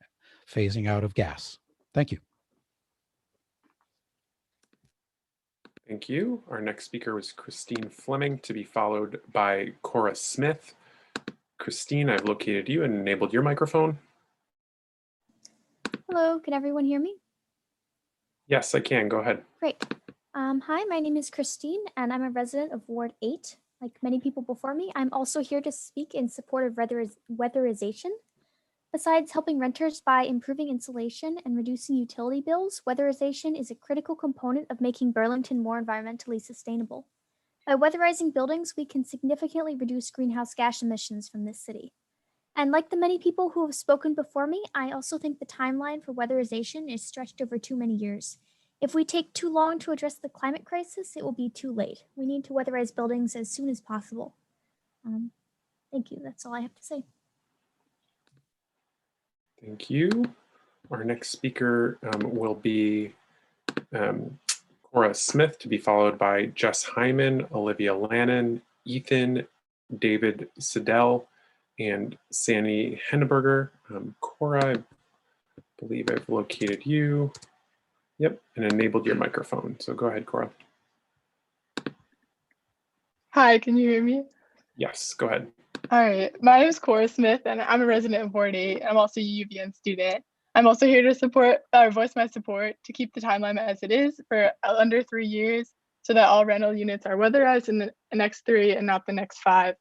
phasing out of gas. Thank you. Thank you. Our next speaker was Christine Fleming, to be followed by Cora Smith. Christine, I've located you and enabled your microphone. Hello, can everyone hear me? Yes, I can. Go ahead. Great. Hi, my name is Christine, and I'm a resident of Ward 8. Like many people before me, I'm also here to speak in support of weatherization. Besides helping renters by improving insulation and reducing utility bills, weatherization is a critical component of making Burlington more environmentally sustainable. By weatherizing buildings, we can significantly reduce greenhouse gas emissions from this city. And like the many people who have spoken before me, I also think the timeline for weatherization is stretched over too many years. If we take too long to address the climate crisis, it will be too late. We need to weatherize buildings as soon as possible. Thank you. That's all I have to say. Thank you. Our next speaker will be Cora Smith, to be followed by Jess Hyman, Olivia Lannon, Ethan, David Siddell, and Sandy Henneberger. Cora, I believe I've located you. Yep, and enabled your microphone. So go ahead, Cora. Hi, can you hear me? Yes, go ahead. All right, my name is Cora Smith, and I'm a resident of Ward 8. I'm also a UVM student. I'm also here to voice my support to keep the timeline as it is for under 3 years, so that all rental units are weatherized in the next 3 and not the next 5.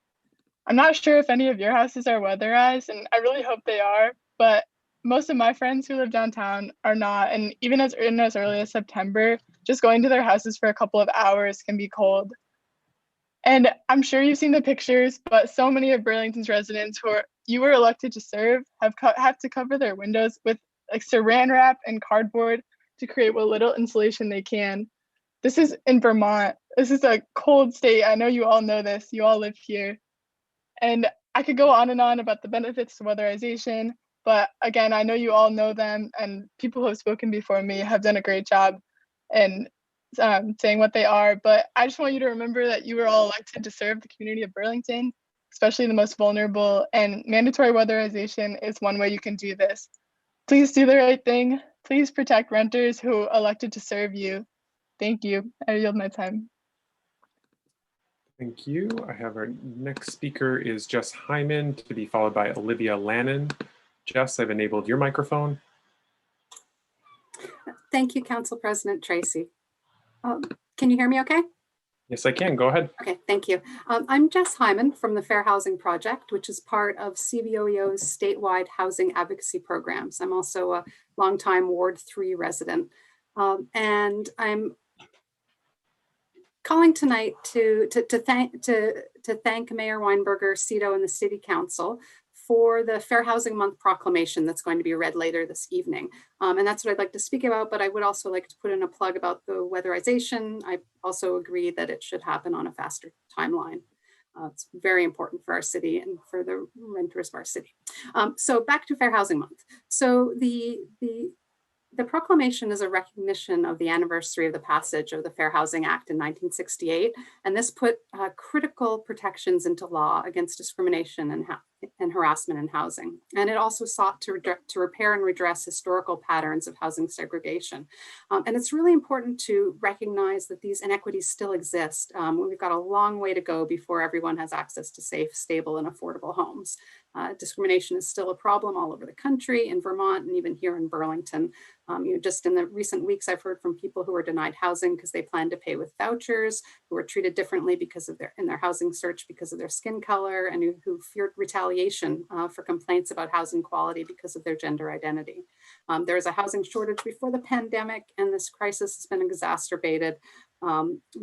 I'm not sure if any of your houses are weatherized, and I really hope they are, but most of my friends who live downtown are not, and even as early as September, just going to their houses for a couple of hours can be cold. And I'm sure you've seen the pictures, but so many of Burlington's residents you were elected to serve have to cover their windows with like saran wrap and cardboard to create what little insulation they can. This is in Vermont. This is a cold state. I know you all know this. You all live here. And I could go on and on about the benefits to weatherization, but again, I know you all know them, and people who have spoken before me have done a great job in saying what they are. But I just want you to remember that you were all elected to serve the community of Burlington, especially the most vulnerable, and mandatory weatherization is one way you can do this. Please do the right thing. Please protect renters who elected to serve you. Thank you. I yield my time. Thank you. I have our next speaker is Jess Hyman, to be followed by Olivia Lannon. Jess, I've enabled your microphone. Thank you, Council President Tracy. Can you hear me okay? Yes, I can. Go ahead. Okay, thank you. I'm Jess Hyman from the Fair Housing Project, which is part of CVOEO's statewide housing advocacy programs. I'm also a longtime Ward 3 resident. And I'm calling tonight to thank Mayor Weinberger, Cito, and the City Council for the Fair Housing Month proclamation that's going to be read later this evening. And that's what I'd like to speak about, but I would also like to put in a plug about the weatherization. I also agree that it should happen on a faster timeline. It's very important for our city and for the renters of our city. So back to Fair Housing Month. So the proclamation is a recognition of the anniversary of the passage of the Fair Housing Act in 1968, and this put critical protections into law against discrimination and harassment in housing. And it also sought to repair and redress historical patterns of housing segregation. And it's really important to recognize that these inequities still exist. We've got a long way to go before everyone has access to safe, stable, and affordable homes. Discrimination is still a problem all over the country, in Vermont, and even here in Burlington. Just in the recent weeks, I've heard from people who were denied housing because they planned to pay with vouchers, who were treated differently because of in their housing search because of their skin color, and who feared retaliation for complaints about housing quality because of their gender identity. There was a housing shortage before the pandemic, and this crisis has been exacerbated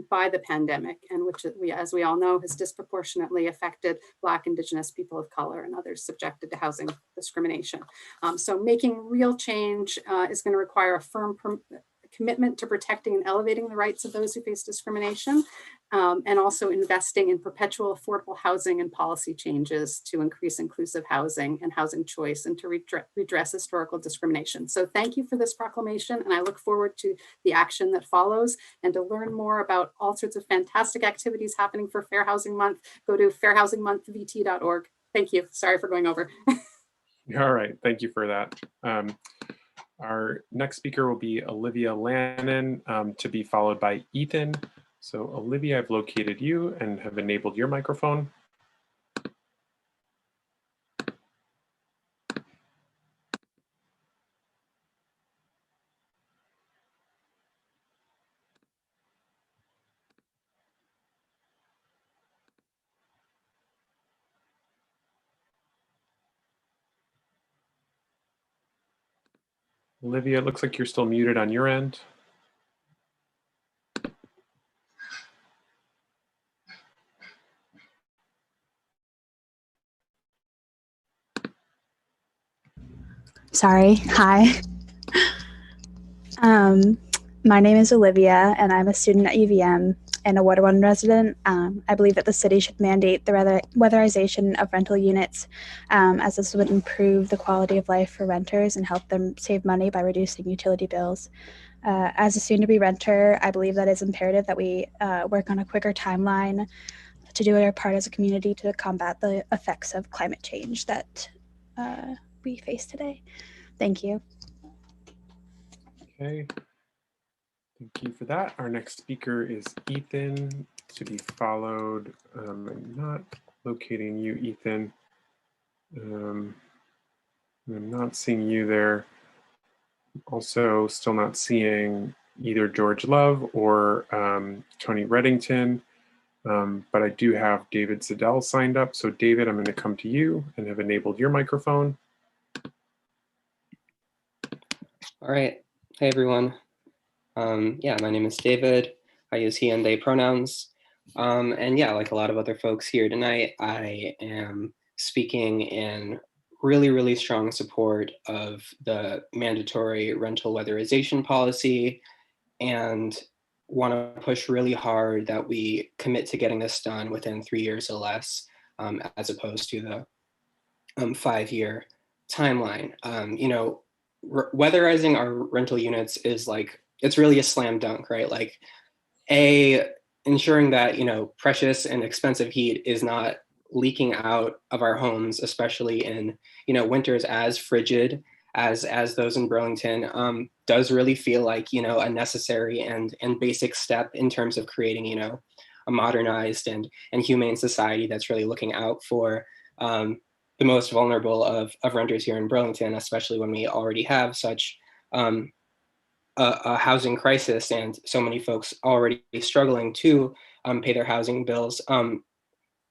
by the pandemic, and which as we all know, has disproportionately affected Black, Indigenous, people of color, and others subjected to housing discrimination. So making real change is going to require a firm commitment to protecting and elevating the rights of those who face discrimination, and also investing in perpetual affordable housing and policy changes to increase inclusive housing and housing choice and to redress historical discrimination. So thank you for this proclamation, and I look forward to the action that follows. And to learn more about all sorts of fantastic activities happening for Fair Housing Month, go to fairhousingmonthvt.org. Thank you. Sorry for going over. All right, thank you for that. Our next speaker will be Olivia Lannon, to be followed by Ethan. So Olivia, I've located you and have enabled your microphone. Olivia, it looks like you're still muted on your end. Sorry, hi. My name is Olivia, and I'm a student at UVM and a Ward 1 resident. I believe that the city should mandate the weatherization of rental units, as this would improve the quality of life for renters and help them save money by reducing utility bills. As a soon-to-be renter, I believe that it's imperative that we work on a quicker timeline to do our part as a community to combat the effects of climate change that we face today. Thank you. Okay, thank you for that. Our next speaker is Ethan, to be followed. I'm not locating you, Ethan. I'm not seeing you there. Also, still not seeing either George Love or Tony Reddington, but I do have David Siddell signed up. So David, I'm going to come to you and have enabled your microphone. All right. Hey, everyone. Yeah, my name is David. I use he and they pronouns. And yeah, like a lot of other folks here tonight, I am speaking in really, really strong support of the mandatory rental weatherization policy, and want to push really hard that we commit to getting this done within 3 years or less, as opposed to the 5-year timeline. You know, weatherizing our rental units is like, it's really a slam dunk, right? Like, ensuring that, you know, precious and expensive heat is not leaking out of our homes, especially in, you know, winters as frigid as those in Burlington, does really feel like, you know, a necessary and basic step in terms of creating, you know, a modernized and humane society that's really looking out for the most vulnerable of renters here in Burlington, especially when we already have such a housing crisis and so many folks already struggling to pay their housing bills.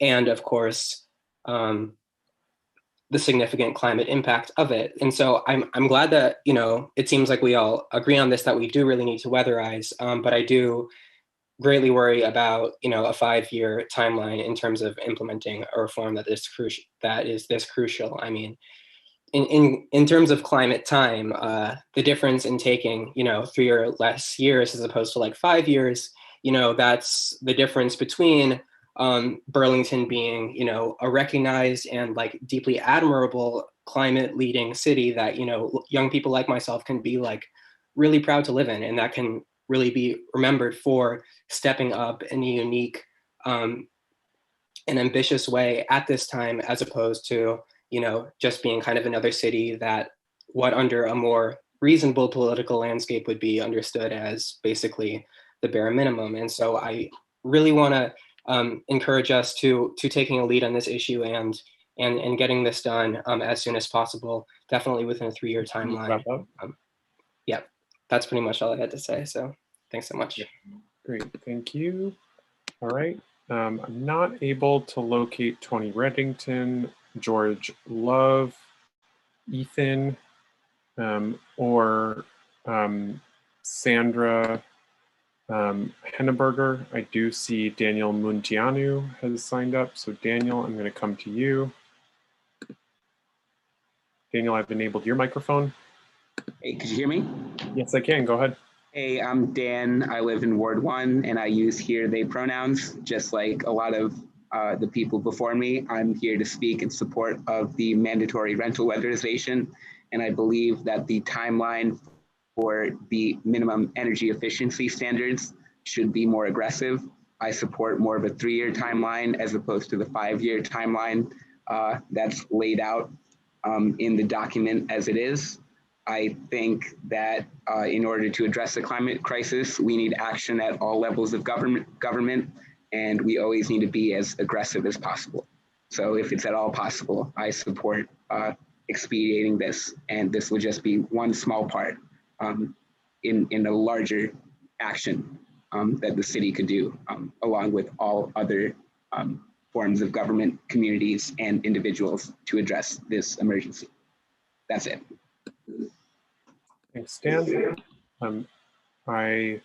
And of course, the significant climate impact of it. And so I'm glad that, you know, it seems like we all agree on this, that we do really need to weatherize, but I do greatly worry about, you know, a 5-year timeline in terms of implementing a reform that is this crucial. I mean, in terms of climate time, the difference in taking, you know, 3 or less years as opposed to like 5 years, you know, that's the difference between Burlington being, you know, a recognized and like deeply admirable climate leading city that, you know, young people like myself can be like really proud to live in, and that can really be remembered for stepping up in a unique and ambitious way at this time, as opposed to, you know, just being kind of another city that what under a more reasonable political landscape would be understood as basically the bare minimum. And so I really want to encourage us to taking a lead on this issue and and getting this done as soon as possible, definitely within a 3-year timeline. Yeah, that's pretty much all I had to say. So thanks so much. Yeah. Great, thank you. All right, I'm not able to locate Tony Reddington, George Love, Ethan, or Sandra Henneberger. I do see Daniel Muntianu has signed up. So Daniel, I'm going to come to you. Daniel, I've enabled your microphone. Hey, could you hear me? Yes, I can. Go ahead. Hey, I'm Dan. I live in Ward 1 and I use he, they pronouns, just like a lot of the people before me. I'm here to speak in support of the mandatory rental weatherization. And I believe that the timeline for the minimum energy efficiency standards should be more aggressive. I support more of a 3-year timeline as opposed to the 5-year timeline that's laid out in the document as it is. I think that in order to address the climate crisis, we need action at all levels of government, and we always need to be as aggressive as possible. So if it's at all possible, I support expediting this, and this will just be one small part in a larger action that the city could do, along with all other forms of government, communities, and individuals to address this emergency. That's it. Thanks, Dan. I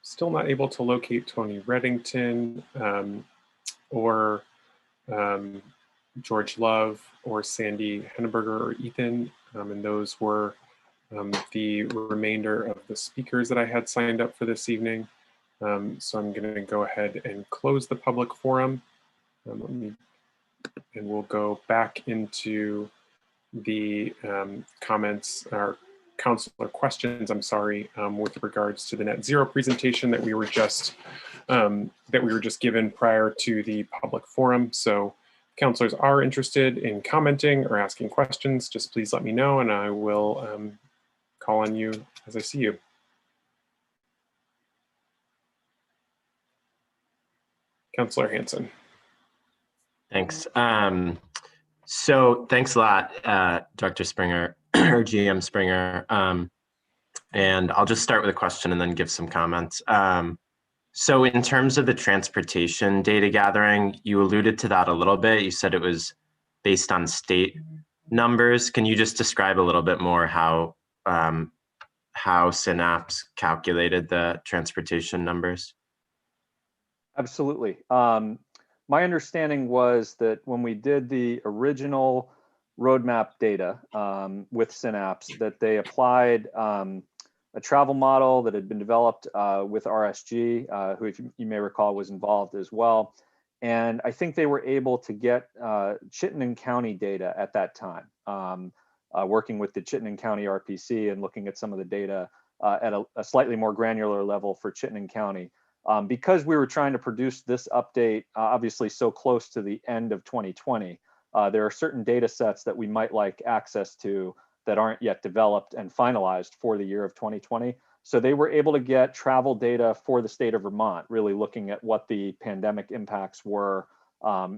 still not able to locate Tony Reddington or George Love or Sandy Henneberger or Ethan. And those were the remainder of the speakers that I had signed up for this evening. So I'm going to go ahead and close the public forum. And we'll go back into the comments or councilor questions, I'm sorry, with regards to the net zero presentation that we were just given prior to the public forum. So councilors are interested in commenting or asking questions, just please let me know and I will call on you as I see you. Councilor Hanson. Thanks. So thanks a lot, Dr. Springer or GM Springer. And I'll just start with a question and then give some comments. So in terms of the transportation data gathering, you alluded to that a little bit. You said it was based on state numbers. Can you just describe a little bit more how Synapse calculated the transportation numbers? Absolutely. My understanding was that when we did the original roadmap data with Synapse, that they applied a travel model that had been developed with RSG, who, if you may recall, was involved as well. And I think they were able to get Chittenden County data at that time, working with the Chittenden County RPC and looking at some of the data at a slightly more granular level for Chittenden County. Because we were trying to produce this update, obviously so close to the end of 2020, there are certain data sets that we might like access to that aren't yet developed and finalized for the year of 2020. So they were able to get travel data for the state of Vermont, really looking at what the pandemic impacts were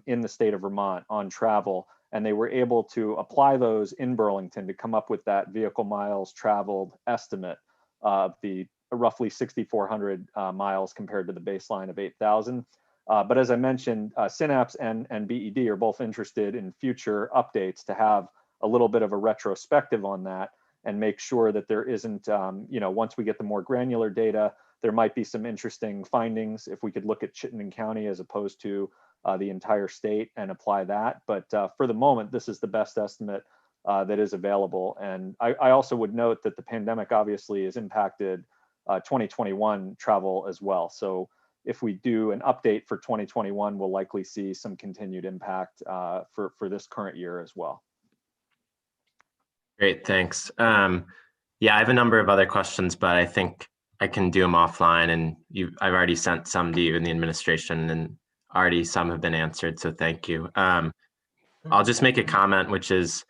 in the state of Vermont on travel. And they were able to apply those in Burlington to come up with that vehicle miles traveled estimate of the roughly 6,400 miles compared to the baseline of 8,000. But as I mentioned, Synapse and BED are both interested in future updates to have a little bit of a retrospective on that and make sure that there isn't, once we get the more granular data, there might be some interesting findings if we could look at Chittenden County as opposed to the entire state and apply that. But for the moment, this is the best estimate that is available. And I also would note that the pandemic obviously has impacted 2021 travel as well. So if we do an update for 2021, we'll likely see some continued impact for this current year as well. Great, thanks. Yeah, I have a number of other questions, but I think I can do them offline, and I've already sent some to you in the administration, and already some have been answered, so thank you. I'll just make a comment, which is,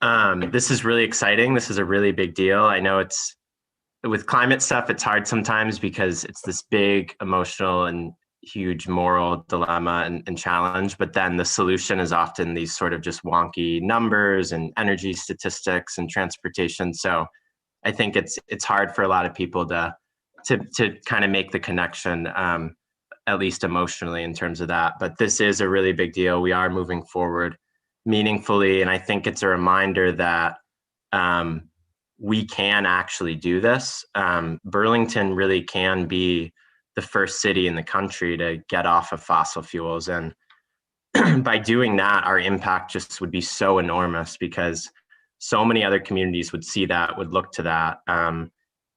this is really exciting. This is a really big deal. I know with climate stuff, it's hard sometimes because it's this big emotional and huge moral dilemma and challenge, but then the solution is often these sort of just wonky numbers and energy statistics and transportation. So I think it's hard for a lot of people to kind of make the connection, at least emotionally, in terms of that. But this is a really big deal. We are moving forward meaningfully, and I think it's a reminder that we can actually do this. Burlington really can be the first city in the country to get off of fossil fuels. And by doing that, our impact just would be so enormous, because so many other communities would see that, would look to that,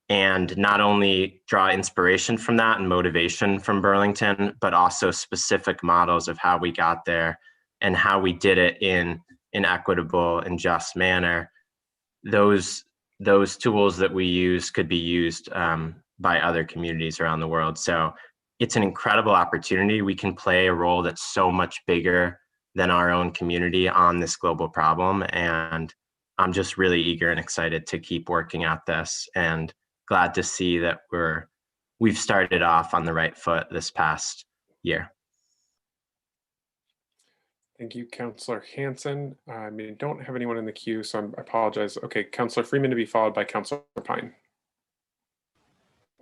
and not only draw inspiration from that and motivation from Burlington, but also specific models of how we got there and how we did it in an equitable and just manner. Those tools that we use could be used by other communities around the world. So it's an incredible opportunity. We can play a role that's so much bigger than our own community on this global problem. And I'm just really eager and excited to keep working at this, and glad to see that we've started off on the right foot this past year. Thank you, Councillor Hanson. I don't have anyone in the queue, so I apologize. Okay, Councillor Freeman to be followed by Councillor Pine.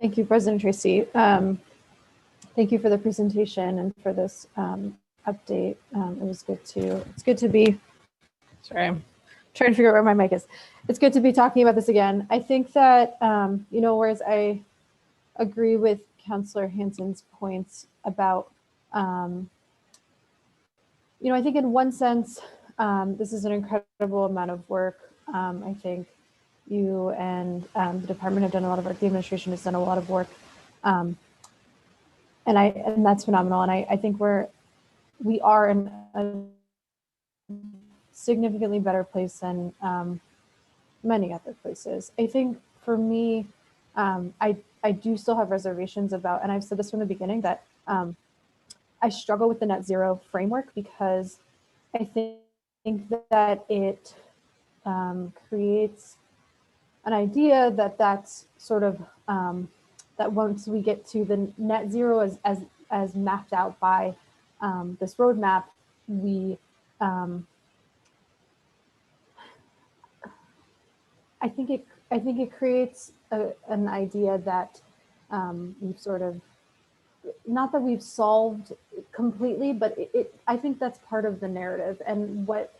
Thank you, President Tracy. Thank you for the presentation and for this update. It's good to be, sorry, I'm trying to figure out where my mic is. It's good to be talking about this again. I think that, whereas I agree with Councillor Hanson's points about, I think in one sense, this is an incredible amount of work. I think you and the department have done a lot of work. The administration has done a lot of work, and that's phenomenal. And I think we are in a significantly better place than many other places. I think for me, I do still have reservations about, and I've said this from the beginning, that I struggle with the net zero framework, because I think that it creates an idea that that's sort of that once we get to the net zero as mapped out by this roadmap, I think it creates an idea that we've sort of, not that we've solved completely, but I think that's part of the narrative. And what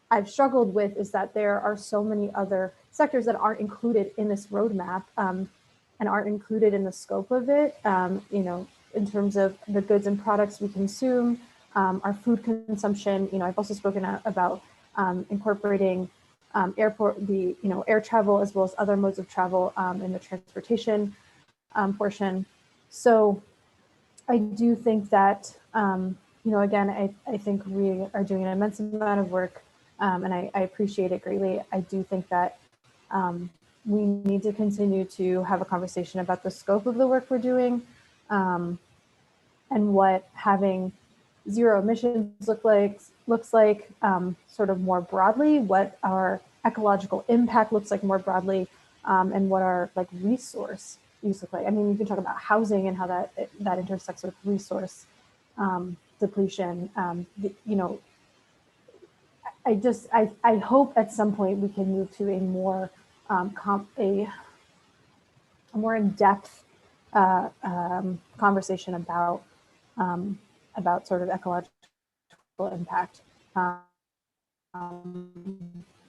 I've struggled with is that there are so many other sectors that aren't included in this roadmap and aren't included in the scope of it, in terms of the goods and products we consume, our food consumption. I've also spoken about incorporating air travel, as well as other modes of travel in the transportation portion. So I do think that, again, I think we are doing an immense amount of work, and I appreciate it greatly. I do think that we need to continue to have a conversation about the scope of the work we're doing, and what having zero emissions looks like sort of more broadly, what our ecological impact looks like more broadly, and what our resource use look like. I mean, you can talk about housing and how that intersects with resource depletion. I hope at some point we can move to a more more in-depth conversation about sort of ecological impact. But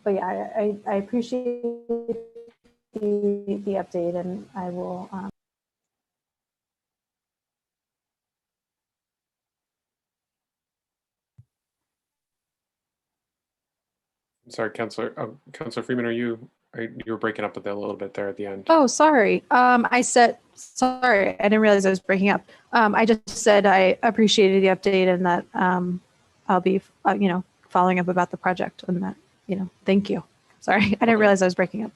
yeah, I appreciate the update, and I will. Sorry, Councillor Freeman, you were breaking up a little bit there at the end. Oh, sorry. I didn't realize I was breaking up. I just said I appreciated the update, and that I'll be, following up about the project, and that, thank you. Sorry, I didn't realize I was breaking up.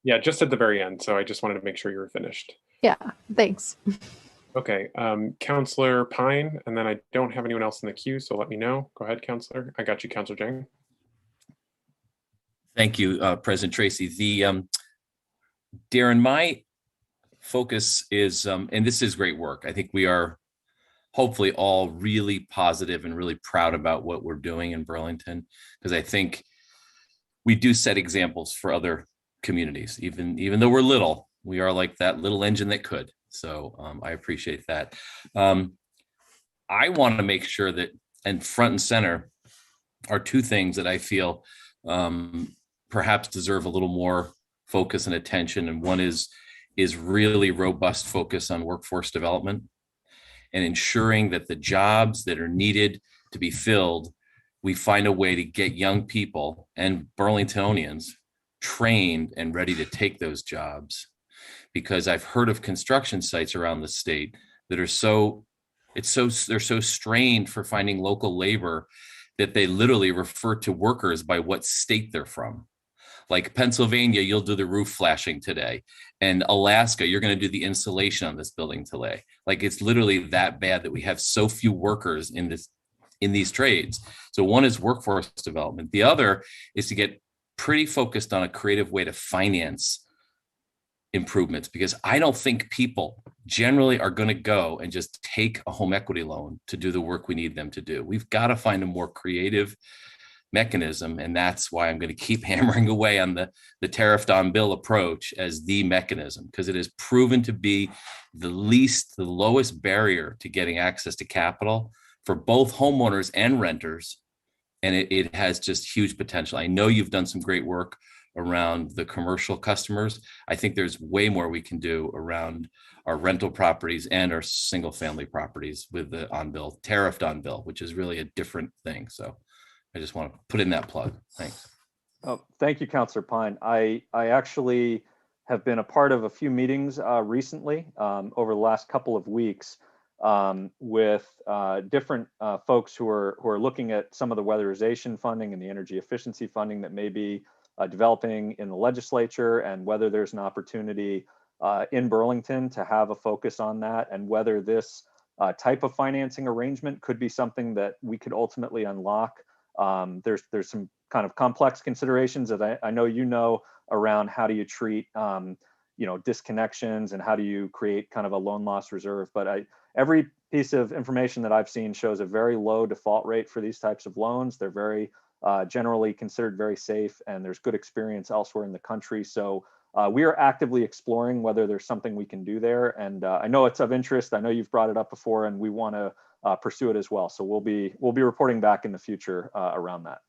Yeah, just at the very end. So I just wanted to make sure you were finished. Yeah, thanks. Okay, Councillor Pine, and then I don't have anyone else in the queue, so let me know. Go ahead, Councillor. I got you, Councillor Jang. Thank you, President Tracy. Darren, my focus is, and this is great work. I think we are hopefully all really positive and really proud about what we're doing in Burlington, because I think we do set examples for other communities. Even though we're little, we are like that little engine that could. So I appreciate that. I want to make sure that, and front and center are two things that I feel perhaps deserve a little more focus and attention. And one is really robust focus on workforce development and ensuring that the jobs that are needed to be filled, we find a way to get young people and Burlingtonians trained and ready to take those jobs. Because I've heard of construction sites around the state that are they're so strained for finding local labor that they literally refer to workers by what state they're from. Like Pennsylvania, you'll do the roof flashing today. And Alaska, you're going to do the insulation on this building today. Like it's literally that bad that we have so few workers in these trades. So one is workforce development. The other is to get pretty focused on a creative way to finance improvements, because I don't think people generally are going to go and just take a home equity loan to do the work we need them to do. We've got to find a more creative mechanism. And that's why I'm going to keep hammering away on the tariffed on bill approach as the mechanism, because it has proven to be the lowest barrier to getting access to capital for both homeowners and renters. And it has just huge potential. I know you've done some great work around the commercial customers. I think there's way more we can do around our rental properties and our single family properties with the on-bill, tariffed on bill, which is really a different thing. So I just want to put in that plug. Thanks. Oh, thank you, Councilor Pine. I actually have been a part of a few meetings recently over the last couple of weeks with different folks who are looking at some of the weatherization funding and the energy efficiency funding that may be developing in the legislature, and whether there's an opportunity in Burlington to have a focus on that, and whether this type of financing arrangement could be something that we could ultimately unlock. There's some kind of complex considerations that I know around how do you treat disconnections and how do you create kind of a loan loss reserve. But every piece of information that I've seen shows a very low default rate for these types of loans. They're very generally considered very safe, and there's good experience elsewhere in the country. So we are actively exploring whether there's something we can do there. And I know it's of interest. I know you've brought it up before, and we want to pursue it as well. So we'll be reporting back in the future around that.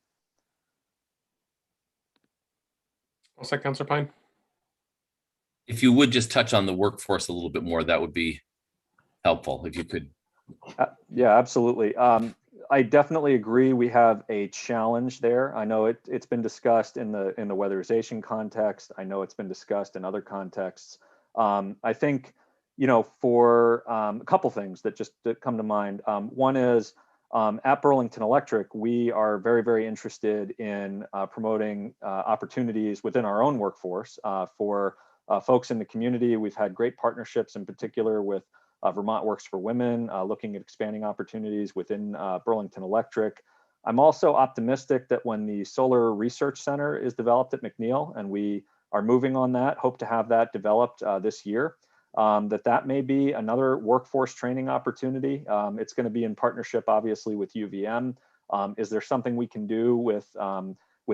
Also, Councilor Pine. If you would just touch on the workforce a little bit more, that would be helpful if you could. Yeah, absolutely. I definitely agree. We have a challenge there. I know it's been discussed in the weatherization context. I know it's been discussed in other contexts. I think, for a couple things that come to mind. One is at Burlington Electric, we are very, very interested in promoting opportunities within our own workforce for folks in the community. We've had great partnerships, in particular with Vermont Works for Women, looking at expanding opportunities within Burlington Electric. I'm also optimistic that when the Solar Research Center is developed at McNeil, and we are moving on that, hope to have that developed this year, that may be another workforce training opportunity. It's going to be in partnership, obviously, with UVM. Is there something we can do with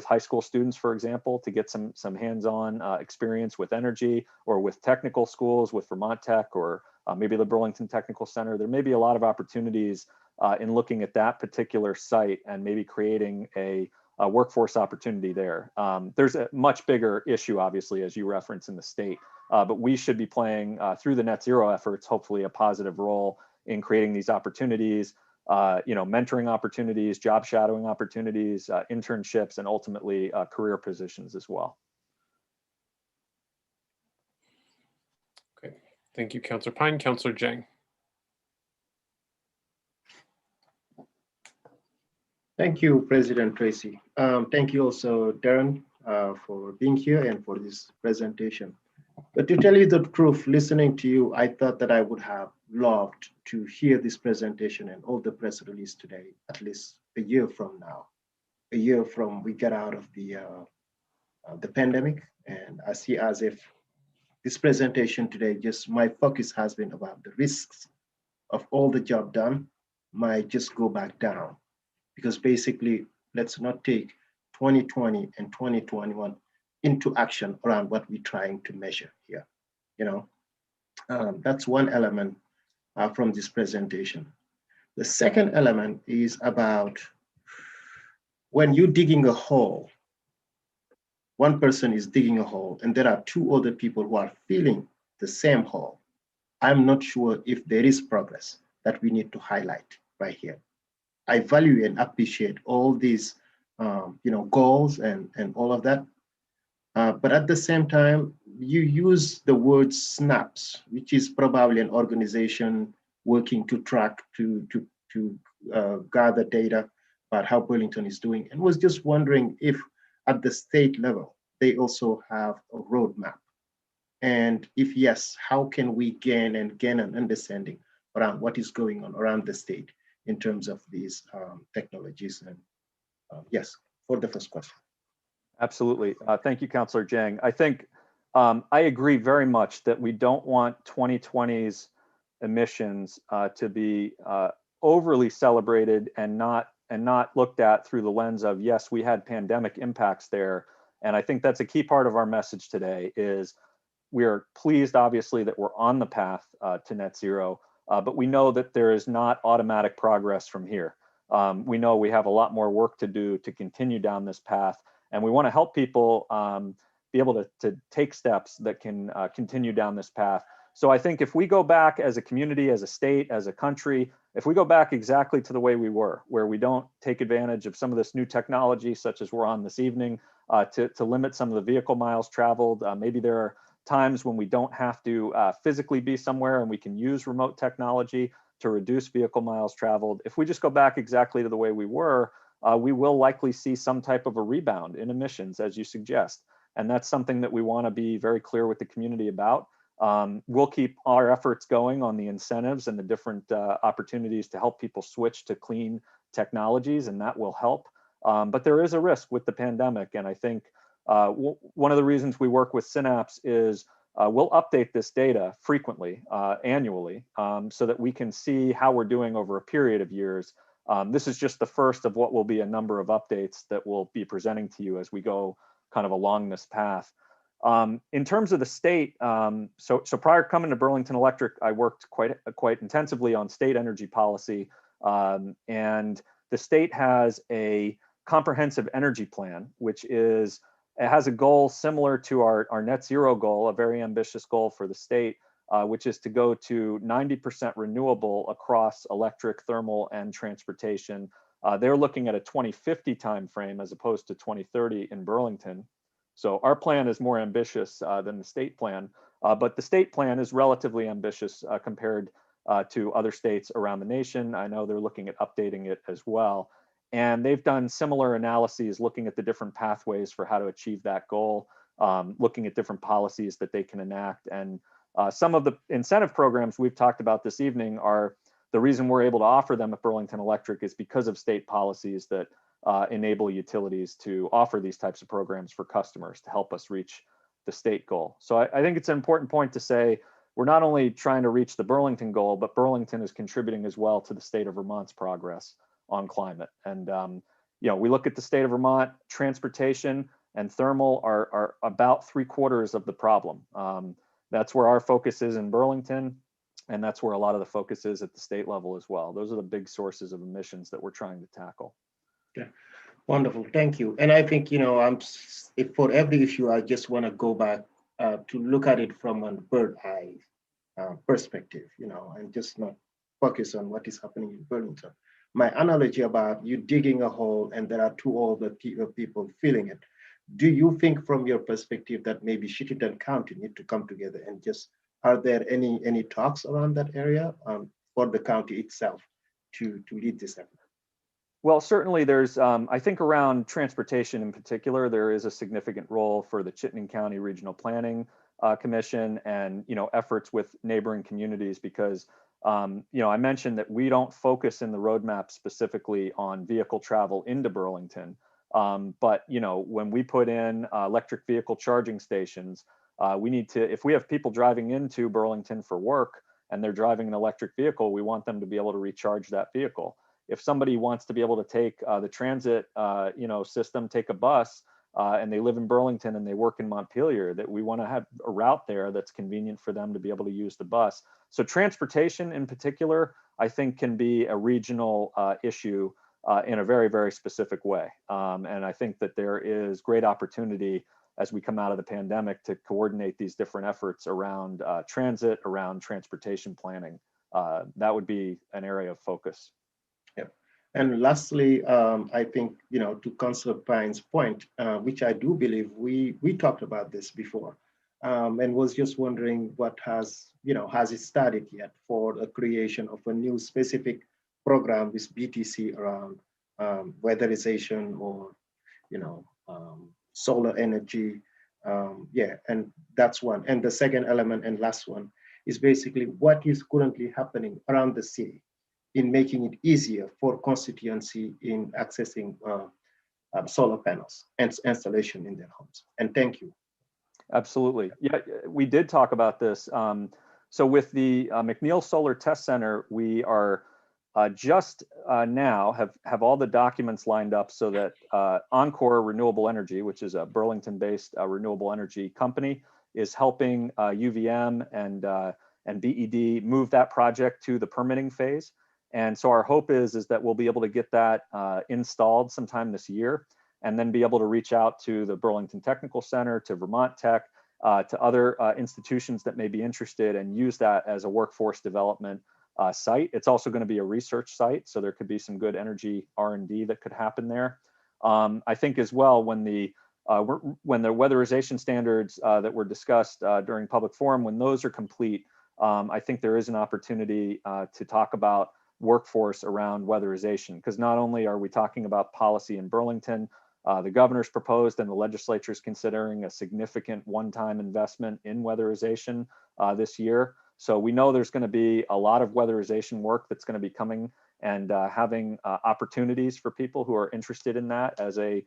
high school students, for example, to get some hands-on experience with energy, or with technical schools, with Vermont Tech, or maybe the Burlington Technical Center? There may be a lot of opportunities in looking at that particular site and maybe creating a workforce opportunity there. There's a much bigger issue, obviously, as you reference, in the state, but we should be playing through the net zero efforts, hopefully a positive role in creating these opportunities, mentoring opportunities, job shadowing opportunities, internships, and ultimately career positions as well. Okay, thank you, Councilor Pine. Councilor Jang. Thank you, President Tracy. Thank you also, Darren, for being here and for this presentation. But to tell you the truth, listening to you, I thought that I would have loved to hear this presentation and all the press release today, at least a year from now, a year from we get out of the pandemic. And I see as if this presentation today, just my focus has been about the risks of all the job done might just go back down. Because basically, let's not take 2020 and 2021 into action around what we're trying to measure here. That's one element from this presentation. The second element is about when you're digging a hole, one person is digging a hole and there are two other people who are filling the same hole. I'm not sure if there is progress that we need to highlight right here. I value and appreciate all these goals and all of that. But at the same time, you use the word SNAPS, which is probably an organization working to track, to gather data about how Burlington is doing, and was just wondering if at the state level, they also have a roadmap. And if yes, how can we gain an understanding around what is going on around the state in terms of these technologies? And yes, for the first question. Absolutely. Thank you, Councillor Jang. I think I agree very much that we don't want 2020's emissions to be overly celebrated and not looked at through the lens of, yes, we had pandemic impacts there. And I think that's a key part of our message today is we are pleased, obviously, that we're on the path to net zero, but we know that there is not automatic progress from here. We know we have a lot more work to do to continue down this path. And we want to help people be able to take steps that can continue down this path. So I think if we go back as a community, as a state, as a country, if we go back exactly to the way we were, where we don't take advantage of some of this new technology, such as we're on this evening, to limit some of the vehicle miles traveled, maybe there are times when we don't have to physically be somewhere and we can use remote technology to reduce vehicle miles traveled. If we just go back exactly to the way we were, we will likely see some type of a rebound in emissions, as you suggest. And that's something that we want to be very clear with the community about. We'll keep our efforts going on the incentives and the different opportunities to help people switch to clean technologies, and that will help. But there is a risk with the pandemic. And I think one of the reasons we work with Synapse is we'll update this data frequently, annually, so that we can see how we're doing over a period of years. This is just the first of what will be a number of updates that we'll be presenting to you as we go kind of along this path. In terms of the state, so prior to coming to Burlington Electric, I worked quite intensively on state energy policy, and the state has a comprehensive energy plan, which it has a goal similar to our net zero goal, a very ambitious goal for the state, which is to go to 90% renewable across electric, thermal, and transportation. They're looking at a 2050 timeframe as opposed to 2030 in Burlington. So our plan is more ambitious than the state plan, but the state plan is relatively ambitious compared to other states around the nation. I know they're looking at updating it as well. And they've done similar analyses looking at the different pathways for how to achieve that goal, looking at different policies that they can enact. And some of the incentive programs we've talked about this evening are the reason we're able to offer them at Burlington Electric is because of state policies that enable utilities to offer these types of programs for customers to help us reach the state goal. So I think it's an important point to say we're not only trying to reach the Burlington goal, but Burlington is contributing as well to the state of Vermont's progress on climate. And we look at the state of Vermont, transportation and thermal are about 3/4 of the problem. That's where our focus is in Burlington, and that's where a lot of the focus is at the state level as well. Those are the big sources of emissions that we're trying to tackle. Yeah, wonderful, thank you. And I think, if for every issue, I just want to go back to look at it from a bird eye perspective, and just not focus on what is happening in Burlington. My analogy about you digging a hole and there are two older people filling it. Do you think from your perspective that maybe Chittenden County need to come together and are there any talks around that area for the county itself to lead this effort? Well, certainly there's, I think around transportation in particular, there is a significant role for the Chittenden County Regional Planning Commission and, efforts with neighboring communities because, I mentioned that we don't focus in the roadmap specifically on vehicle travel into Burlington. But, when we put in electric vehicle charging stations, we need to, if we have people driving into Burlington for work and they're driving an electric vehicle, we want them to be able to recharge that vehicle. If somebody wants to be able to take the transit system, take a bus, and they live in Burlington and they work in Montpelier, that we want to have a route there that's convenient for them to be able to use the bus. So transportation in particular, I think, can be a regional issue in a very, very specific way. And I think that there is great opportunity as we come out of the pandemic to coordinate these different efforts around transit, around transportation planning. That would be an area of focus. Yep. And lastly, I think, to Councillor Pine's point, which I do believe we talked about this before, and was just wondering what has it started yet for the creation of a new specific program with BTC around weatherization or, solar energy. And that's one. And the second element and last one is basically what is currently happening around the city in making it easier for constituency in accessing solar panels and installation in their homes. And thank you. Absolutely. Yeah, we did talk about this. So with the McNeil Solar Test Center, we are just now have all the documents lined up so that Encore Renewable Energy, which is a Burlington-based renewable energy company, is helping UVM and BED move that project to the permitting phase. And so our hope is that we'll be able to get that installed sometime this year, and then be able to reach out to the Burlington Technical Center, to Vermont Tech, to other institutions that may be interested, and use that as a workforce development site. It's also going to be a research site, so there could be some good energy R&D that could happen there. I think as well, when the weatherization standards that were discussed during public forum, when those are complete, I think there is an opportunity to talk about workforce around weatherization, because not only are we talking about policy in Burlington, the governor's proposed and the legislature is considering a significant one-time investment in weatherization this year. So we know there's going to be a lot of weatherization work that's going to be coming, and having opportunities for people who are interested in that as a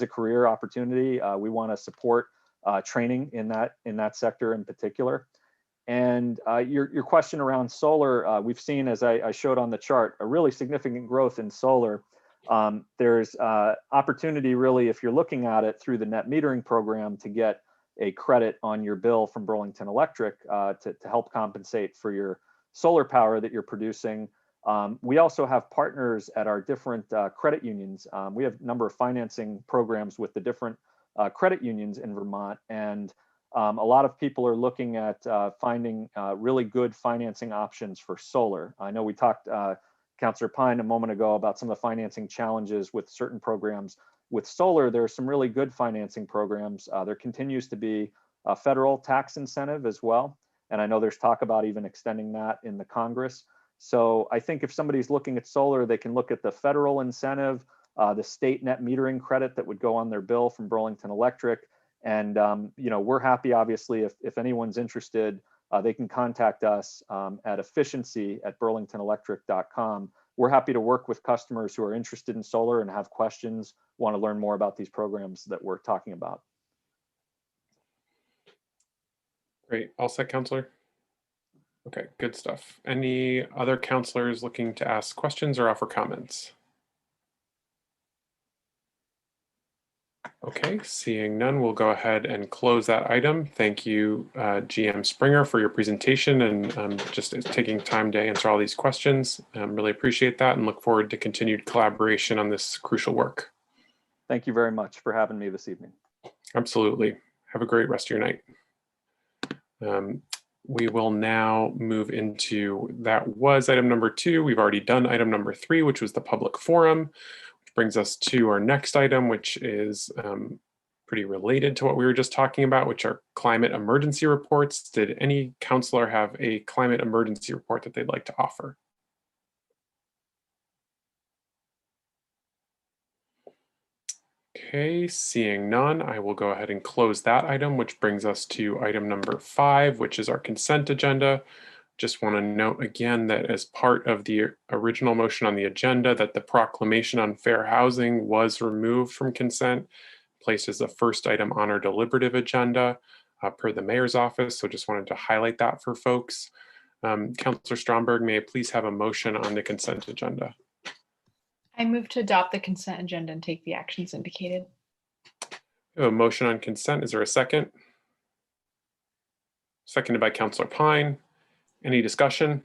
career opportunity. We want to support training in that sector in particular. And your question around solar, we've seen, as I showed on the chart, a really significant growth in solar. There's opportunity, really, if you're looking at it through the net metering program, to get a credit on your bill from Burlington Electric to help compensate for your solar power that you're producing. We also have partners at our different credit unions. We have a number of financing programs with the different credit unions in Vermont, and a lot of people are looking at finding really good financing options for solar. I know we talked, Councillor Pine, a moment ago about some of the financing challenges with certain programs. With solar, there are some really good financing programs. There continues to be a federal tax incentive as well. And I know there's talk about even extending that in the Congress. So I think if somebody's looking at solar, they can look at the federal incentive, the state net metering credit that would go on their bill from Burlington Electric. And we're happy, obviously, if anyone's interested, they can contact us at efficiency@burlingtonelectric.com. We're happy to work with customers who are interested in solar and have questions, want to learn more about these programs that we're talking about. Great. All set, Councillor? Okay, good stuff. Any other councillors looking to ask questions or offer comments? Okay, seeing none, we'll go ahead and close that item. Thank you, GM Springer, for your presentation and just taking time to answer all these questions. Really appreciate that and look forward to continued collaboration on this crucial work. Thank you very much for having me this evening. Absolutely. Have a great rest of your night. We will now move into, that was item number 2. We've already done item number 3, which was the public forum. Brings us to our next item, which is pretty related to what we were just talking about, which are climate emergency reports. Did any councillor have a climate emergency report that they'd like to offer? Okay, seeing none, I will go ahead and close that item, which brings us to item number 5, which is our consent agenda. Just want to note again that as part of the original motion on the agenda, that the proclamation on fair housing was removed from consent, placed as the first item on our deliberative agenda per the mayor's office. So just wanted to highlight that for folks. Councillor Stromberg, may I please have a motion on the consent agenda? I move to adopt the consent agenda and take the actions indicated. A motion on consent. Is there a second? Seconded by Councillor Pine. Any discussion?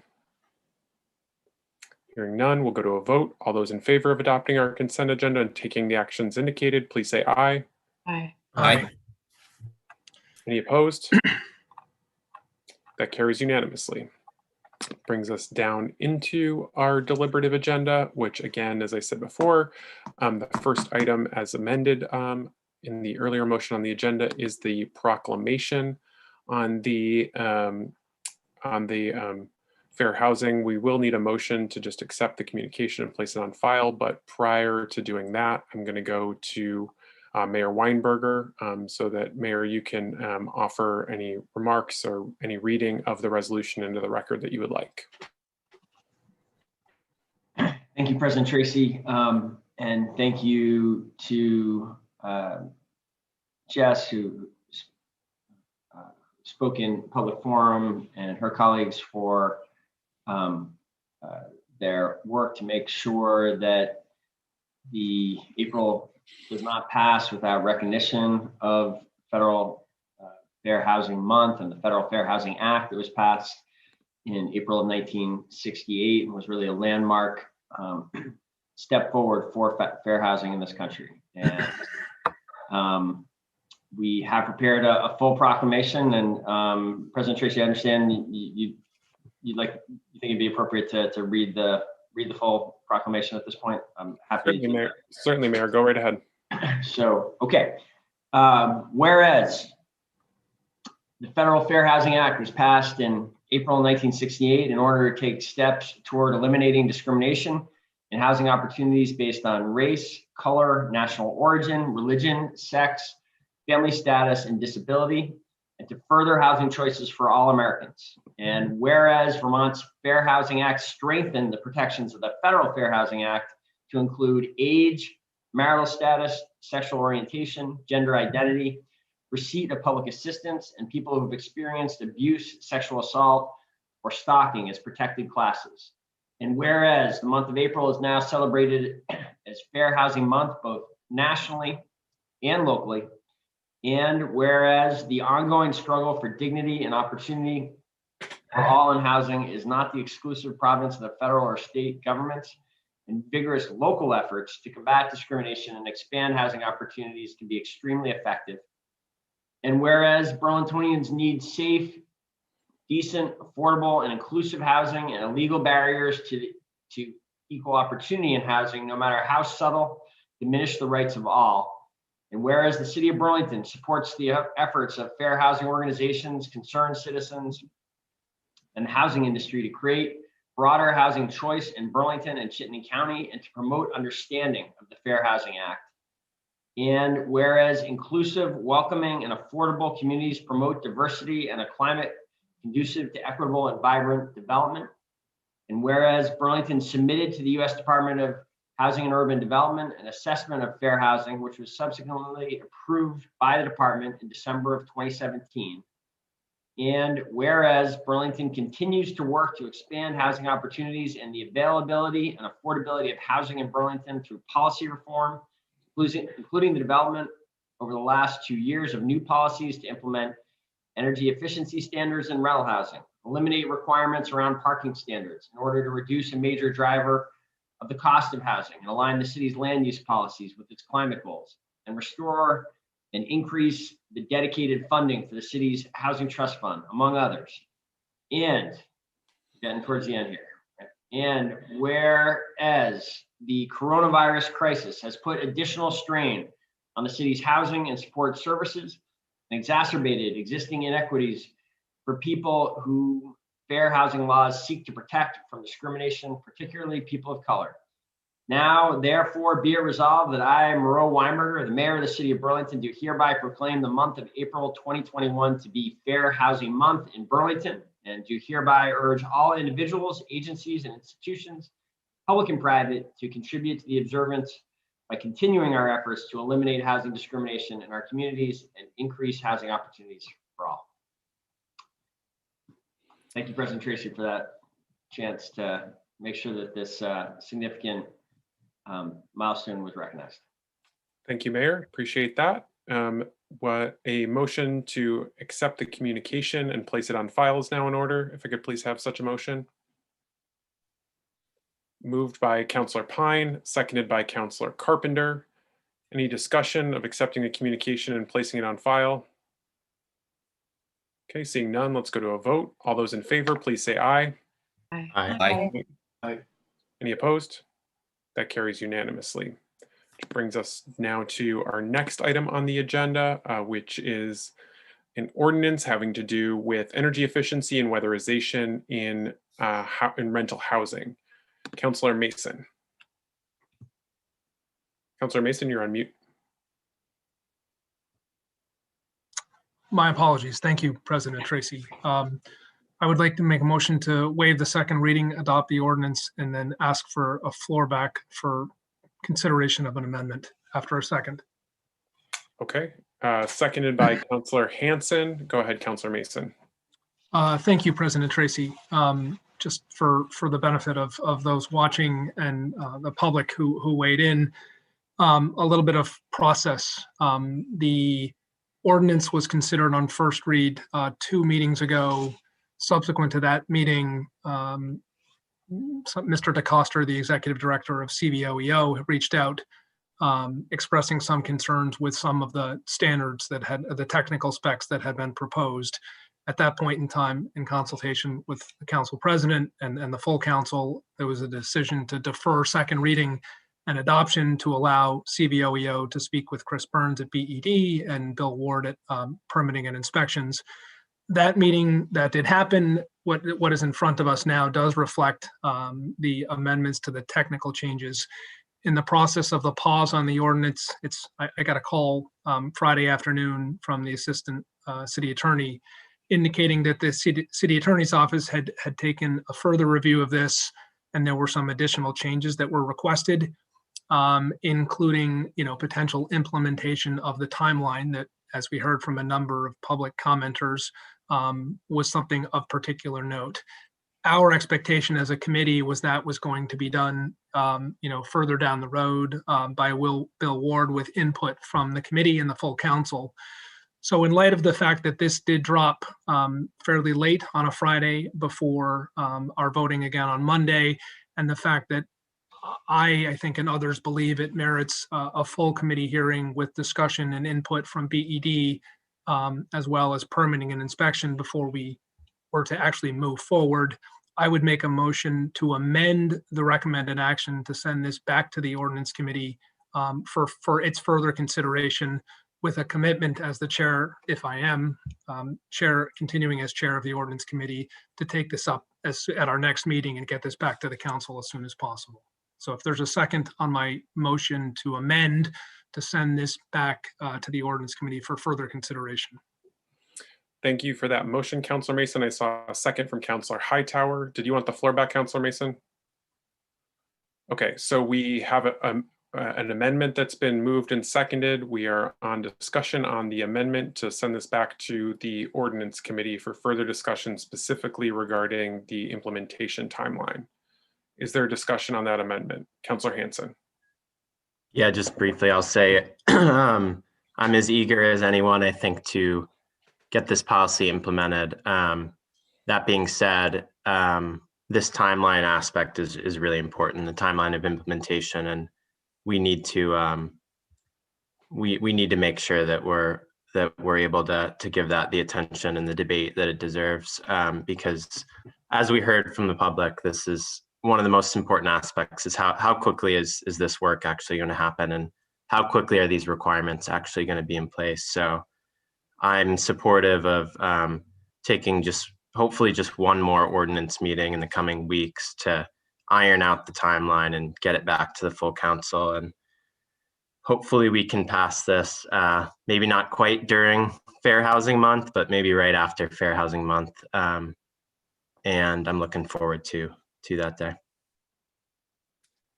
Hearing none, we'll go to a vote. All those in favor of adopting our consent agenda and taking the actions indicated, please say aye. Aye. Aye. Any opposed? That carries unanimously. Brings us down into our deliberative agenda, which again, as I said before, the first item as amended in the earlier motion on the agenda is the proclamation on the fair housing. We will need a motion to just accept the communication and place it on file, but prior to doing that, I'm going to go to Mayor Weinberger so that Mayor, you can offer any remarks or any reading of the resolution into the record that you would like. Thank you, President Tracy, and thank you to Jess, who spoke in public forum, and her colleagues for their work to make sure that the April does not pass without recognition of Federal Fair Housing Month and the Federal Fair Housing Act that was passed in April of 1968 and was really a landmark step forward for fair housing in this country. And we have prepared a full proclamation, and President Tracy, I understand you think it'd be appropriate to read the full proclamation at this point. I'm happy. Certainly, Mayor. Certainly, Mayor. Go right ahead. So, okay. Whereas the Federal Fair Housing Act was passed in April 1968 in order to take steps toward eliminating discrimination in housing opportunities based on race, color, national origin, religion, sex, family status, and disability, and to further housing choices for all Americans. And whereas Vermont's Fair Housing Act strengthened the protections of the Federal Fair Housing Act to include age, marital status, sexual orientation, gender identity, receipt of public assistance, and people who have experienced abuse, sexual assault, or stalking as protected classes. And whereas the month of April is now celebrated as Fair Housing Month, both nationally and locally, and whereas the ongoing struggle for dignity and opportunity for all in housing is not the exclusive province of the federal or state governments, and vigorous local efforts to combat discrimination and expand housing opportunities can be extremely effective. And whereas Burlingtonians need safe, decent, affordable, and inclusive housing and illegal barriers to equal opportunity in housing, no matter how subtle, diminish the rights of all. And whereas the City of Burlington supports the efforts of fair housing organizations, concerned citizens, and the housing industry to create broader housing choice in Burlington and Chittenden County and to promote understanding of the Fair Housing Act. And whereas inclusive, welcoming, and affordable communities promote diversity and a climate conducive to equitable and vibrant development. And whereas Burlington submitted to the U.S. Department of Housing and Urban Development an assessment of fair housing, which was subsequently approved by the department in December of 2017. And whereas Burlington continues to work to expand housing opportunities and the availability and affordability of housing in Burlington through policy reform, including the development over the last 2 years of new policies to implement energy efficiency standards in rental housing, eliminate requirements around parking standards in order to reduce a major driver of the cost of housing and align the city's land use policies with its climate goals, and restore and increase the dedicated funding for the city's housing trust fund, among others. And getting towards the end here. And whereas the coronavirus crisis has put additional strain on the city's housing and support services and exacerbated existing inequities for people who fair housing laws seek to protect from discrimination, particularly people of color. Now, therefore, be it resolved that I, Moreau Weinberger, the mayor of the city of Burlington, do hereby proclaim the month of April 2021 to be Fair Housing Month in Burlington, and do hereby urge all individuals, agencies, and institutions, public and private, to contribute to the observance by continuing our efforts to eliminate housing discrimination in our communities and increase housing opportunities for all. Thank you, President Tracy, for that chance to make sure that this significant milestone was recognized. Thank you, Mayor. Appreciate that. What a motion to accept the communication and place it on file is now in order. If I could please have such a motion. Moved by Councillor Pine, seconded by Councillor Carpenter. Any discussion of accepting the communication and placing it on file? Okay, seeing none, let's go to a vote. All those in favor, please say aye. Aye. Aye. Aye. Any opposed? That carries unanimously. Which brings us now to our next item on the agenda, which is an ordinance having to do with energy efficiency and weatherization in rental housing. Councillor Mason. Councillor Mason, you're on mute. My apologies. Thank you, President Tracy. I would like to make a motion to waive the second reading, adopt the ordinance, and then ask for a floor back for consideration of an amendment after a second. Okay, seconded by Councillor Hanson. Go ahead, Councillor Mason. Thank you, President Tracy. Just for the benefit of those watching and the public who weighed in, a little bit of process. The ordinance was considered on first read 2 meetings ago. Subsequent to that meeting, Mr. DeCoster, the executive director of CVOEO, reached out expressing some concerns with some of the standards that had the technical specs that had been proposed. At that point in time, in consultation with the council president and the full council, there was a decision to defer second reading and adoption to allow CVOEO to speak with Chris Burns at BED and Bill Ward at permitting and inspections. That meeting that did happen, what is in front of us now does reflect the amendments to the technical changes. In the process of the pause on the ordinance, I got a call Friday afternoon from the assistant city attorney indicating that the city attorney's office had taken a further review of this, and there were some additional changes that were requested, including potential implementation of the timeline that, as we heard from a number of public commenters, was something of particular note. Our expectation as a committee was that was going to be done, further down the road by Bill Ward with input from the committee and the full council. So in light of the fact that this did drop fairly late on a Friday before our voting again on Monday, and the fact that I think and others believe it merits a full committee hearing with discussion and input from BED, as well as permitting and inspection before we were to actually move forward, I would make a motion to amend the recommended action to send this back to the ordinance committee for its further consideration, with a commitment as the chair, if I am chair, continuing as chair of the ordinance committee, to take this up at our next meeting and get this back to the council as soon as possible. So if there's a second on my motion to amend to send this back to the ordinance committee for further consideration. Thank you for that motion, Councillor Mason. I saw a second from Councillor Hightower. Did you want the floor back, Councillor Mason? Okay, so we have an amendment that's been moved and seconded. We are on discussion on the amendment to send this back to the ordinance committee for further discussion, specifically regarding the implementation timeline. Is there a discussion on that amendment? Councillor Hanson. Yeah, just briefly, I'll say I'm as eager as anyone, I think, to get this policy implemented. That being said, this timeline aspect is really important, the timeline of implementation, and we need to we need to make sure that we're able to give that the attention and the debate that it deserves, because as we heard from the public, this is one of the most important aspects, is how quickly is this work actually going to happen, and how quickly are these requirements actually going to be in place. So I'm supportive of taking hopefully just one more ordinance meeting in the coming weeks to iron out the timeline and get it back to the full council. And hopefully we can pass this, maybe not quite during Fair Housing Month, but maybe right after Fair Housing Month. And I'm looking forward to that day.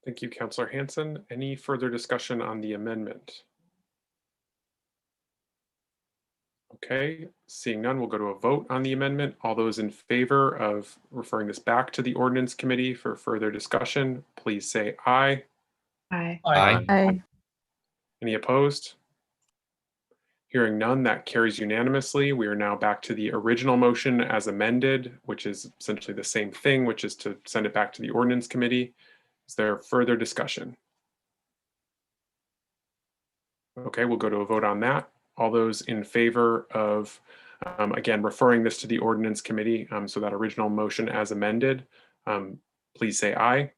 Thank you, Councillor Hanson. Any further discussion on the amendment? Okay, seeing none, we'll go to a vote on the amendment. All those in favor of referring this back to the ordinance committee for further discussion, please say aye. Aye. Aye. Any opposed? Hearing none, that carries unanimously. We are now back to the original motion as amended, which is essentially the same thing, which is to send it back to the ordinance committee. Is there further discussion? Okay, we'll go to a vote on that. All those in favor of, again, referring this to the ordinance committee, so that original motion as amended, please say aye.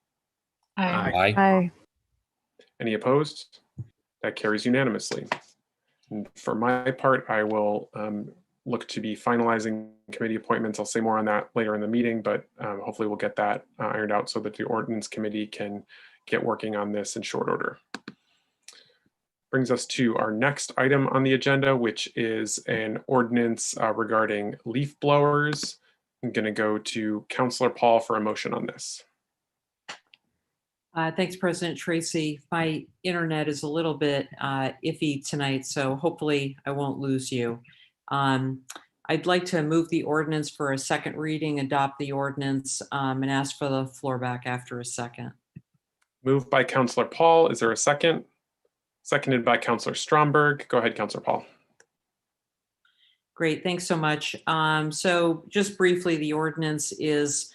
Aye. Aye. Any opposed? That carries unanimously. And for my part, I will look to be finalizing committee appointments. I'll say more on that later in the meeting, but hopefully we'll get that ironed out so that the ordinance committee can get working on this in short order. Brings us to our next item on the agenda, which is an ordinance regarding leaf blowers. I'm going to go to Councillor Paul for a motion on this. Thanks, President Tracy. My internet is a little bit iffy tonight, so hopefully I won't lose you. I'd like to move the ordinance for a second reading, adopt the ordinance, and ask for the floor back after a second. Moved by Councillor Paul. Is there a second? Seconded by Councillor Stromberg. Go ahead, Councillor Paul. Great, thanks so much. So just briefly, the ordinance is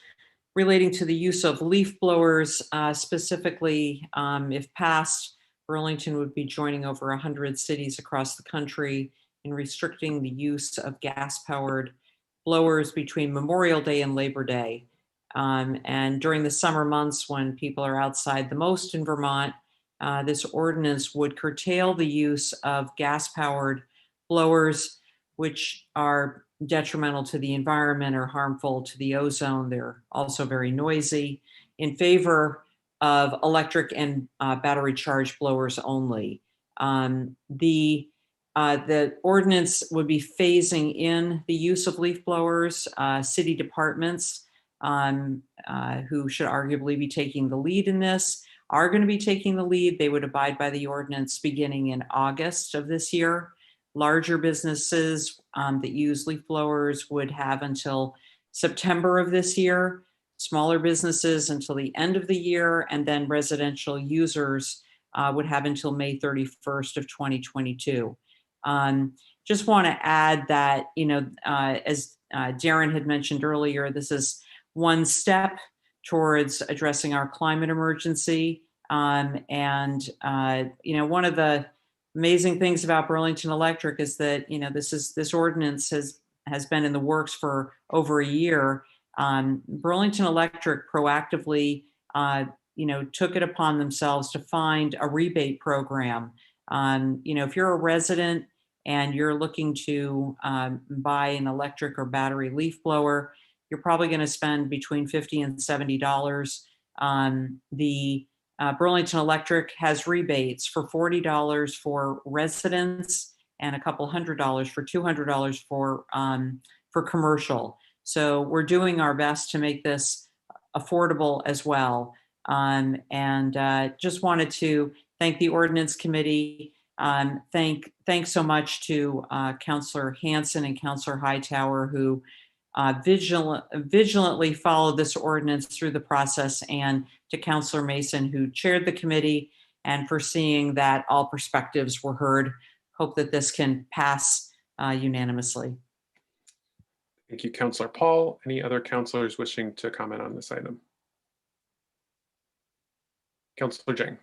relating to the use of leaf blowers. Specifically, if passed, Burlington would be joining over 100 cities across the country in restricting the use of gas-powered blowers between Memorial Day and Labor Day. And during the summer months when people are outside the most in Vermont, this ordinance would curtail the use of gas-powered blowers, which are detrimental to the environment or harmful to the ozone. They're also very noisy, in favor of electric and battery charged blowers only. The ordinance would be phasing in the use of leaf blowers. City departments who should arguably be taking the lead in this are going to be taking the lead. They would abide by the ordinance beginning in August of this year. Larger businesses that use leaf blowers would have until September of this year, smaller businesses until the end of the year, and then residential users would have until May 31st of 2022. Just want to add that, as Darren had mentioned earlier, this is one step towards addressing our climate emergency. One of the amazing things about Burlington Electric is that, this ordinance has been in the works for over a year. Burlington Electric proactively, took it upon themselves to find a rebate program. If you're a resident and you're looking to buy an electric or battery leaf blower, you're probably going to spend between $50 and $70. Burlington Electric has rebates for $40 for residents and a couple $100 for $200 for commercial. So we're doing our best to make this affordable as well. Just wanted to thank the ordinance committee. Thanks so much to Councillor Hanson and Councillor Hightower, who vigilantly followed this ordinance through the process, and to Councillor Mason, who chaired the committee, and for seeing that all perspectives were heard. Hope that this can pass unanimously. Thank you, Councillor Paul. Any other councillors wishing to comment on this item? Councillor Jang.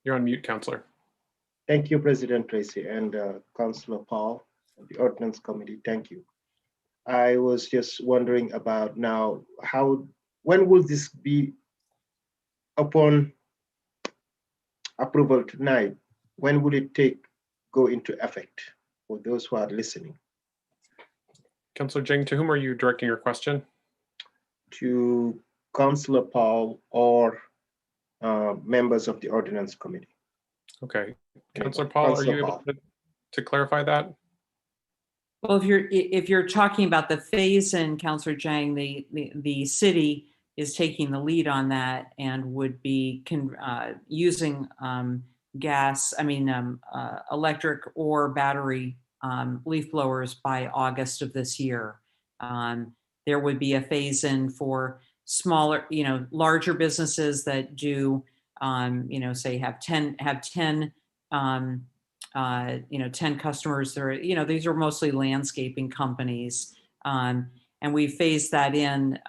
You're on mute, Councillor. Thank you, President Tracy, and Councillor Paul, the Ordinance Committee. Thank you. I was just wondering about now, when will this be, upon approval tonight, when will it go into effect for those who are listening? Councillor Jang, to whom are you directing your question? To Councillor Paul or members of the Ordinance Committee. Okay, Councillor Paul, are you able to clarify that? Well, if you're talking about the phase-in, Councillor Jang, the city is taking the lead on that and would be using electric or battery leaf blowers by August of this year. There would be a phase in for smaller, larger businesses that do, say have 10 customers. These are mostly landscaping companies. And we phased that in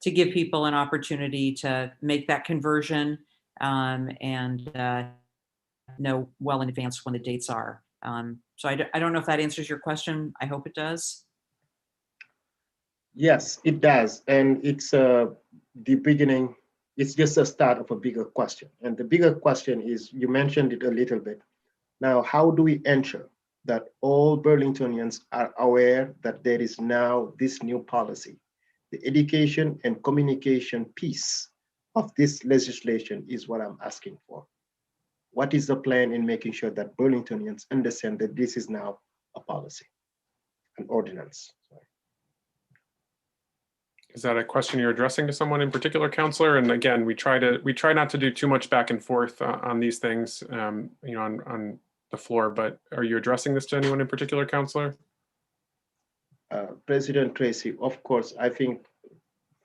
to give people an opportunity to make that conversion and know well in advance when the dates are. So I don't know if that answers your question. I hope it does. Yes, it does. And it's the beginning. It's just a start of a bigger question. And the bigger question is, you mentioned it a little bit. Now, how do we ensure that all Burlingtonians are aware that there is now this new policy? The education and communication piece of this legislation is what I'm asking for. What is the plan in making sure that Burlingtonians understand that this is now a policy, an ordinance? Sorry. Is that a question you're addressing to someone in particular, Councillor? And again, we try not to do too much back and forth on these things, on the floor. But are you addressing this to anyone in particular, Councillor? President Tracy, of course, I think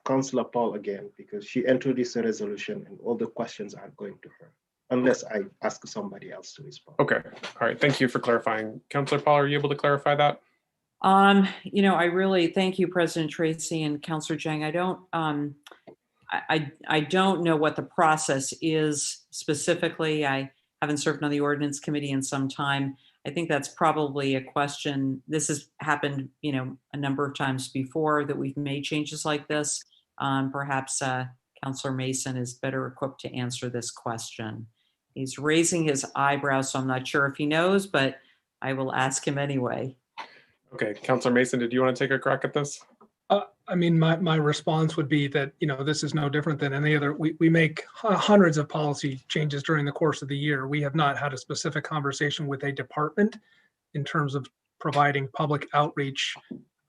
Councillor Paul again, because she introduced the resolution and all the questions are going to her, unless I ask somebody else to respond. Okay, all right, thank you for clarifying. Councillor Paul, are you able to clarify that? I really thank you, President Tracy and Councillor Jang. I don't know what the process is specifically. I haven't served on the ordinance committee in some time. I think that's probably a question. This has happened, a number of times before that we've made changes like this. Perhaps Councillor Mason is better equipped to answer this question. He's raising his eyebrows, so I'm not sure if he knows, but I will ask him anyway. Okay, Councillor Mason, did you want to take a crack at this? My response would be that, this is no different than any other. We make hundreds of policy changes during the course of the year. We have not had a specific conversation with a department in terms of providing public outreach.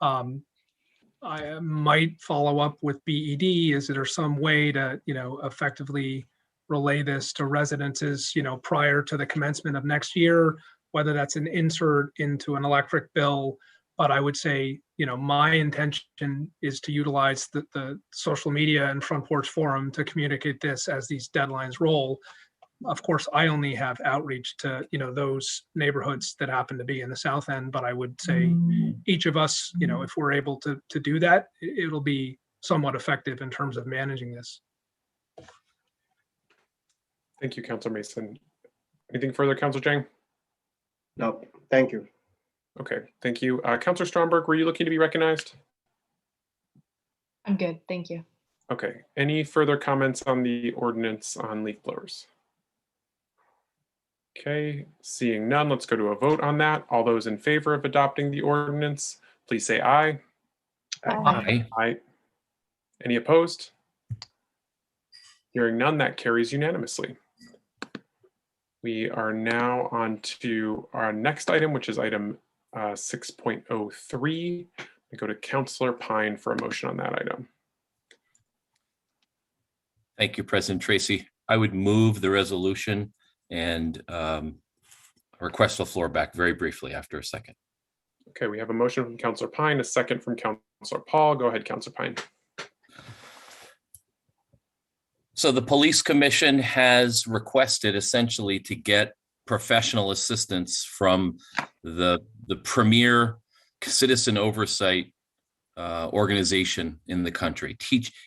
I might follow up with BED. Is there some way to, effectively relay this to residences, prior to the commencement of next year, whether that's an insert into an electric bill. But I would say, my intention is to utilize the social media and Front Porch Forum to communicate this as these deadlines roll. Of course, I only have outreach to, those neighborhoods that happen to be in the South End, but I would say each of us, if we're able to do that, it'll be somewhat effective in terms of managing this. Thank you, Councillor Mason. Anything further, Councillor Jang? No, thank you. Okay, thank you. Councillor Stromberg, were you looking to be recognized? I'm good, thank you. Okay, any further comments on the ordinance on leaf blowers? Okay, seeing none, let's go to a vote on that. All those in favor of adopting the ordinance, please say aye. Aye. Aye. Any opposed? Hearing none, that carries unanimously. We are now on to our next item, which is item 6.03. We go to Councillor Pine for a motion on that item. Thank you, President Tracy. I would move the resolution and request the floor back very briefly after a second. Okay, we have a motion from Councillor Pine, a second from Councillor Paul. Go ahead, Councillor Pine. So the Police Commission has requested essentially to get professional assistance from the premier citizen oversight organization in the country,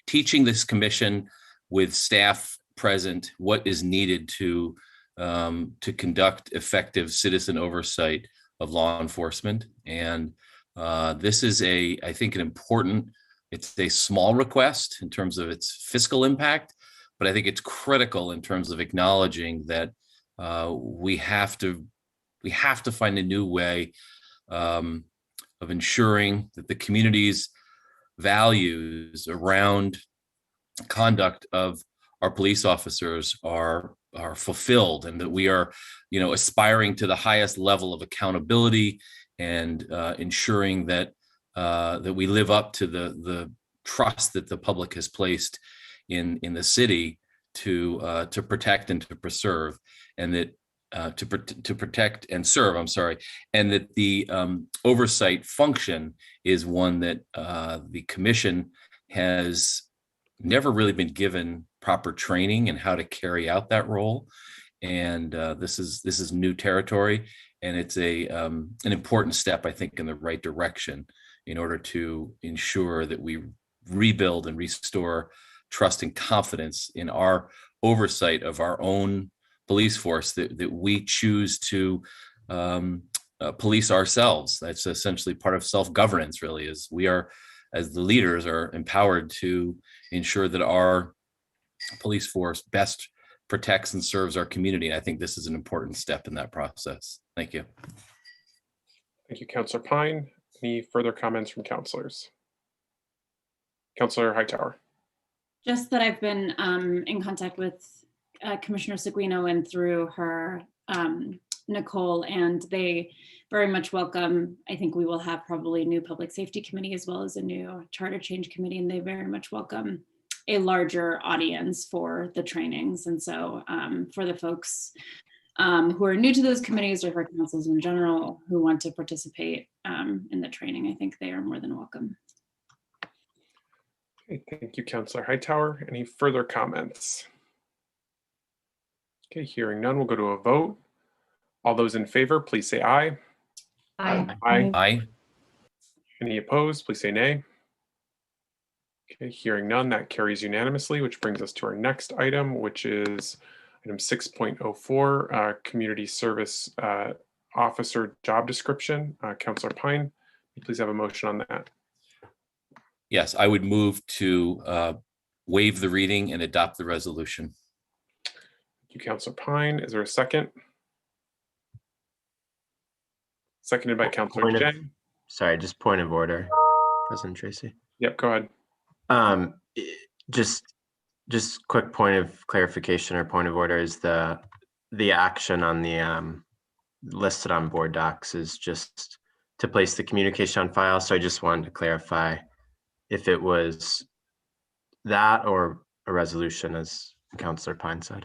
teaching this commission with staff present what is needed to conduct effective citizen oversight of law enforcement. And this is I think it's a small request in terms of its fiscal impact, but I think it's critical in terms of acknowledging that we have to find a new way of ensuring that the community's values around conduct of our police officers are fulfilled, and that we are, aspiring to the highest level of accountability and ensuring that that we live up to the trust that the public has placed in the city to protect and to preserve, and that to protect and serve, I'm sorry, and that the oversight function is one that the commission has never really been given proper training in how to carry out that role. And this is new territory, and it's an important step, I think, in the right direction in order to ensure that we rebuild and restore trust and confidence in our oversight of our own police force, that we choose to police ourselves. That's essentially part of self-governance, really, is we are, as the leaders, are empowered to ensure that our police force best protects and serves our community. And I think this is an important step in that process. Thank you. Thank you, Councillor Pine. Any further comments from councillors? Councillor Hightower. Just that I've been in contact with Commissioner Seguino and through her Nicole, and they very much welcome. I think we will have probably a new public safety committee as well as a new charter change committee, and they very much welcome a larger audience for the trainings. And so for the folks who are new to those committees, or for councils in general who want to participate in the training, I think they are more than welcome. Okay, thank you, Councillor Hightower. Any further comments? Okay, hearing none, we'll go to a vote. All those in favor, please say aye. Aye. Aye. Aye. Any opposed, please say nay. Okay, hearing none, that carries unanimously, which brings us to our next item, which is item 6.04, Community Service Officer Job Description. Councillor Pine, please have a motion on that. Yes, I would move to waive the reading and adopt the resolution. Thank you, Councillor Pine. Is there a second? Seconded by Councillor Jang. Sorry, just point of order, President Tracy. Yep, go ahead. Just quick point of clarification or point of order is the action on the listed on board docs is just to place the communication on file. So I just wanted to clarify if it was that or a resolution, as Councillor Pine said.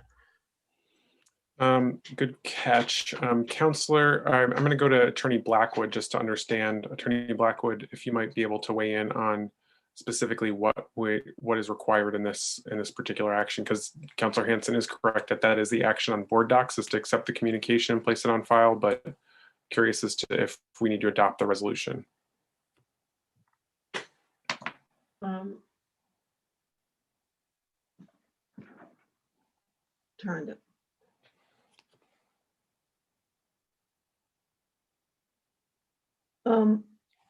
Good catch. Councillor, I'm going to go to Attorney Blackwood just to understand. Attorney Blackwood, if you might be able to weigh in on specifically what is required in this particular action, because Councillor Hanson is correct that is the action on board docs, is to accept the communication and place it on file, but curious as to if we need to adopt the resolution. Turned it.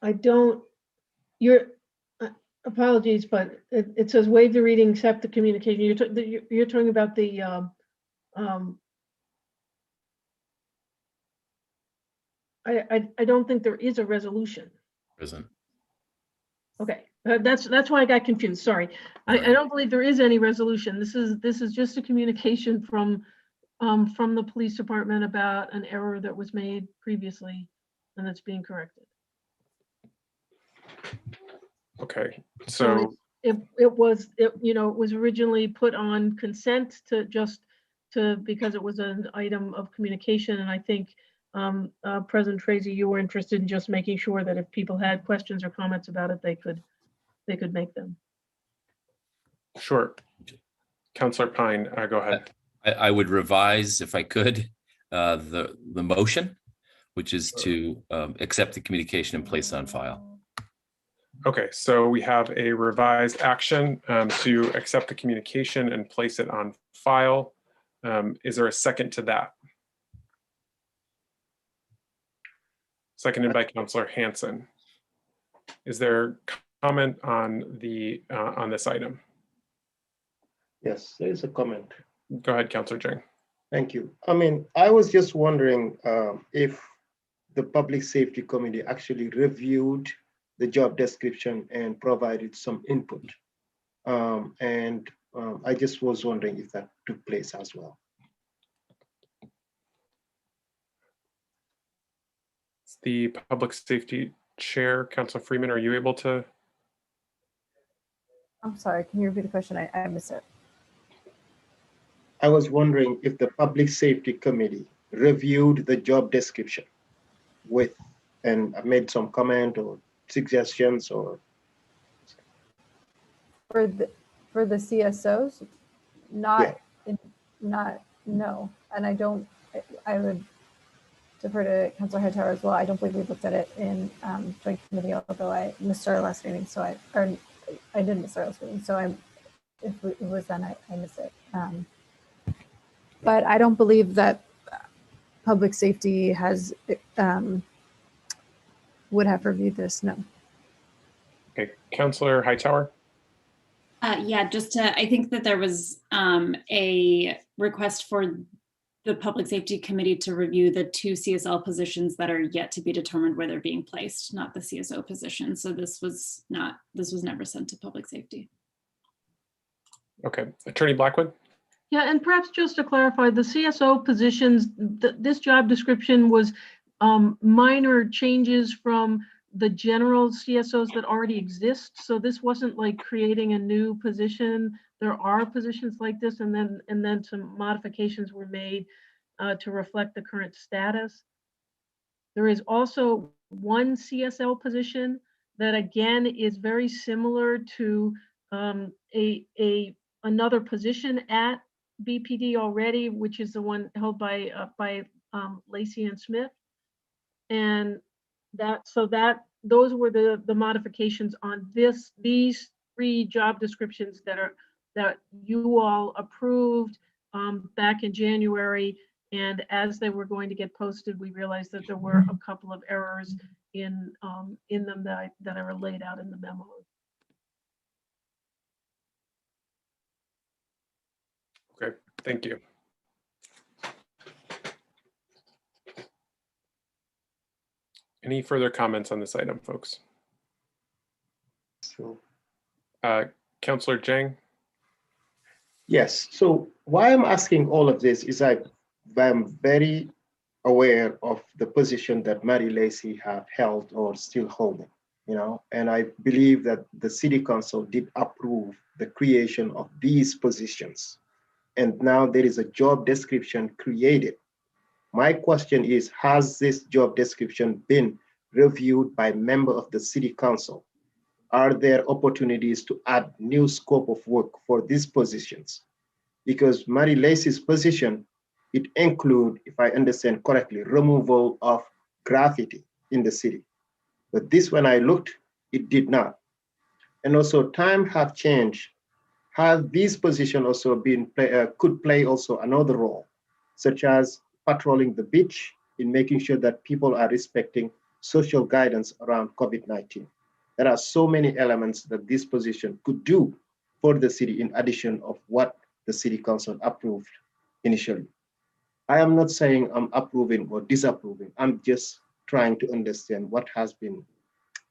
I don't, apologies, but it says waive the reading, accept the communication. You're talking about the, I don't think there is a resolution. Isn't. Okay, that's why I got confused. Sorry, I don't believe there is any resolution. This is just a communication from the police department about an error that was made previously, and that's being corrected. Okay, so it was originally put on consent because it was an item of communication, and I think President Tracy, you were interested in just making sure that if people had questions or comments about it, they could make them. Sure. Councillor Pine, go ahead. I would revise, if I could, the motion, which is to accept the communication and place on file. Okay, so we have a revised action to accept the communication and place it on file. Is there a second to that? Seconded by Councillor Hanson. Is there comment on this item? Yes, there is a comment. Go ahead, Councillor Jang. Thank you. I mean, I was just wondering if the Public Safety Committee actually reviewed the job description and provided some input. I just was wondering if that took place as well. The Public Safety Chair, Councillor Freeman, are you able to? I'm sorry, can you repeat the question? I missed it. I was wondering if the Public Safety Committee reviewed the job description with and made some comment or suggestions or For the CSOs, not no, and I don't. I would defer to Councilor Hightower as well. I don't believe we looked at it in joint committee, although I missed our last meeting, so I didn't miss our last meeting, so if it was then I missed it. But I don't believe that public safety has would have reviewed this. No. Okay, Councilor Hightower. Yeah, I think that there was a request for the Public Safety Committee to review the 2 CSL positions that are yet to be determined where they're being placed, not the CSO position. So this was never sent to Public Safety. Okay, Attorney Blackwood. Yeah, and perhaps just to clarify, the CSO positions, this job description was minor changes from the general CSOs that already exist. So this wasn't like creating a new position. There are positions like this, and then some modifications were made to reflect the current status. There is also one CSL position that again is very similar to another position at BPD already, which is the one held by Lacey and Smith, and those were the modifications on these 3 job descriptions that you all approved back in January. And as they were going to get posted, we realized that there were a couple of errors in them that are laid out in the memo. Okay, thank you. Any further comments on this item, folks? so. Councilor Jang. Yes. So why I'm asking all of this is I'm very aware of the position that Mary Lacey have held or still holding, and I believe that the City Council did approve the creation of these positions. And now there is a job description created. My question is, has this job description been reviewed by member of the City Council? Are there opportunities to add new scope of work for these positions? Because Mary Lacey's position, it include, if I understand correctly, removal of graffiti in the city. But this, when I looked, it did not. And also time have changed. Have these positions also been could play also another role, such as patrolling the beach in making sure that people are respecting social guidance around COVID-19. There are so many elements that this position could do for the city in addition of what the City Council approved initially. I am not saying I'm approving or disapproving. I'm just trying to understand what has been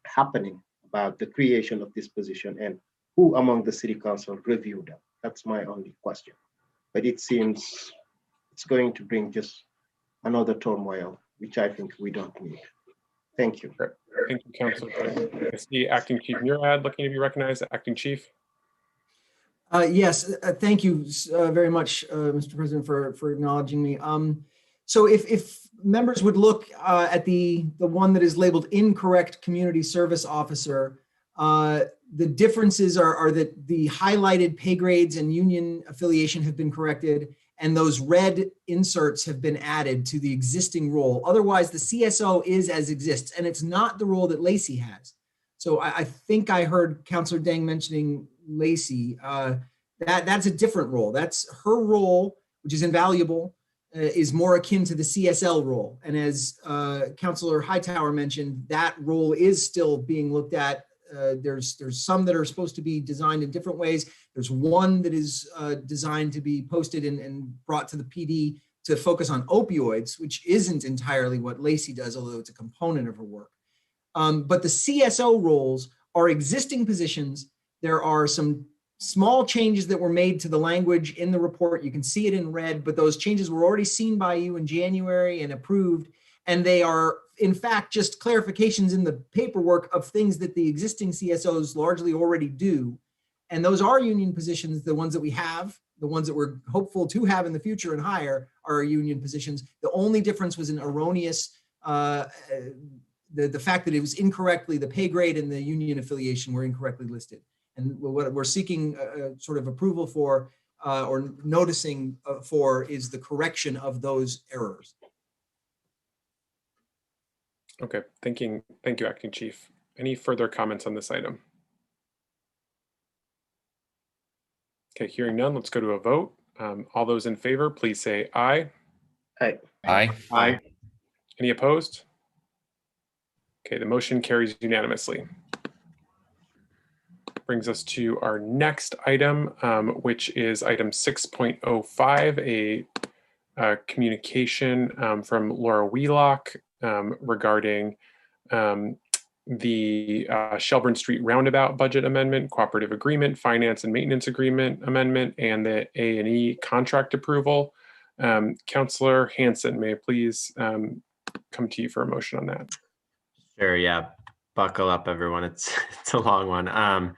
happening about the creation of this position and who among the City Council reviewed them. That's my only question. But it seems it's going to bring just another turmoil, which I think we don't need. Thank you. Thank you, Councilor. I see Acting Chief Murad looking to be recognized. Acting Chief. Yes, thank you very much, Mr. President, for acknowledging me. So if members would look at the one that is labeled incorrect community service officer, the differences are that the highlighted pay grades and union affiliation have been corrected, and those red inserts have been added to the existing role. Otherwise, the CSO is as exists, and it's not the role that Lacey has. So I think I heard Councilor Dang mentioning Lacey. That's a different role. That's her role, which is invaluable, is more akin to the CSL role. And as Councilor Hightower mentioned, that role is still being looked at. There's some that are supposed to be designed in different ways. There's one that is designed to be posted and brought to the PD to focus on opioids, which isn't entirely what Lacey does, although it's a component of her work. But the CSO roles are existing positions. There are some small changes that were made to the language in the report. You can see it in red, but those changes were already seen by you in January and approved. And they are, in fact, just clarifications in the paperwork of things that the existing CSOs largely already do. And those are union positions, the ones that we have the ones that we're hopeful to have in the future and hire are our union positions. The only difference was an erroneous, the fact that it was incorrectly, the pay grade and the union affiliation were incorrectly listed. And what we're seeking sort of approval for or noticing for is the correction of those errors. Okay, thank you, Acting Chief. Any further comments on this item? Okay, hearing none, let's go to a vote. All those in favor, please say aye. Aye. Aye. Aye. Any opposed? Okay, the motion carries unanimously. Brings us to our next item, which is item 6.05, a communication from Laura Wheelock regarding the Shelburne Street Roundabout budget amendment, cooperative agreement, finance and maintenance agreement amendment, and the A&E contract approval. Councillor Hanson, may I please come to you for a motion on that? Sure, yeah. Buckle up, everyone. It's a long one.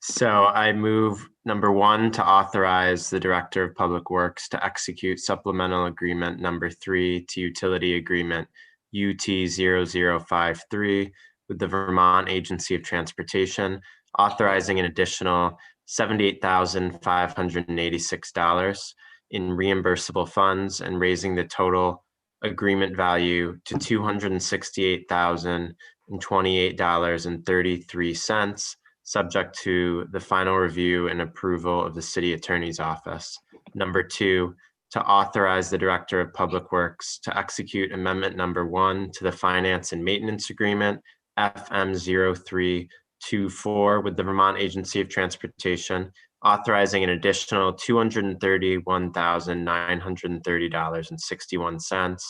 So I move number 1 to authorize the Director of Public Works to execute supplemental agreement number 3 to utility agreement UT0053 with the Vermont Agency of Transportation, authorizing an additional $78,586 in reimbursable funds and raising the total agreement value to $268,028.33, subject to the final review and approval of the City Attorney's Office. Number 2, to authorize the Director of Public Works to execute amendment number 1 to the Finance and Maintenance Agreement FM0324 with the Vermont Agency of Transportation, authorizing an additional $231,930.61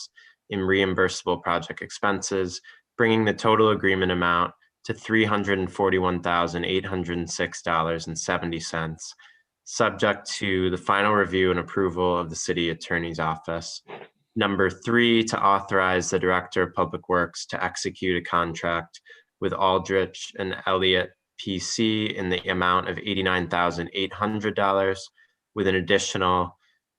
in reimbursable project expenses, bringing the total agreement amount to $341,806.70, subject to the final review and approval of the City Attorney's Office. Number 3, to authorize the Director of Public Works to execute a contract with Aldrich and Elliott PC in the amount of $89,800 with an additional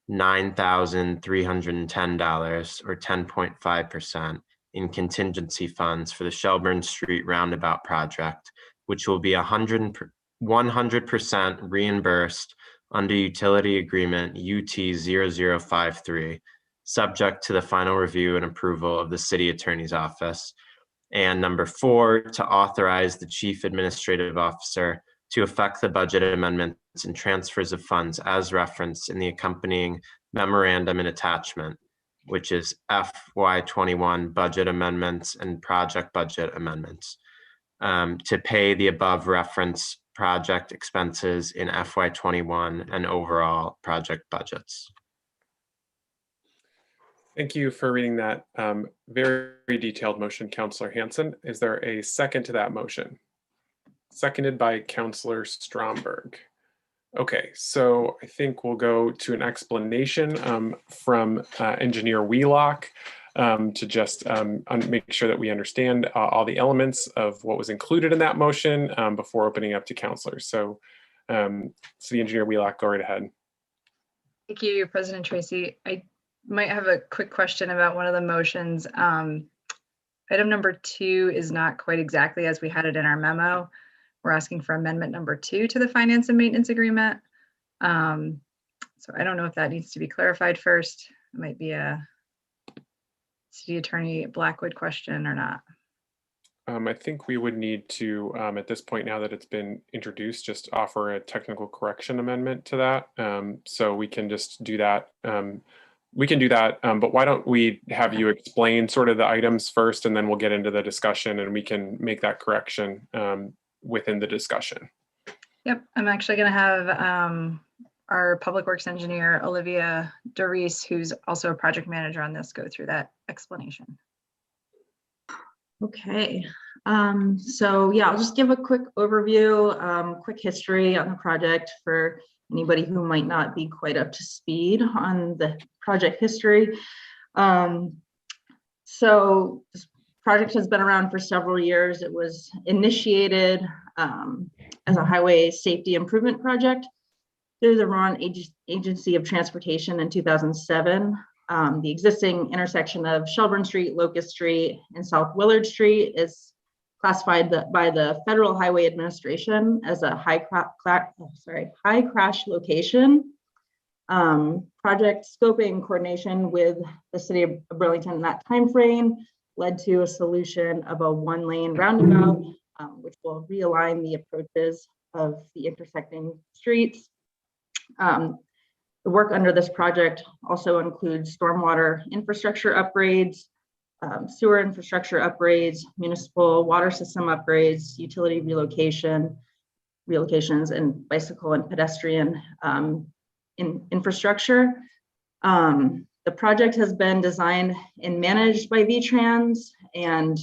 $9,310 or 10.5% in contingency funds for the Shelburne Street Roundabout project, which will be 100% reimbursed under utility agreement UT0053, subject to the final review and approval of the City Attorney's Office. And number 4, to authorize the Chief Administrative Officer to effect the budget amendments and transfers of funds as referenced in the accompanying memorandum and attachment, which is FY21 budget amendments and project budget amendments, to pay the above referenced project expenses in FY21 and overall project budgets. Thank you for reading that very detailed motion, Councillor Hanson. Is there a second to that motion? Seconded by Councillor Stromberg. Okay, so I think we'll go to an explanation from Engineer Wheelock to just make sure that we understand all the elements of what was included in that motion before opening up to councillors. So, City Engineer Wheelock, go right ahead. Thank you, President Tracy. I might have a quick question about one of the motions. Item number 2 is not quite exactly as we had it in our memo. We're asking for amendment number 2 to the Finance and Maintenance Agreement. So I don't know if that needs to be clarified first. It might be a City Attorney Blackwood question or not. I think we would need to, at this point now that it's been introduced, just offer a technical correction amendment to that. So we can just do that. We can do that, but why don't we have you explain sort of the items first, and then we'll get into the discussion and we can make that correction within the discussion. Yep, I'm actually going to have our Public Works Engineer, Olivia Doris, who's also a project manager on this, go through that explanation. Okay, so yeah, I'll just give a quick overview, quick history on the project for anybody who might not be quite up to speed on the project history. So this project has been around for several years. It was initiated as a highway safety improvement project. through the Vermont Agency of Transportation in 2007. The existing intersection of Shelburne Street, Locust Street, and South Willard Street is classified by the Federal Highway Administration as a high crash location. Project scoping coordination with the city of Burlington in that time frame led to a solution of a one-lane roundabout, which will realign the approaches of the intersecting streets. The work under this project also includes stormwater infrastructure upgrades, sewer infrastructure upgrades, municipal water system upgrades, utility relocations, and bicycle and pedestrian infrastructure. The project has been designed and managed by VTrans, and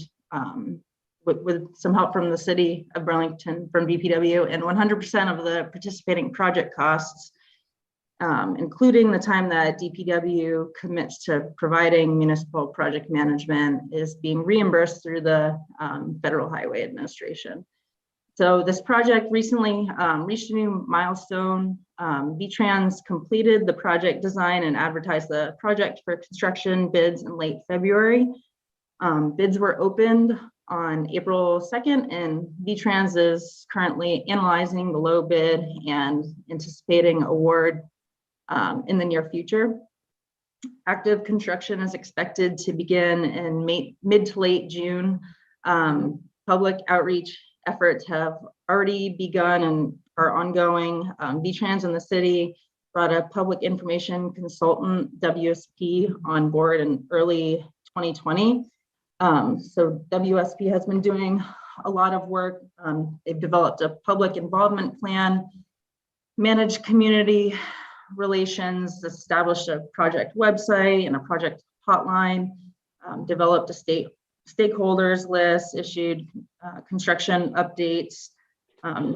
with some help from the city of Burlington from DPW, and 100% of the participating project costs, including the time that DPW commits to providing municipal project management, is being reimbursed through the Federal Highway Administration. So this project recently reached a new milestone. VTrans completed the project design and advertised the project for construction bids in late February. Bids were opened on April 2nd, and VTrans is currently analyzing the low bid and anticipating award in the near future. Active construction is expected to begin in mid to late June. Public outreach efforts have already begun and are ongoing. VTrans and the city brought a public information consultant, WSP, on board in early 2020. So WSP has been doing a lot of work. They've developed a public involvement plan, managed community relations, established a project website and a project hotline, developed a stakeholders list, issued construction updates,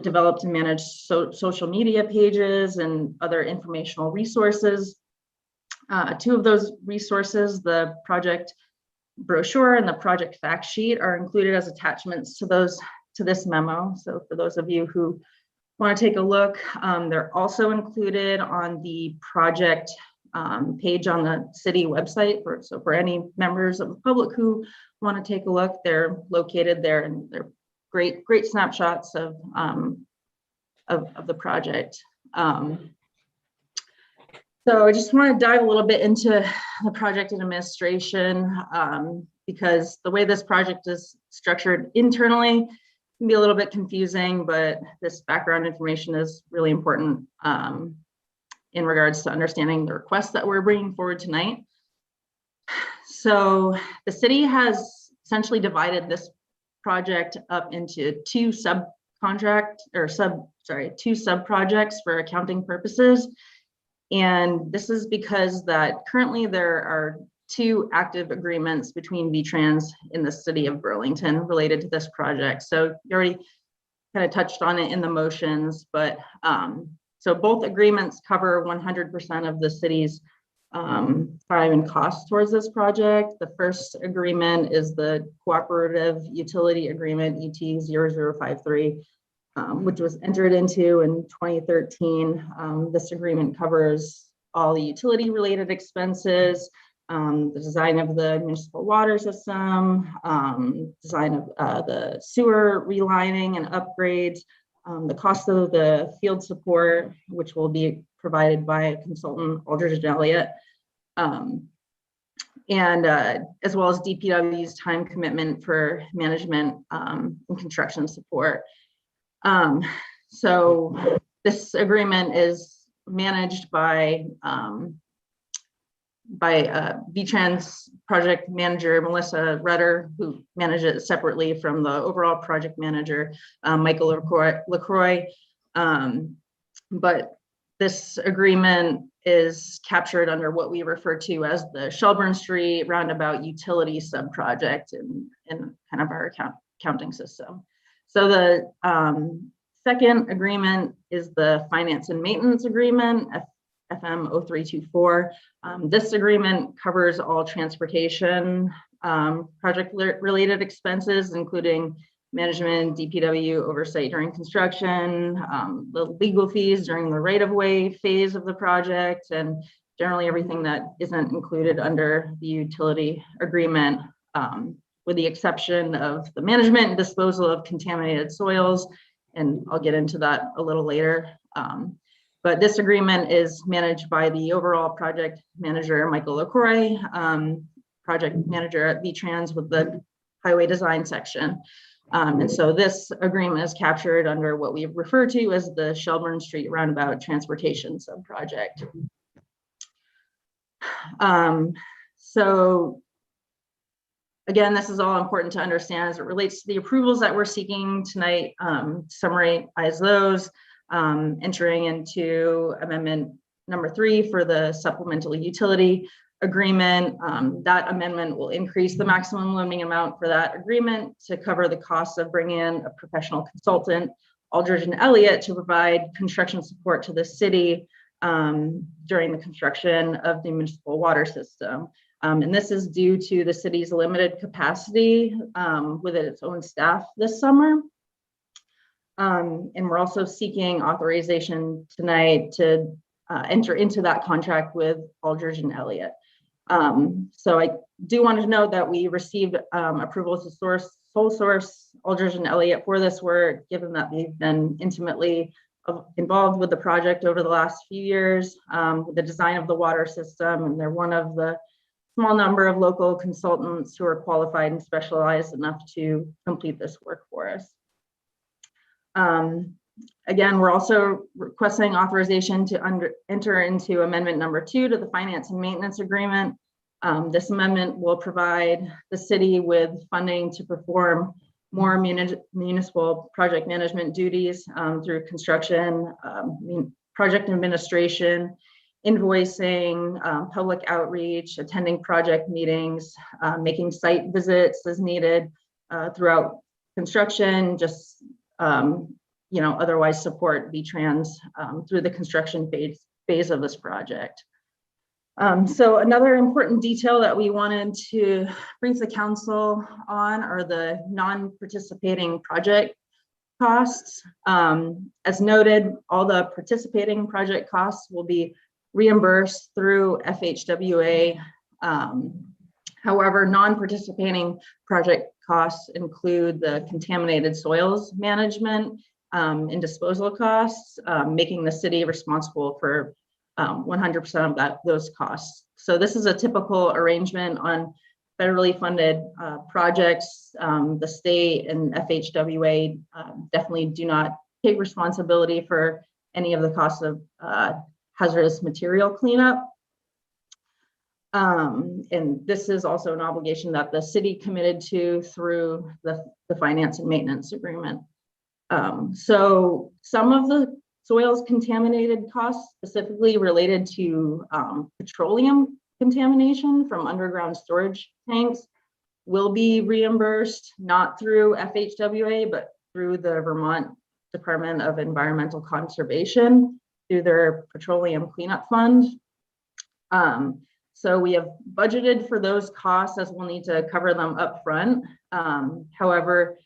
developed and managed social media pages and other informational resources. Two of those resources, the project brochure and the project fact sheet, are included as attachments to this memo. So for those of you who want to take a look, they're also included on the project page on the city website. So for any members of the public who want to take a look, they're located there, and they're great snapshots of the project. So I just want to dive a little bit into the project administration, because the way this project is structured internally can be a little bit confusing, but this background information is really important in regards to understanding the requests that we're bringing forward tonight. So the city has essentially divided this project up into two sub-projects for accounting purposes. And this is because that currently there are two active agreements between VTrans in the city of Burlington related to this project. So you already kind of touched on it in the motions, but so both agreements cover 100% of the city's time and cost towards this project. The first agreement is the Cooperative Utility Agreement, ET 0053, which was entered into in 2013. This agreement covers all the utility related expenses, the design of the municipal water system, design of the sewer relining and upgrades, the cost of the field support, which will be provided by consultant Aldridge and Elliott, and as well as DPW's time commitment for management and construction support. So this agreement is managed by VTrans project manager Melissa Rutter, who manages it separately from the overall project manager Michael LaCroix. But this agreement is captured under what we refer to as the Shelburne Street Roundabout Utility Subproject in kind of our accounting system. So the second agreement is the Finance and Maintenance Agreement, FM 0324. This agreement covers all transportation project related expenses, including management, DPW oversight during construction, the legal fees during the right-of-way phase of the project, and generally everything that isn't included under the utility agreement, with the exception of the management and disposal of contaminated soils. And I'll get into that a little later. But this agreement is managed by the overall project manager, Michael LaCroix, project manager at VTrans with the highway design section. And so this agreement is captured under what we refer to as the Shelburne Street Roundabout Transportation Subproject. So again, this is all important to understand as it relates to the approvals that we're seeking tonight. Summarize those, entering into amendment number 3 for the supplemental utility agreement. That amendment will increase the maximum limiting amount for that agreement to cover the costs of bringing in a professional consultant, Aldridge and Elliott, to provide construction support to the city during the construction of the municipal water system. And this is due to the city's limited capacity within its own staff this summer. And we're also seeking authorization tonight to enter into that contract with Aldridge and Elliott. So I do want to note that we received approval to sole source Aldridge and Elliott for this work, given that they've been intimately involved with the project over the last few years with the design of the water system, and they're one of the small number of local consultants who are qualified and specialized enough to complete this work for us. Again, we're also requesting authorization to enter into amendment number 2 to the finance and maintenance agreement. This amendment will provide the city with funding to perform more municipal project management duties through construction, project administration, invoicing, public outreach, attending project meetings, making site visits as needed throughout construction, just otherwise support VTrans through the construction phase of this project. So another important detail that we wanted to brief the council on are the non-participating project costs. As noted, all the participating project costs will be reimbursed through FHWA. However, non-participating project costs include the contaminated soils management and disposal costs, making the city responsible for 100% of those costs. So this is a typical arrangement on federally funded projects. The state and FHWA definitely do not take responsibility for any of the costs of hazardous material cleanup. And this is also an obligation that the city committed to through the finance and maintenance agreement. So some of the soils contaminated costs specifically related to petroleum contamination from underground storage tanks will be reimbursed, not through FHWA, but through the Vermont Department of Environmental Conservation through their petroleum cleanup fund. So we have budgeted for those costs as we'll need to cover them up front. However,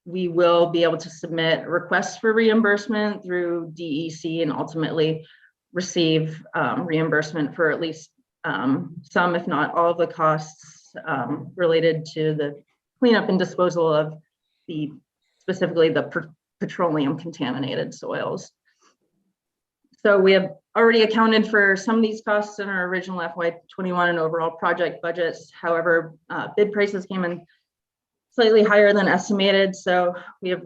we will be able to submit requests for reimbursement through DEC and ultimately receive reimbursement for at least some, if not all, of the costs related to the cleanup and disposal of specifically the petroleum contaminated soils. So we have already accounted for some of these costs in our original FY21 and overall project budgets. However, bid prices came in slightly higher than estimated. So we have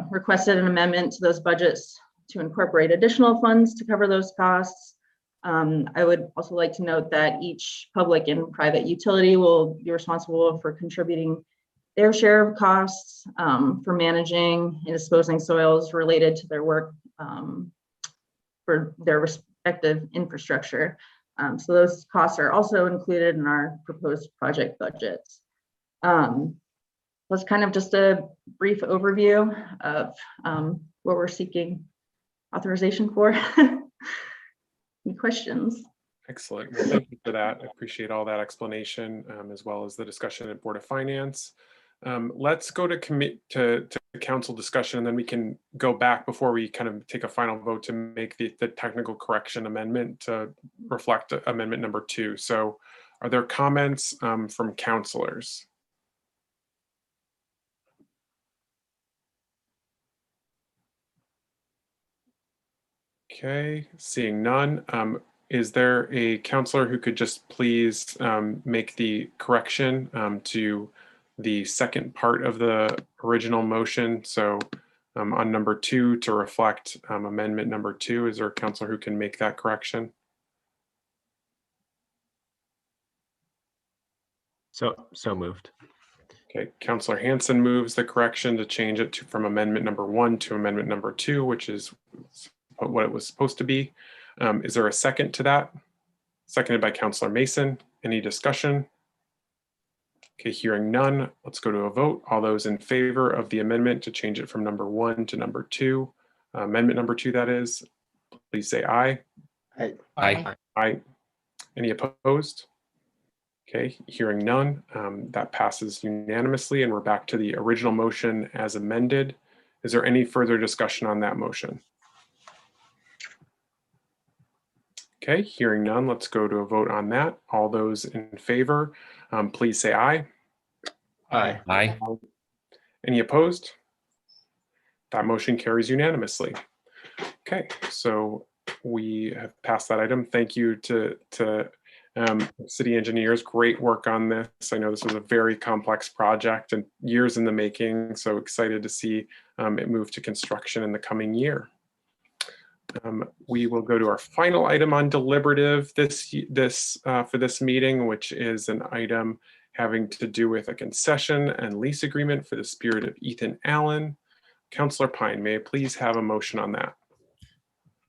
requested an amendment to those budgets to incorporate additional funds to cover those costs. I would also like to note that each public and private utility will be responsible for contributing their share of costs for managing and disposing soils related to their work for their respective infrastructure. So those costs are also included in our proposed project budgets. That's kind of just a brief overview of what we're seeking authorization for. Any questions? Excellent. Well, thank you for that. I appreciate all that explanation as well as the discussion at Board of Finance. Let's go to council discussion, and then we can go back before we kind of take a final vote to make the technical correction amendment to reflect amendment number 2. So are there comments from councilors? Okay, seeing none. Is there a councilor who could just please make the correction to the second part of the original motion? So on number 2 to reflect amendment number 2, is there a councilor who can make that correction? So moved. Okay, Councilor Hanson moves the correction to change it from amendment number 1 to amendment number 2, which is what it was supposed to be. Is there a second to that? Seconded by Councilor Mason. Any discussion? Okay, hearing none, let's go to a vote. All those in favor of the amendment to change it from number 1 to number 2, amendment number 2 that is, please say aye. Aye. Aye. Aye. Any opposed? Okay, hearing none, that passes unanimously, and we're back to the original motion as amended. Is there any further discussion on that motion? Okay, hearing none, let's go to a vote on that. All those in favor, please say aye. Aye. Aye. Any opposed? That motion carries unanimously. Okay, so we have passed that item. Thank you to city engineers. Great work on this. I know this was a very complex project and years in the making, so excited to see it move to construction in the coming year. We will go to our final item on deliberative for this meeting, which is an item having to do with a concession and lease agreement for the Spirit of Ethan Allen. Councilor Pine, may I please have a motion on that?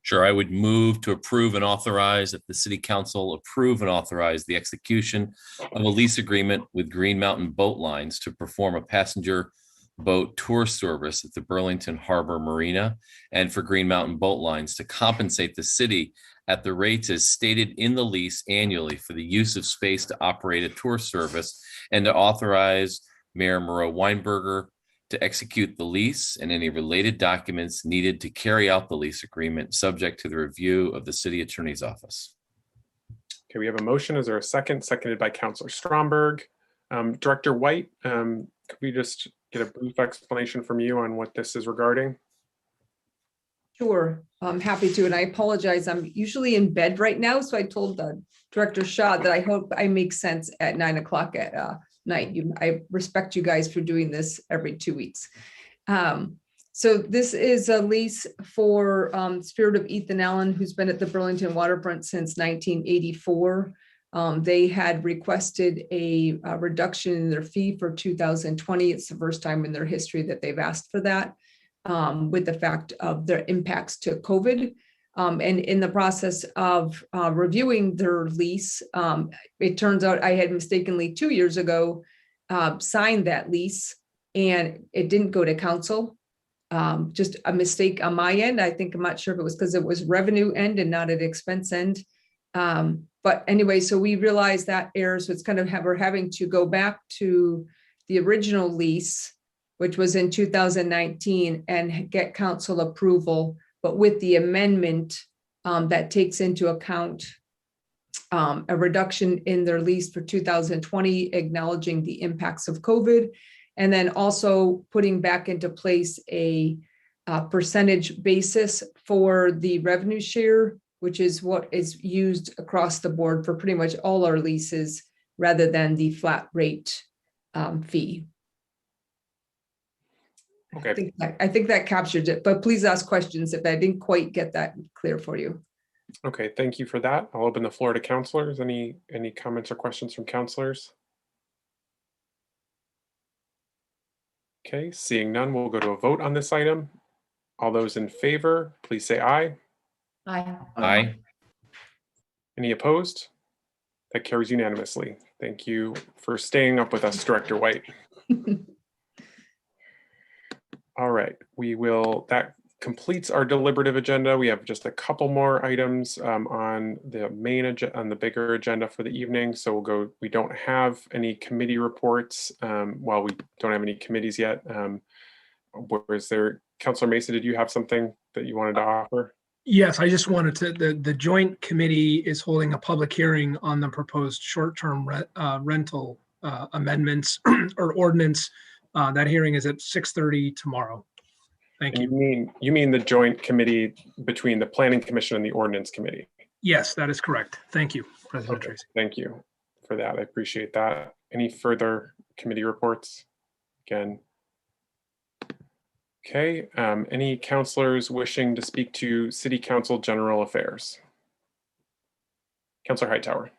Sure, I would move to approve and authorize that the city council approve and authorize the execution of a lease agreement with Green Mountain Boat Lines to perform a passenger boat tour service at the Burlington Harbor Marina, and for Green Mountain Boat Lines to compensate the city at the rates as stated in the lease annually for the use of space to operate a tour service, and to authorize Mayor Moreau Weinberger to execute the lease and any related documents needed to carry out the lease agreement, subject to the review of the city attorney's office. Okay, we have a motion. Is there a second? Seconded by Councilor Stromberg. Director White, could we just get a brief explanation from you on what this is regarding? Sure, I'm happy to, and I apologize. I'm usually in bed right now, so I told Director Shaw that I hope I make sense at 9 o'clock at night. I respect you guys for doing this every 2 weeks. So this is a lease for Spirit of Ethan Allen, who's been at the Burlington waterfront since 1984. They had requested a reduction in their fee for 2020. It's the first time in their history that they've asked for that, with the fact of their impacts to COVID. And in the process of reviewing their lease, it turns out I had mistakenly 2 years ago signed that lease, and it didn't go to council. Just a mistake on my end. I think, I'm not sure if it was because it was revenue end and not at expense end. But anyway, so we realized that error. So it's kind of we're having to go back to the original lease, which was in 2019, and get council approval, but with the amendment that takes into account a reduction in their lease for 2020, acknowledging the impacts of COVID, and then also putting back into place a percentage basis for the revenue share, which is what is used across the board for pretty much all our leases, rather than the flat rate fee. Okay. I think that captures it, but please ask questions if I didn't quite get that clear for you. Okay, thank you for that. I'll open the floor to councilors. Any comments or questions from councilors? Okay, seeing none, we'll go to a vote on this item. All those in favor, please say aye. Aye. Aye. Any opposed? That carries unanimously. Thank you for staying up with us, Director White. All right, that completes our deliberative agenda. We have just a couple more items on the main agenda, on the bigger agenda for the evening. So we'll go. We don't have any committee reports. While we don't have any committees yet. Was there, Councilor Mason? Did you have something that you wanted to offer? Yes, I just wanted to, the joint committee is holding a public hearing on the proposed short-term rental amendments or ordinance. That hearing is at 6:30 tomorrow. Thank you. You mean the joint committee between the Planning Commission and the Ordinance Committee? Yes, that is correct. Thank you, President Okay. Tracy. Thank you for that. I appreciate that. Any further committee reports? Again. Okay. Any councilors wishing to speak to City Council General Affairs? Councilor Hightower.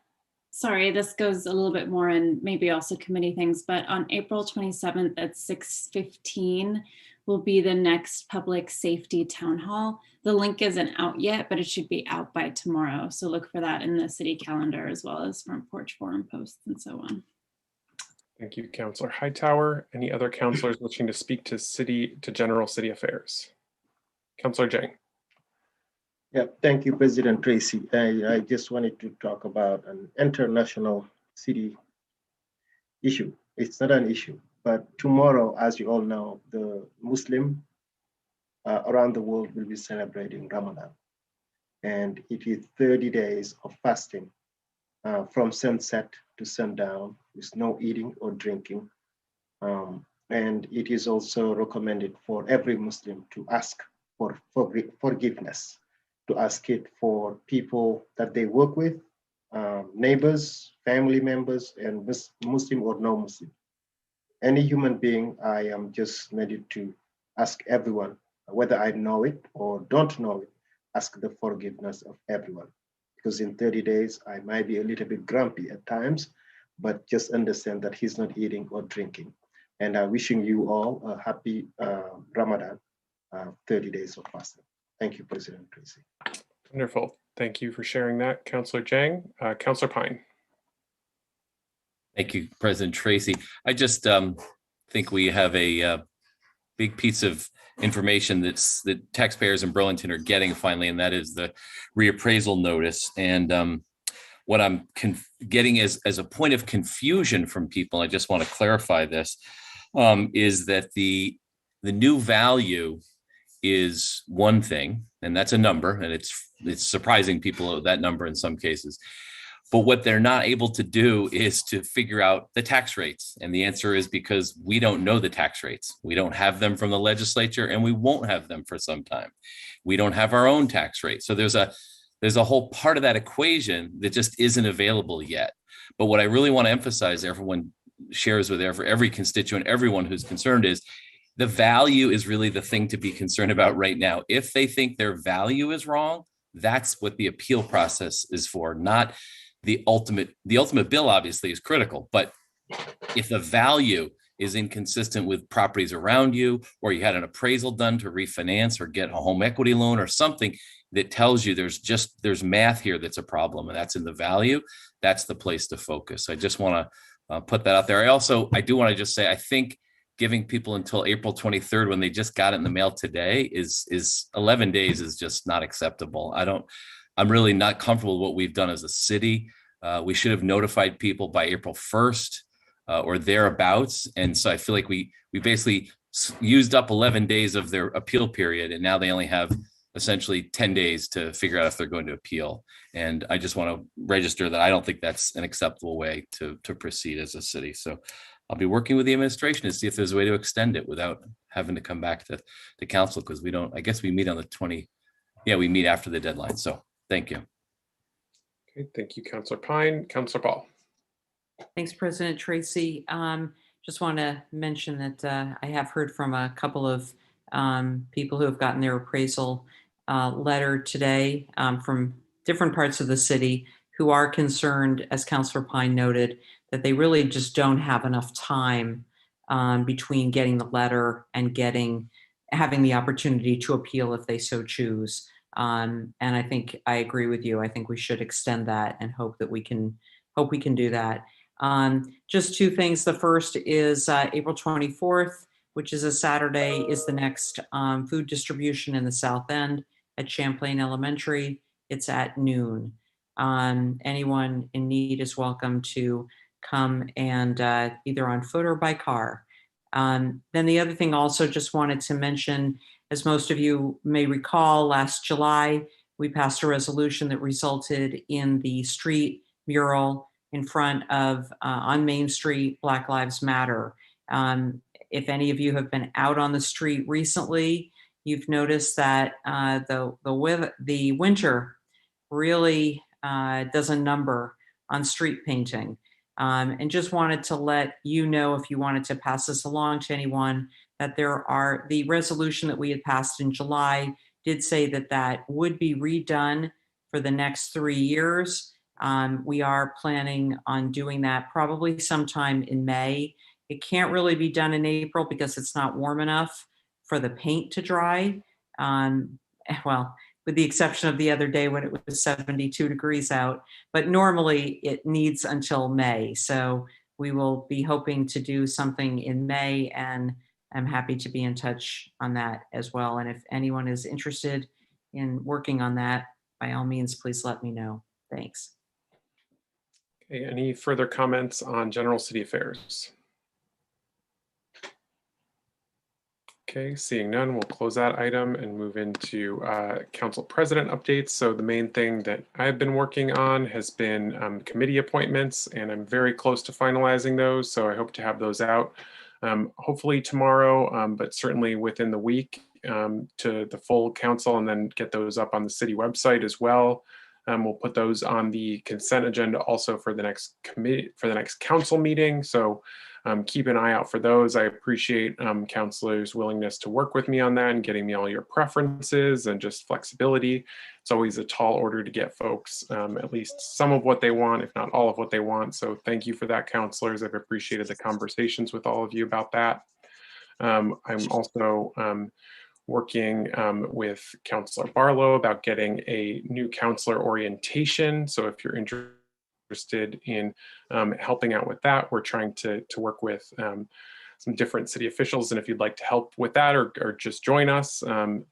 Sorry, this goes a little bit more and maybe also committee things, but on April 27th at 6:15 will be the next public safety town hall. The link isn't out yet, but it should be out by tomorrow. So look for that in the city calendar as well as front porch forum posts and so on. Thank you, Councilor Hightower. Any other councilors wishing to speak to general city affairs? Councilor Jang. Yeah, thank you, President Tracy. I just wanted to talk about an international city issue. It's not an issue, but tomorrow, as you all know, the Muslim around the world will be celebrating Ramadan. And it is 30 days of fasting from sunset to sundown with no eating or drinking. And it is also recommended for every Muslim to ask for forgiveness, to ask it for people that they work with, neighbors, family members, and Muslim or no Muslim. Any human being, I am just ready to ask everyone, whether I know it or don't know it, ask the forgiveness of everyone. Because in 30 days, I might be a little bit grumpy at times, but just understand that he's not eating or drinking. And I'm wishing you all a happy Ramadan, 30 days of fasting. Thank you, President Tracy. Wonderful. Thank you for sharing that, Councilor Jang. Councilor Pine. Thank you, President Tracy. I just think we have a big piece of information that taxpayers in Burlington are getting finally, and that is the reappraisal notice. And what I'm getting as a point of confusion from people, I just want to clarify this, is that the new value is one thing, and that's a number, and it's surprising people that number in some cases. But what they're not able to do is to figure out the tax rates. And the answer is because we don't know the tax rates. We don't have them from the legislature, and we won't have them for some time. We don't have our own tax rate. So there's a whole part of that equation that just isn't available yet. But what I really want to emphasize, everyone shares with every constituent, everyone who's concerned, is the value is really the thing to be concerned about right now. If they think their value is wrong, that's what the appeal process is for, not the ultimate bill. Obviously is critical, but if the value is inconsistent with properties around you, or you had an appraisal done to refinance or get a home equity loan or something that tells you there's math here that's a problem, and that's in the value, that's the place to focus. I just want to put that out there. I do want to just say, I think giving people until April 23rd when they just got it in the mail today is 11 days is just not acceptable. I'm really not comfortable with what we've done as a city. We should have notified people by April 1st or thereabouts. And so I feel like we basically used up 11 days of their appeal period, and now they only have essentially 10 days to figure out if they're going to appeal. And I just want to register that I don't think that's an acceptable way to proceed as a city. So I'll be working with the administration to see if there's a way to extend it without having to come back to council, because I guess we meet on the 20. Yeah, we meet after the deadline. So thank you. Okay, thank you, Councilor Pine. Councilor Paul. Thanks, President Tracy. Just want to mention that I have heard from a couple of people who have gotten their appraisal letter today from different parts of the city who are concerned, as Councilor Pine noted, that they really just don't have enough time between getting the letter and having the opportunity to appeal if they so choose. And I think I agree with you. I think we should extend that and hope we can do that. Just two things. The first is April 24th, which is a Saturday, is the next food distribution in the South End at Champlain Elementary. It's at noon. Anyone in need is welcome to come and either on foot or by car. Then the other thing also just wanted to mention, as most of you may recall, last July, we passed a resolution that resulted in the street mural in front of, on Main Street, Black Lives Matter. If any of you have been out on the street recently, you've noticed that the winter really does a number on street painting. And just wanted to let you know, if you wanted to pass this along to anyone, that the resolution that we had passed in July did say that would be redone for the next 3 years. We are planning on doing that probably sometime in May. It can't really be done in April because it's not warm enough for the paint to dry. Well, with the exception of the other day when it was 72 degrees out, but normally it needs until May. So we will be hoping to do something in May, and I'm happy to be in touch on that as well. And if anyone is interested in working on that, by all means, please let me know. Thanks. Okay, any further comments on general city affairs? Okay, seeing none, we'll close that item and move into council president updates. So the main thing that I've been working on has been committee appointments, and I'm very close to finalizing those. So I hope to have those out hopefully tomorrow, but certainly within the week to the full council, and then get those up on the city website as well. We'll put those on the consent agenda also for the next council meeting. So keep an eye out for those. I appreciate councilors' willingness to work with me on that and getting me all your preferences and just flexibility. It's always a tall order to get folks at least some of what they want, if not all of what they want. So thank you for that, councilors. I've appreciated the conversations with all of you about that. I'm also working with Councilor Barlow about getting a new councilor orientation. So if you're interested in helping out with that, we're trying to work with some different city officials. And if you'd like to help with that or just join us,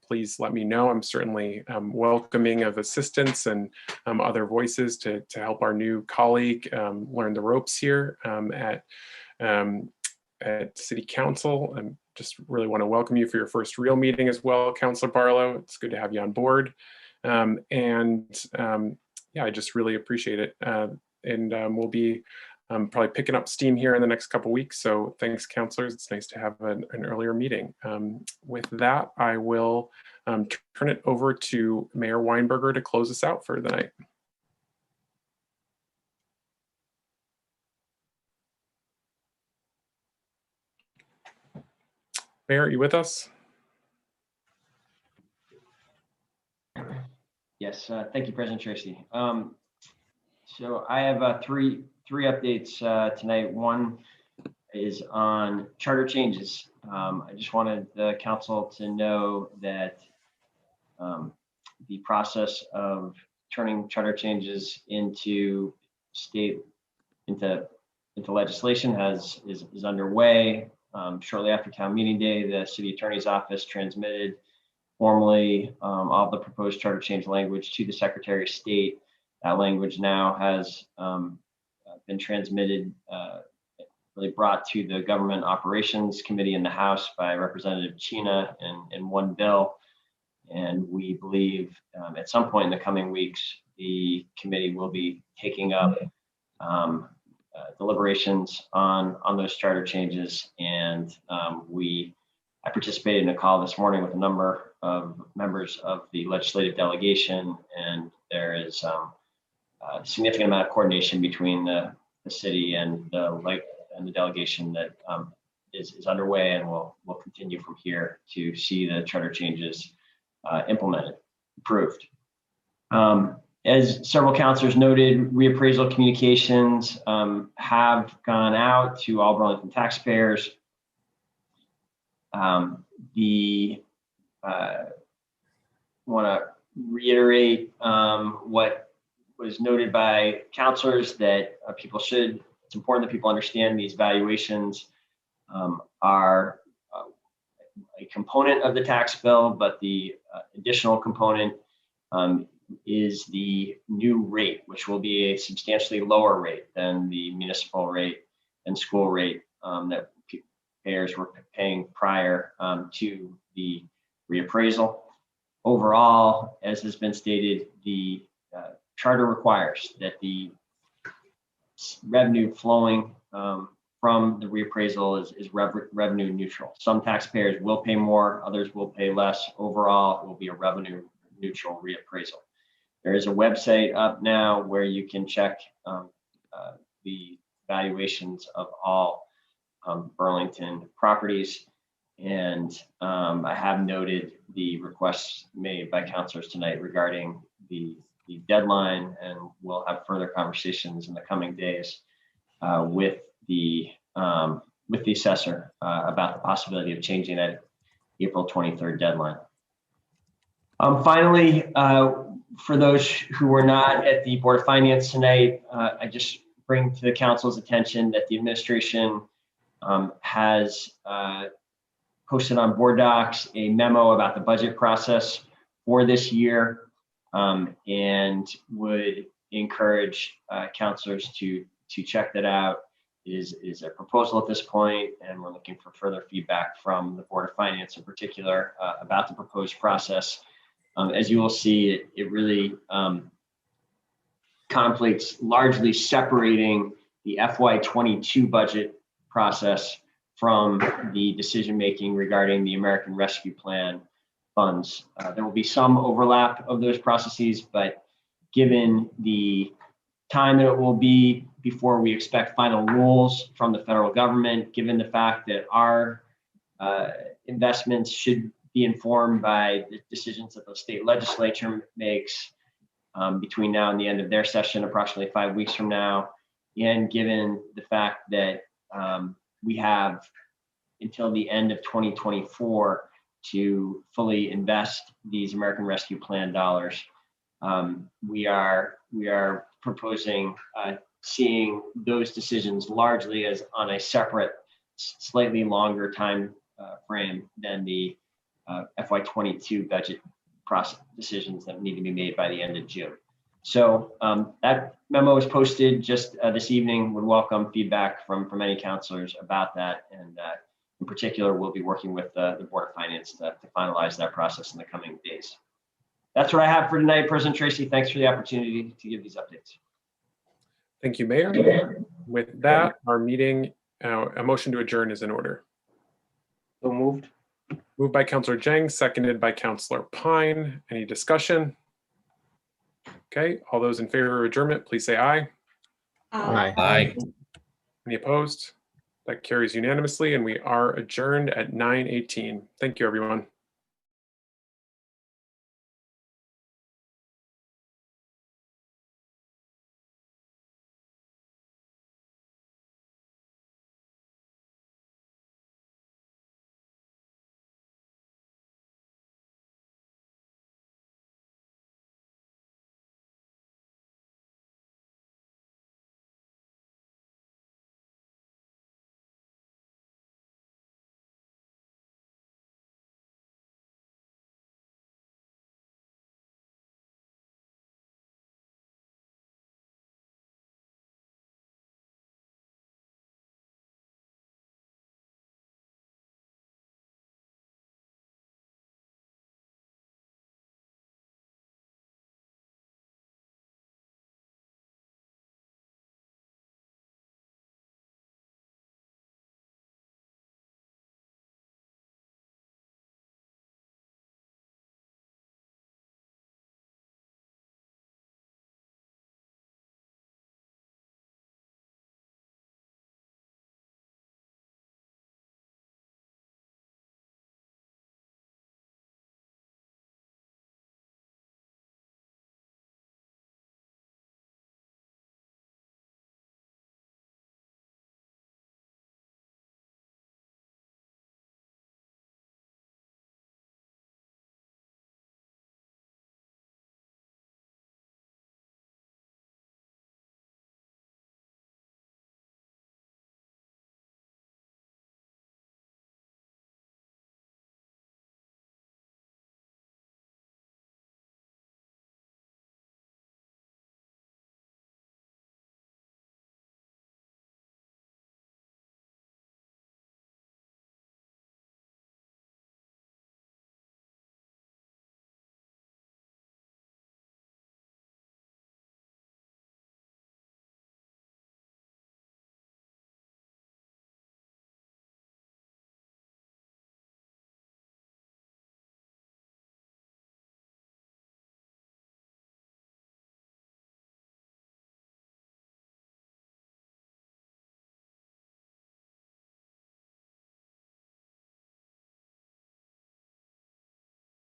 please let me know. I'm certainly welcoming of assistance and other voices to help our new colleague learn the ropes here at City Council. I just really want to welcome you for your first real meeting as well, Councilor Barlow. It's good to have you on board. Yeah, I just really appreciate it. We'll be probably picking up steam here in the next couple weeks. So thanks, councilors. It's nice to have an earlier meeting. With that, I will turn it over to Mayor Weinberger to close us out for the night. Mayor, are you with us? Yes, thank you, President Tracy. So I have three updates tonight. One is on charter changes. I just wanted the council to know that the process of turning charter changes into legislation is underway. Shortly after town meeting day, the city attorney's office transmitted formally all of the proposed charter change language to the Secretary of State. That language now has been transmitted, really brought to the Government Operations Committee in the House by Representative Chena in one bill. And we believe at some point in the coming weeks, the committee will be taking up deliberations on those charter changes. And I participated in a call this morning with a number of members of the legislative delegation, and there is a significant amount of coordination between the city and the delegation that is underway, and will continue from here to see the charter changes implemented, approved. As several councilors noted, reappraisal communications have gone out to all Burlington taxpayers. Want to reiterate what was noted by councilors, that it's important that people understand these valuations are a component of the tax bill, but the additional component is the new rate, which will be a substantially lower rate than the municipal rate and school rate that payers were paying prior to the reappraisal. Overall, as has been stated, the charter requires that the revenue flowing from the reappraisal is revenue neutral. Some taxpayers will pay more, others will pay less. Overall, it will be a revenue neutral reappraisal. There is a website up now where you can check the valuations of all Burlington properties. And I have noted the requests made by councilors tonight regarding the deadline, and we'll have further conversations in the coming days with the assessor about the possibility of changing that April 23rd deadline. Finally, for those who were not at the Board of Finance tonight, I just bring to the council's attention that the administration has posted on board docs a memo about the budget process for this year, and would encourage councilors to check that out. It is a proposal at this point, and we're looking for further feedback from the Board of Finance in particular about the proposed process. As you will see, it really contemplates largely separating the FY22 budget process from the decision-making regarding the American Rescue Plan funds. There will be some overlap of those processes, but given the time that it will be before we expect final rules from the federal government, given the fact that our investments should be informed by the decisions that the state legislature makes between now and the end of their session, approximately 5 weeks from now, and given the fact that we have until the end of 2024 to fully invest these American Rescue Plan dollars, we are proposing seeing those decisions largely as on a separate, slightly longer time frame than the FY22 budget process decisions that need to be made by the end of June. So that memo is posted just this evening. Would welcome feedback from any councilors about that, and in particular, we'll be working with the Board of Finance to finalize that process in the coming days. That's what I have for tonight, President Tracy. Thanks for the opportunity to give these updates. Thank you, Mayor. With that, our meeting, a motion to adjourn is in order. So moved. Moved by Councilor Jang, seconded by Councilor Pine. Any discussion? Okay, all those in favor of adjournment, please say aye. Aye. Aye. Any opposed? That carries unanimously, and we are adjourned at 9:18. Thank you, everyone.